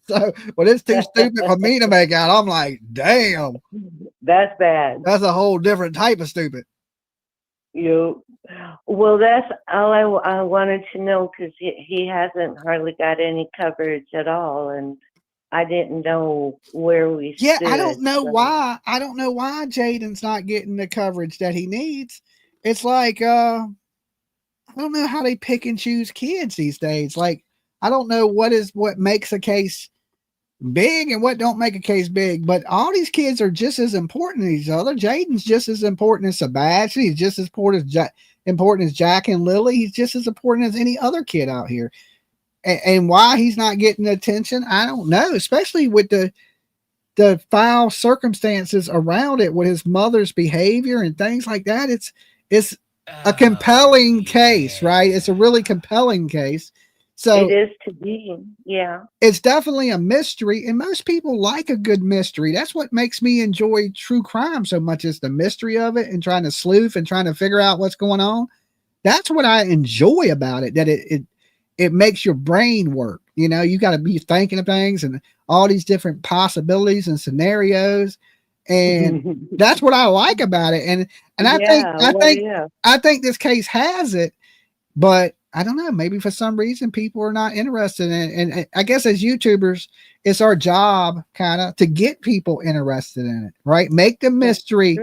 So when it's too stupid for me to make out, I'm like, damn. That's bad. That's a whole different type of stupid. Well, that's all I wanted to know, because he hasn't hardly got any coverage at all, and I didn't know where we stood. Yeah, I don't know why. I don't know why Jayden's not getting the coverage that he needs. It's like I don't know how they pick and choose kids these days. Like, I don't know what makes a case big and what don't make a case big, but all these kids are just as important as each other. Jayden's just as important as Sebastian. He's just as important as Jack and Lily. He's just as important as any other kid out here. And why he's not getting the attention, I don't know, especially with the foul circumstances around it, with his mother's behavior and things like that. It's a compelling case, right? It's a really compelling case. So it is to be, yeah. It's definitely a mystery, and most people like a good mystery. That's what makes me enjoy true crime so much, is the mystery of it and trying to sleuth and trying to figure out what's going on. That's what I enjoy about it, that it makes your brain work. You got to be thinking of things and all these different possibilities and scenarios. And that's what I like about it. And I think this case has it, but I don't know, maybe for some reason people are not interested in it. And I guess as YouTubers, it's our job kind of to get people interested in it, right? Make the mystery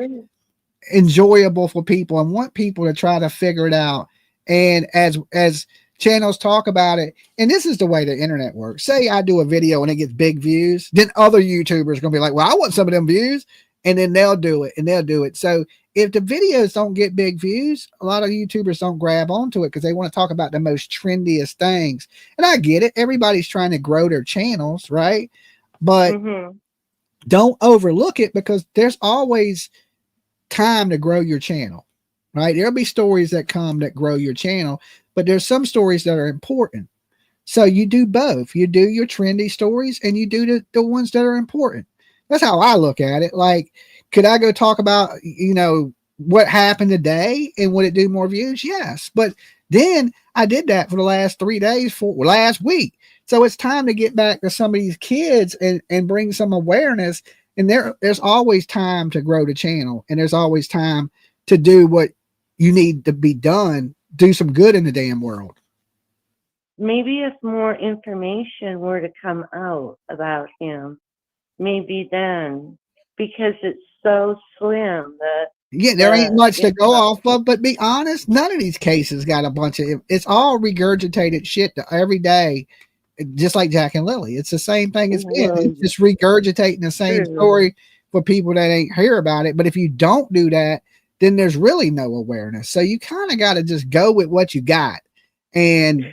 enjoyable for people and want people to try to figure it out. And as channels talk about it, and this is the way the internet works. Say I do a video and it gets big views, then other YouTubers are going to be like, well, I want some of them views. And then they'll do it. So if the videos don't get big views, a lot of YouTubers don't grab onto it because they want to talk about the most trendiest things. And I get it. Everybody's trying to grow their channels, right? But don't overlook it, because there's always time to grow your channel, right? There'll be stories that come that grow your channel, but there's some stories that are important. So you do both. You do your trendy stories and you do the ones that are important. That's how I look at it. Like, could I go talk about, what happened today and would it do more views? Yes. But then I did that for the last 3 days for last week. So it's time to get back to some of these kids and bring some awareness. And there's always time to grow the channel, and there's always time to do what you need to be done, do some good in the damn world. Maybe if more information were to come out about him, maybe then, because it's so slim, Yeah, there ain't much to go Yeah. off of, but be honest, none of these cases got a bunch of it's all regurgitated shit every day, just like Jack and Lily. It's the same thing as been. Well, It's just regurgitating the same true. story for people that ain't hear about it. But if you don't do that, then there's really no awareness. So you kind of got to just go with what you got. And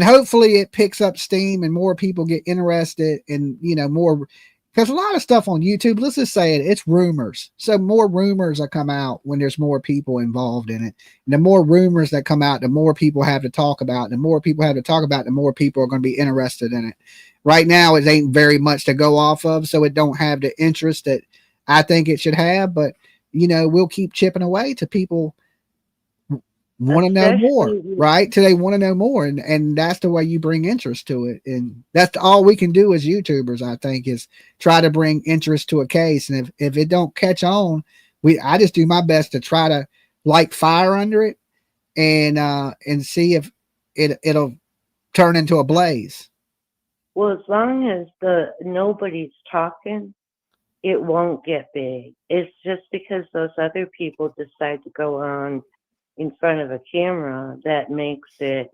hopefully it picks up steam and more people get interested and more, because a lot of stuff on YouTube, let's just say it's rumors. So more rumors will come out when there's more people involved in it. And the more rumors that come out, the more people have to talk about. The more people have to talk about, the more people are going to be interested in it. Right now, it ain't very much to go off of, so it don't have the interest that I think it should have. But we'll keep chipping away to people want to know more, right? Till they want to know more, and that's the way you bring interest to it. And that's all we can do as YouTubers, I think, is try to bring interest to a case. And if it don't catch on, I just do my best to try to light fire under it and see if it'll turn into a blaze. Well, as long as nobody's talking, it won't get big. It's just because those other people decide to go on in front of a camera that makes it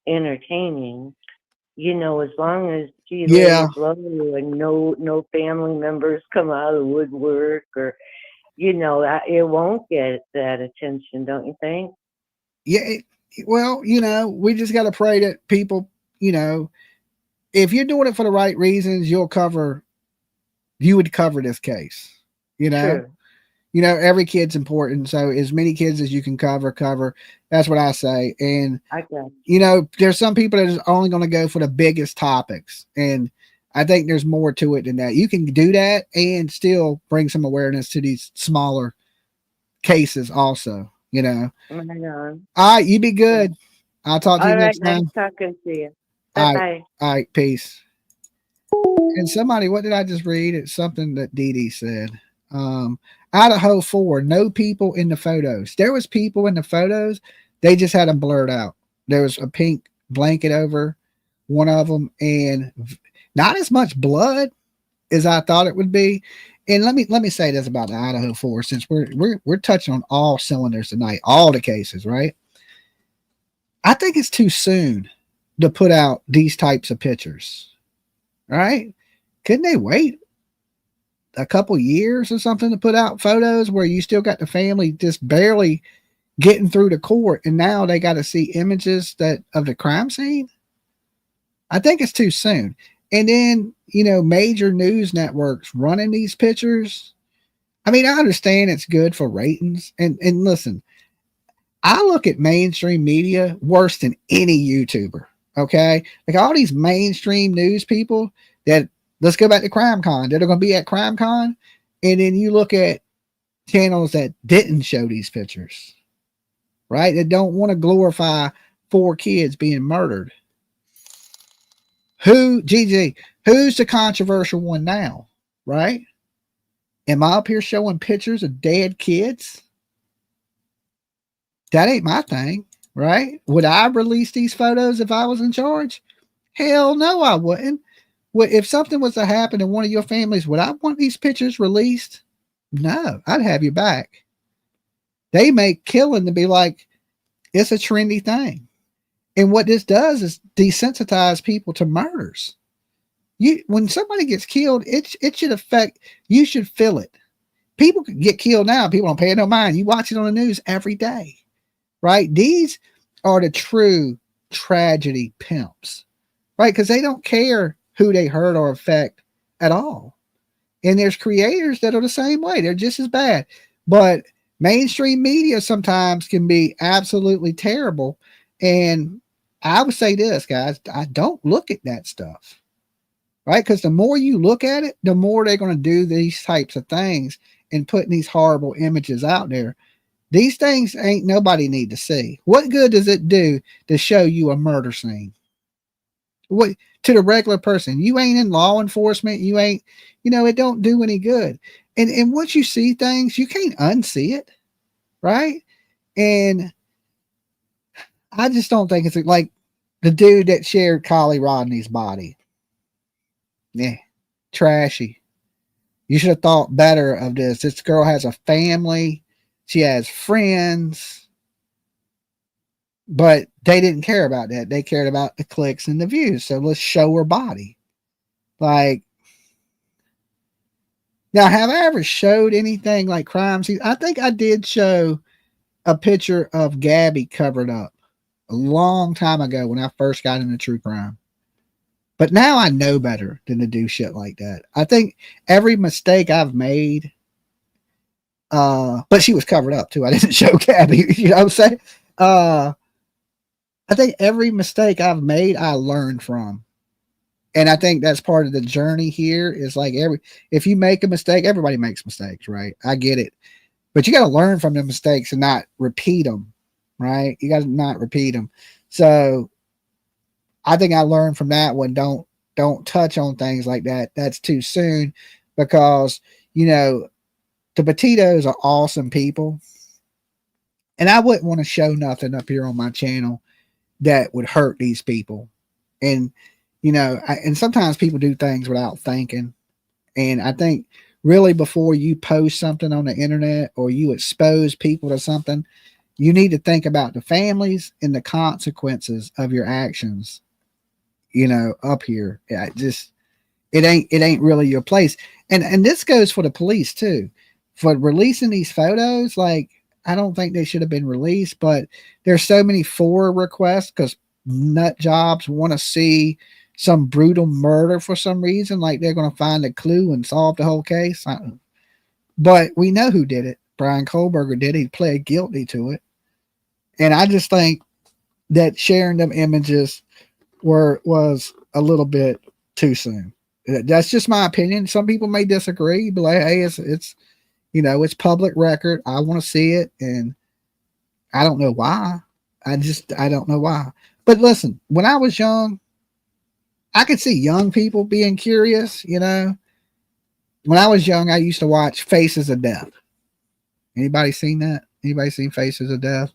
entertaining. As long as she lays low and no family members come out of the woodwork, or it won't get that attention, don't you think? Yeah. Well, we just got to pray that people, if you're doing it for the right reasons, you would cover this case. True. Every kid's important. So as many kids as you can cover. That's what I say. And I guess. There's some people that is only going to go for the biggest topics. And I think there's more to it than that. You can do that and still bring some awareness to these smaller cases also, Right on. All right, you be good. I'll talk to you next time. Nice talking to you. Bye. All right, peace. And somebody, what did I just read? It's something that Dee Dee said. Idaho 4, no people in the photos. There was people in the photos. They just had them blurred out. There was a pink blanket over one of them and not as much blood as I thought it would be. And let me say this about the Idaho 4, since we're touching on all cylinders tonight, all the cases, right? I think it's too soon to put out these types of pictures, right? Couldn't they wait a couple years or something to put out photos where you still got the family just barely getting through the court, and now they got to see images of the crime scene? I think it's too soon. And then, major news networks running these pictures. I mean, I understand it's good for ratings. And listen, I look at mainstream media worse than any YouTuber. Okay. Like all these mainstream news people that, let's go back to CrimeCon, that are going to be at CrimeCon. And then you look at channels that didn't show these pictures, right? That don't want to glorify 4 kids being murdered. Who's the controversial one now, right? Am I up here showing pictures of dead kids? That ain't my thing, right? Would I release these photos if I was in charge? Hell no, I wouldn't. If something was to happen in one of your families, would I want these pictures released? No, I'd have you back. They make killing to be like, it's a trendy thing. And what this does is desensitize people to murders. When somebody gets killed, it should affect, you should feel it. People get killed now. People don't pay no mind. You watch it on the news every day, right? These are the true tragedy pimps, right? Because they don't care who they hurt or affect at all. And there's creators that are the same way. They're just as bad. But mainstream media sometimes can be absolutely terrible. And I would say this, guys, I don't look at that stuff, right? Because the more you look at it, the more they're going to do these types of things and putting these horrible images out there. These things ain't nobody need to see. What good does it do to show you a murder scene? What to the regular person? You ain't in law enforcement. You ain't, it don't do any good. And once you see things, you can't unsee it, right? And I just don't think it's like the dude that shared Collie Rodney's body. Yeah, trashy. You should have thought better of this. This girl has a family. She has friends. But they didn't care about that. They cared about the clicks and the views. So let's show her body. Like, now, have I ever showed anything like crime scene? I think I did show a picture of Gabby covered up a long time ago when I first got into true crime. But now I know better than to do shit like that. I think every mistake I've made, but she was covered up too. I didn't show Gabby, you know what I'm saying? I think every mistake I've made, I learned from. And I think that's part of the journey here is like if you make a mistake, everybody makes mistakes, right? I get it. But you got to learn from the mistakes and not repeat them, right? You got to not repeat them. So I think I learned from that one. Don't touch on things like that. That's too soon because, you know, the Petitos are awesome people. And I wouldn't want to show nothing up here on my channel that would hurt these people. And, you know, and sometimes people do things without thinking. And I think really before you post something on the internet or you expose people to something, you need to think about the families and the consequences of your actions, you know, up here. It ain't really your place. And this goes for the police too. For releasing these photos, like, I don't think they should have been released, but there's so many FOIA requests because nut jobs want to see some brutal murder for some reason, like they're going to find a clue and solve the whole case. But we know who did it. Brian Kohlberger did. He pled guilty to it. And I just think that sharing them images was a little bit too soon. That's just my opinion. Some people may disagree, but like, hey, it's you know, it's public record. I want to see it, and I don't know why. I don't know why. But listen, when I was young, I could see young people being curious, you know. When I was young, I used to watch Faces of Death. Anybody seen that? Anybody seen Faces of Death?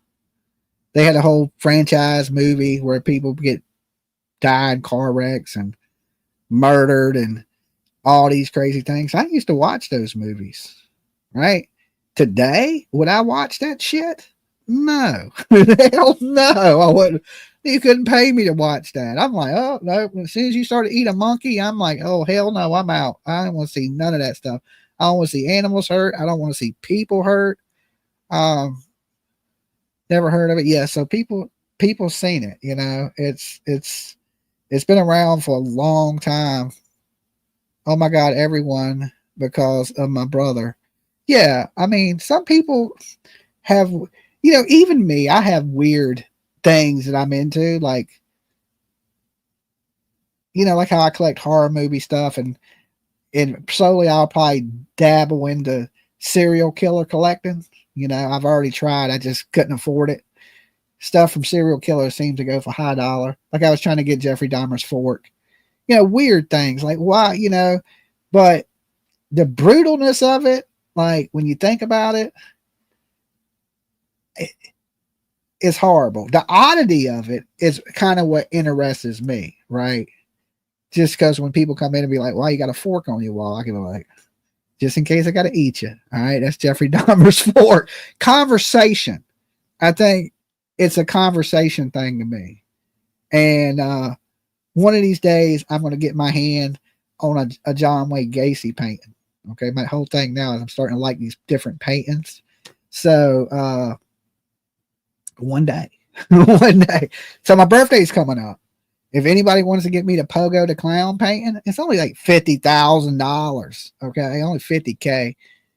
They had a whole franchise movie where people die in car wrecks and murdered and all these crazy things. I used to watch those movies, right? Today, would I watch that shit? No. Hell no. I wouldn't. You couldn't pay me to watch that. I'm like, oh, no. As soon as you started eating a monkey, I'm like, oh, hell no, I'm out. I don't want to see none of that stuff. I don't want to see animals hurt. I don't want to see people hurt. Never heard of it. Yeah, so people seen it, you know. It's been around for a long time. Oh my God, everyone, because of my brother. Yeah, I mean, some people have, you know, even me, I have weird things that I'm into, like, you know, like how I collect horror movie stuff, and slowly I'll probably dabble into serial killer collecting. You know, I've already tried. I just couldn't afford it. Stuff from serial killers seems to go for high dollar. Like I was trying to get Jeffrey Dahmer's fork. You know, weird things like why, you know, but the brutalness of it, like when you think about it, it's horrible. The oddity of it is kind of what interests me, right? Just because when people come in and be like, "Why you got a fork on your wall?" I can be like, "Just in case I got to eat you." All right, that's Jeffrey Dahmer's fork. Conversation. I think it's a conversation thing to me. And one of these days, I'm going to get my hand on a John Wayne Gacy painting. Okay, my whole thing now is I'm starting to like these different paintings. So one day, one day. So my birthday's coming up. If anybody wants to get me to Pogo the Clown painting, it's only like $50,000. Okay, only $50K,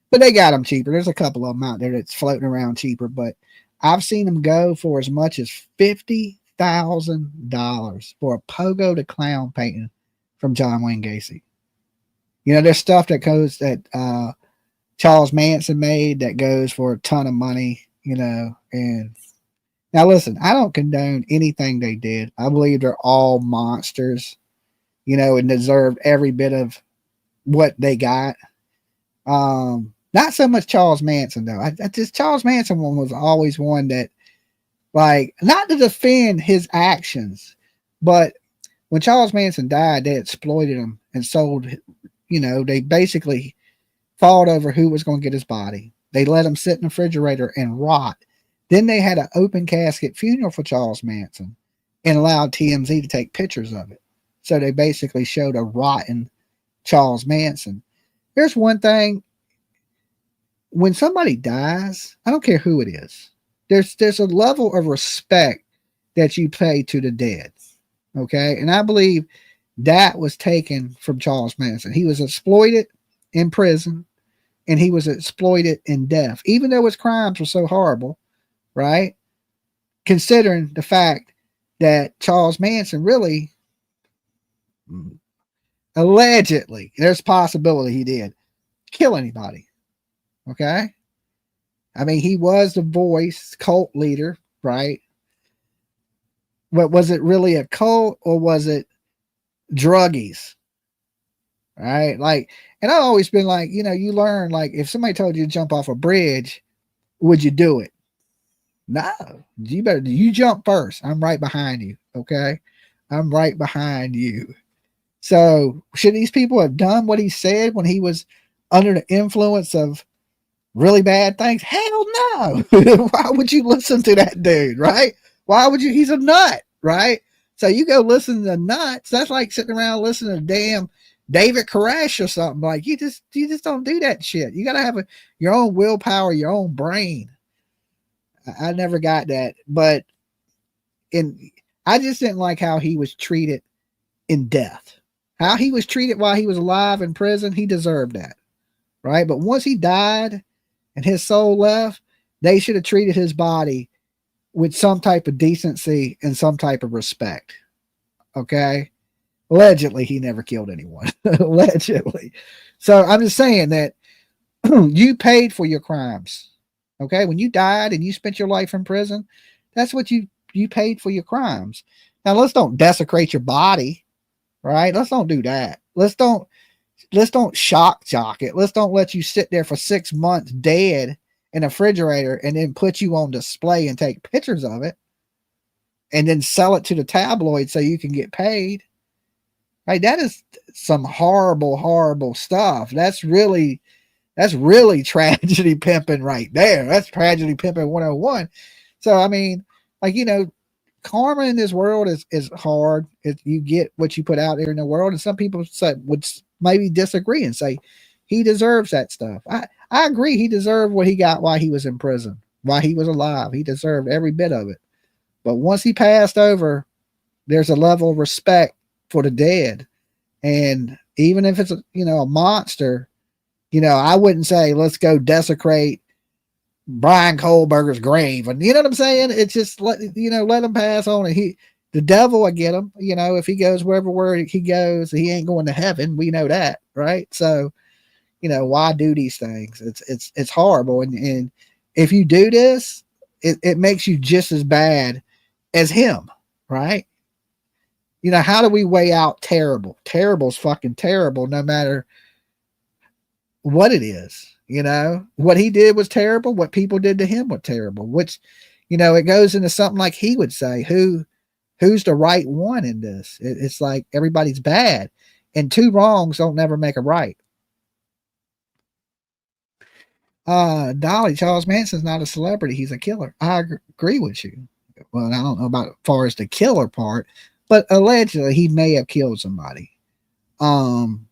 but they got them cheaper. There's a couple of them out there that's floating around cheaper, but I've seen them go for as much as $50,000 for a Pogo the Clown painting from John Wayne Gacy. You know, there's stuff that goes that Charles Manson made that goes for a ton of money. You know, and now listen, I don't condone anything they did. I believe they're all monsters, you know, and deserved every bit of what they got. Not so much Charles Manson though. I just Charles Manson one was always one that, like, not to defend his actions, but when Charles Manson died, they exploited him and sold. You know, they basically fought over who was going to get his body. They let him sit in the refrigerator and rot. Then they had an open casket funeral for Charles Manson and allowed TMZ to take pictures of it. So they basically showed a rotten Charles Manson. Here's one thing. When somebody dies, I don't care who it is, there's a level of respect that you pay to the dead. Okay. And I believe that was taken from Charles Manson. He was exploited in prison and he was exploited in death, even though his crimes were so horrible, right? Considering the fact that Charles Manson really, allegedly, there's a possibility he did kill anybody. Okay. I mean, he was the voice cult leader, right? But was it really a cult or was it druggies? Right? Like, and I've always been like, you know, you learn, like, if somebody told you to jump off a bridge, would you do it? No, you jump first. I'm right behind you. Okay. I'm right behind you. So should these people have done what he said when he was under the influence of really bad things? Hell no. Why would you listen to that dude? Right? Why would you? He's a nut, right? So you go listen to nuts. That's like sitting around listening to damn David Koresh or something. Like you just don't do that shit. You got to have your own willpower, your own brain. I never got that, but I just didn't like how he was treated in death. How he was treated while he was alive in prison, he deserved that, right? But once he died and his soul left, they should have treated his body with some type of decency and some type of respect. Okay. Allegedly, he never killed anyone. Allegedly. So I'm just saying that you paid for your crimes. Okay. When you died and you spent your life in prison, that's what you paid for your crimes. Now let's don't desecrate your body, right? Let's don't do that. Let's don't shock jock it. Let's don't let you sit there for 6 months dead in a refrigerator and then put you on display and take pictures of it and then sell it to the tabloid so you can get paid. Right? That is some horrible, horrible stuff. That's really tragedy pimping right there. That's tragedy pimping 101. So, I mean, like, you know, karma in this world is hard. You get what you put out there in the world. And some people would maybe disagree and say he deserves that stuff. I agree. He deserved what he got while he was in prison, while he was alive. He deserved every bit of it. But once he passed over, there's a level of respect for the dead. And even if it's a monster, I wouldn't say let's go desecrate Brian Kohlberger's grave. And you know what I'm saying? It's just let him pass on. And the devil will get him. If he goes where he goes, he ain't going to heaven. We know that, right? So, why do these things? It's horrible. And if you do this, it makes you just as bad as him, right? How do we weigh out terrible? Terrible's fucking terrible, no matter what it is. What he did was terrible. What people did to him was terrible, which, it goes into something like he would say, who's the right one in this? It's like everybody's bad, and two wrongs don't never make a right. Dolly, Charles Manson's not a celebrity. He's a killer. I agree with you. Well, I don't know about as far as the killer part, but allegedly he may have killed somebody. And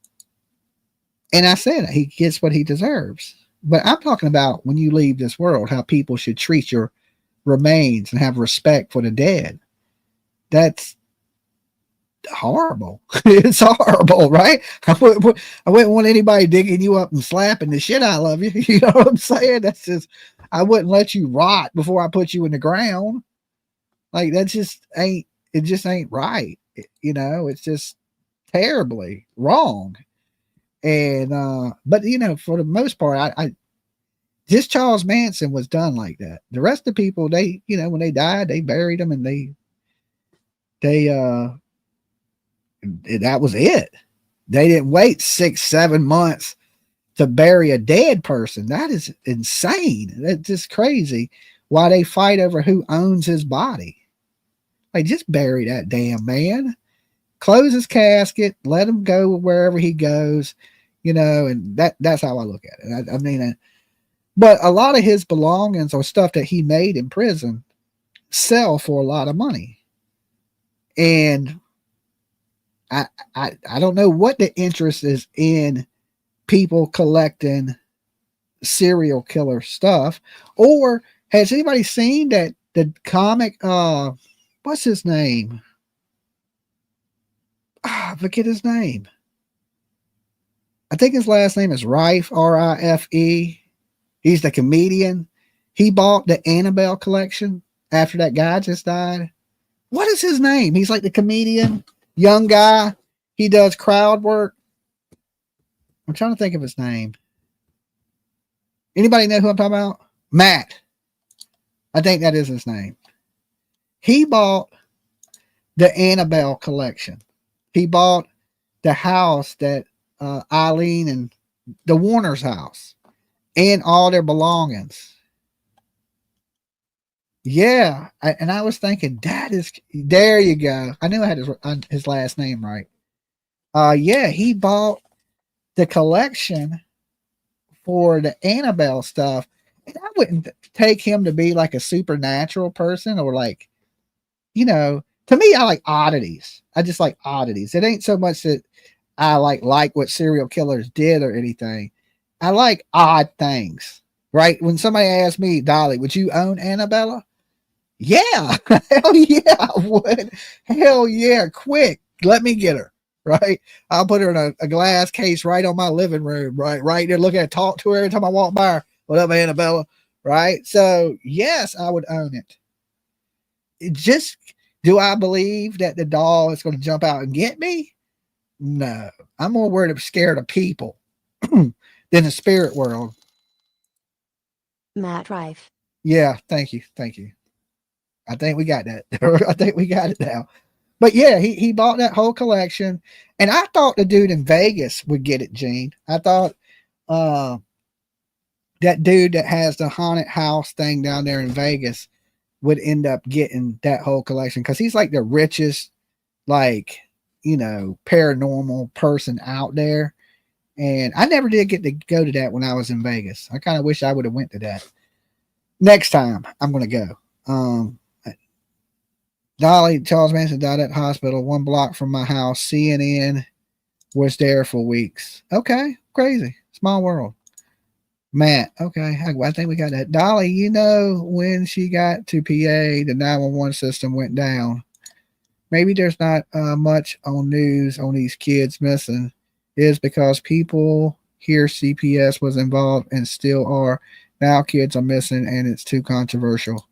I said he gets what he deserves. But I'm talking about when you leave this world, how people should treat your remains and have respect for the dead. That's horrible. It's horrible, right? I wouldn't want anybody digging you up and slapping the shit out of you. You know what I'm saying? That's just, I wouldn't let you rot before I put you in the ground. Like that just ain't right. It's just terribly wrong. And but for the most part, I just Charles Manson was done like that. The rest of the people, they when they died, they buried them and they that was it. They didn't wait 6-7 months to bury a dead person. That is insane. That's just crazy. Why they fight over who owns his body. Like, just bury that damn man. Close his casket. Let him go wherever he goes. and that's how I look at it. I mean, but a lot of his belongings or stuff that he made in prison sell for a lot of money. And I don't know what the interest is in people collecting serial killer stuff, or has anybody seen that the comic what's his name? I forget his name. I think his last name is Rife, R-I-F-E. He's the comedian. He bought the Annabelle collection after that guy just died. What is his name? He's like the comedian, young guy. He does crowd work. I'm trying to think of his name. Anybody know who I'm talking about? Matt. I think that is his name. He bought the Annabelle collection. He bought the house that Eileen and the Warner's house and all their belongings. Yeah. And I was thinking, there you go. I knew I had his last name right. Yeah, he bought the collection for the Annabelle stuff. And I wouldn't take him to be like a supernatural person or like, to me, I like oddities. I just like oddities. It ain't so much that I like what serial killers did or anything. I like odd things, right? When somebody asks me, Dolly, would you own Annabella? Yeah. Hell yeah, I would. Hell yeah. Quick. Let me get her. Right. I'll put her in a glass case right on my living room. Right there. Look at her, talk to her every time I walk by her. What up, Annabella? Right. So yes, I would own it. Do I believe that the doll is going to jump out and get me? No, I'm more worried of scared of people than the spirit world. Matt Rife. Yeah, thank you. I think we got that. I think we got it now. But yeah, he bought that whole collection, and I thought the dude in Vegas would get it, Gene. I thought that dude that has the haunted house thing down there in Vegas would end up getting that whole collection because he's like the richest, like, paranormal person out there. And I never did get to go to that when I was in Vegas. I kind of wish I would have went to that. Next time I'm going to go. Dolly, Charles Manson died at the hospital 1 block from my house. CNN was there for weeks. Okay. Crazy. Small world. Matt. Okay. I think we got that. Dolly, when she got to PA, the 911 system went down. Maybe there's not much on news on these kids missing. Is because people hear CPS was involved and still are. Now kids are missing and it's too controversial.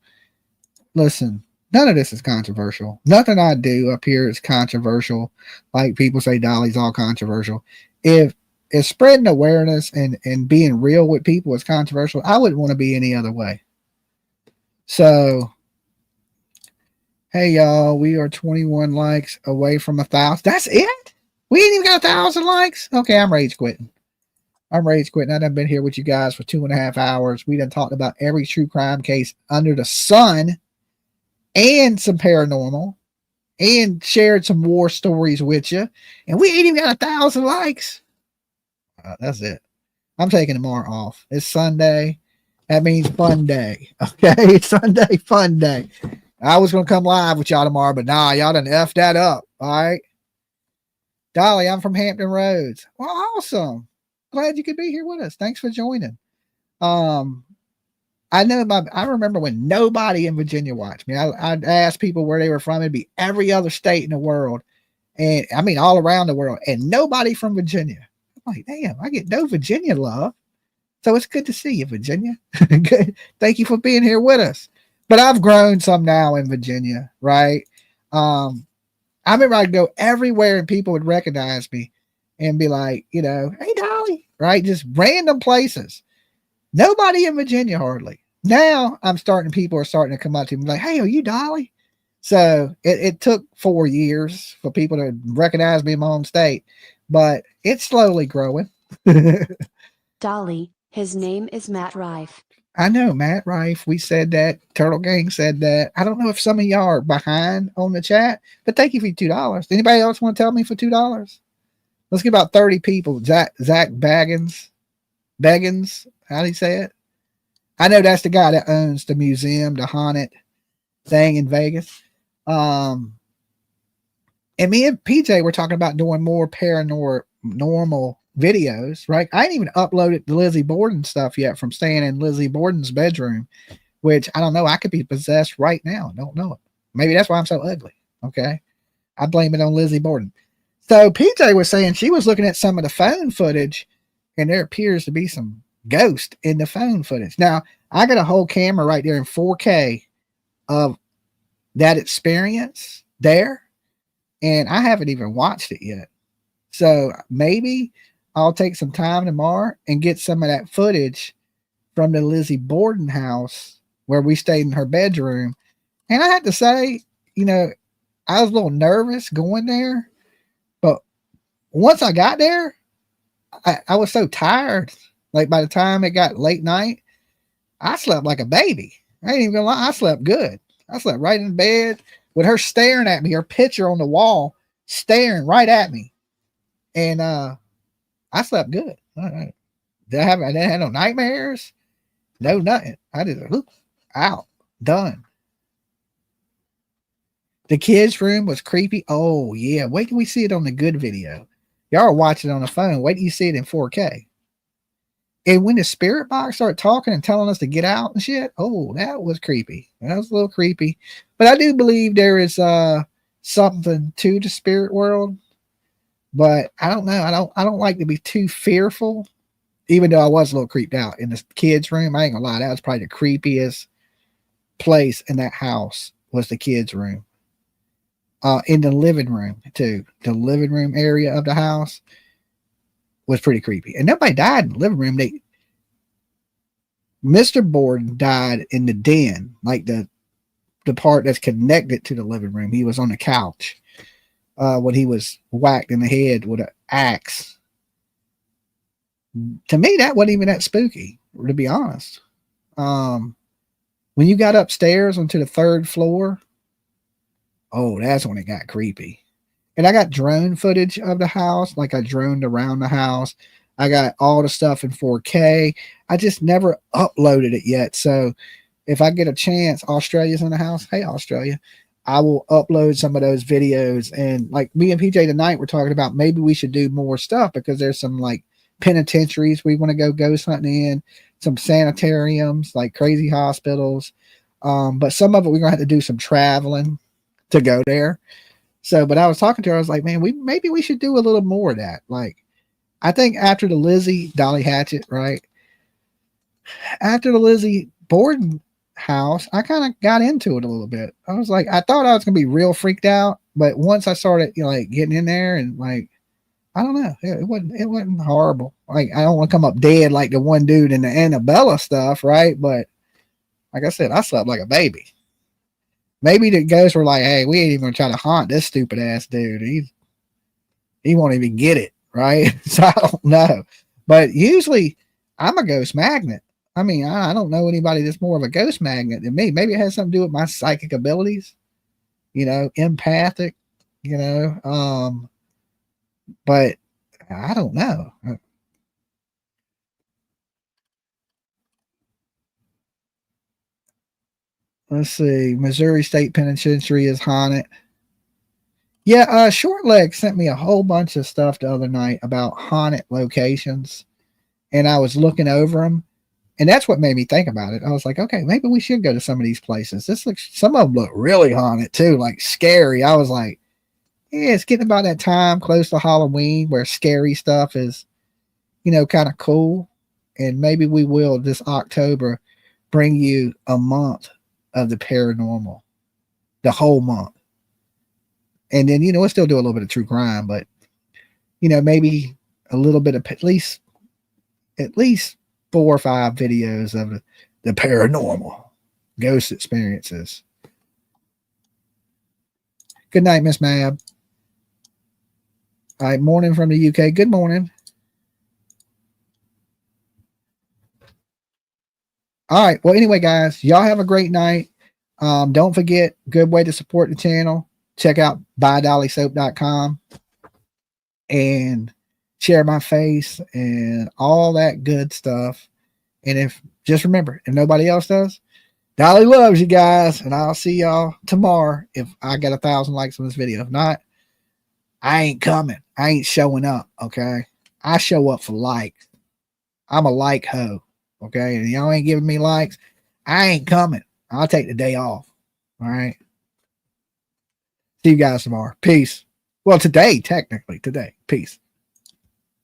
Listen, none of this is controversial. Nothing I do up here is controversial. Like people say Dolly's all controversial. If spreading awareness and being real with people is controversial, I wouldn't want to be any other way. So, hey y'all, we are 21 likes away from 1,000. That's it? We ain't even got 1,000 likes? Okay, I'm rage quitting. I done been here with you guys for 2.5 hours. We done talked about every true crime case under the sun and some paranormal and shared some war stories with you. And we ain't even got 1,000 likes. That's it. I'm taking tomorrow off. It's Sunday. That means fun day. Okay, Sunday, fun day. I was going to come live with y'all tomorrow, but nah, y'all done F that up. All right. Dolly, I'm from Hampton Roads. Well, awesome. Glad you could be here with us. Thanks for joining. I remember when nobody in Virginia watched me. I'd ask people where they were from. It'd be every other state in the world. And I mean, all around the world, and nobody from Virginia. I'm like, damn, I get no Virginia love. So it's good to see you, Virginia. Good. Thank you for being here with us. But I've grown some now in Virginia, right? I remember I'd go everywhere and people would recognize me and be like, hey, Dolly, right? Just random places. Nobody in Virginia hardly. Now people are starting to come up to me like, hey, are you Dolly? So it took 4 years for people to recognize me in my home state, but it's slowly growing. Dolly, his name is Matt Rife. I know, Matt Rife. We said that. Turtle Gang said that. I don't know if some of y'all are behind on the chat, but thank you for $2. Anybody else want to tell me for $2? Let's get about 30 people. Zach Baggins. How do you say it? I know that's the guy that owns the museum, the haunted thing in Vegas. And me and PJ were talking about doing more paranormal videos, right? I ain't even uploaded the Lizzie Borden stuff yet from staying in Lizzie Borden's bedroom, which I don't know. I could be possessed right now. Don't know it. Maybe that's why I'm so ugly. Okay. I blame it on Lizzie Borden. So PJ was saying she was looking at some of the phone footage and there appears to be some ghost in the phone footage. Now, I got a whole camera right there in 4K of that experience there, and I haven't even watched it yet. So maybe I'll take some time tomorrow and get some of that footage from the Lizzie Borden house where we stayed in her bedroom. And I had to say, you know, I was a little nervous going there, but once I got there, I was so tired. Like by the time it got late night, I slept like a baby. I ain't even gonna lie, I slept good. I slept right in bed with her staring at me, her picture on the wall, staring right at me. And I slept good. I didn't have no nightmares, no nothing. I just out, done. The kids' room was creepy. Oh yeah, wait till we see it on the good video. Y'all are watching it on the phone. Wait till you see it in 4K. And when the spirit box started talking and telling us to get out and shit, oh, that was creepy. That was a little creepy. But I do believe there is something to the spirit world. But I don't know. I don't like to be too fearful. Even though I was a little creeped out in the kids' room. I ain't gonna lie, that was probably the creepiest place in that house was the kids' room. In the living room too. The living room area of the house was pretty creepy. And nobody died in the living room. Mr. Borden died in the den, like the part that's connected to the living room. He was on the couch when he was whacked in the head with an axe. To me, that wasn't even that spooky, to be honest. When you got upstairs onto the 3rd floor, oh, that's when it got creepy. And I got drone footage of the house. Like I droned around the house. I got all the stuff in 4K. I just never uploaded it yet. So if I get a chance, Australia's in the house. Hey, Australia. I will upload some of those videos. And like me and PJ tonight, we're talking about maybe we should do more stuff because there's some like penitentiaries we want to go ghost hunting in, some sanitariums, like crazy hospitals. But some of it we're going to have to do some traveling to go there. So, but I was talking to her, I was like, man, maybe we should do a little more of that. Like, I think after the Lizzie Dolly Hatchet, right? After the Lizzie Borden house, I kind of got into it a little bit. I was like, I thought I was gonna be real freaked out, but once I started, you know, like getting in there and like, I don't know, it wasn't horrible. Like, I don't want to come up dead like the one dude in the Annabella stuff, right? But like I said, I slept like a baby. Maybe the ghosts were like, hey, we ain't even gonna try to haunt this stupid ass dude. He won't even get it, right? So I don't know. But usually I'm a ghost magnet. I mean, I don't know anybody that's more of a ghost magnet than me. Maybe it has something to do with my psychic abilities, you know, empathic, you know. But I don't know. Let's see. Missouri State Penitentiary is haunted. Yeah, Short Leg sent me a whole bunch of stuff the other night about haunted locations, and I was looking over them, and that's what made me think about it. I was like, okay, maybe we should go to some of these places. Some of them look really haunted too, like scary. I was like, yeah, it's getting about that time close to Halloween where scary stuff is, you know, kind of cool, and maybe we will this October bring you a month of the paranormal, the whole month. And then, you know, we'll still do a little bit of true crime, but, you know, maybe a little bit of at least 4 or 5 videos of the paranormal ghost experiences. Good night, Miss Mab. All right, morning from the UK. Good morning. All right. Well, anyway, guys, y'all have a great night. Don't forget, good way to support the channel. Check out buydollysoap.com. And share my face, and all that good stuff. And if just remember, if nobody else does, Dolly loves you guys, and I'll see y'all tomorrow if I get 1,000 likes on this video. If not, I ain't coming. I ain't showing up. Okay, I show up for likes. I'm a like hoe. Okay, and y'all ain't giving me likes, I ain't coming. I'll take the day off. All right. See you guys tomorrow. Peace. Well, today, technically, today. Peace.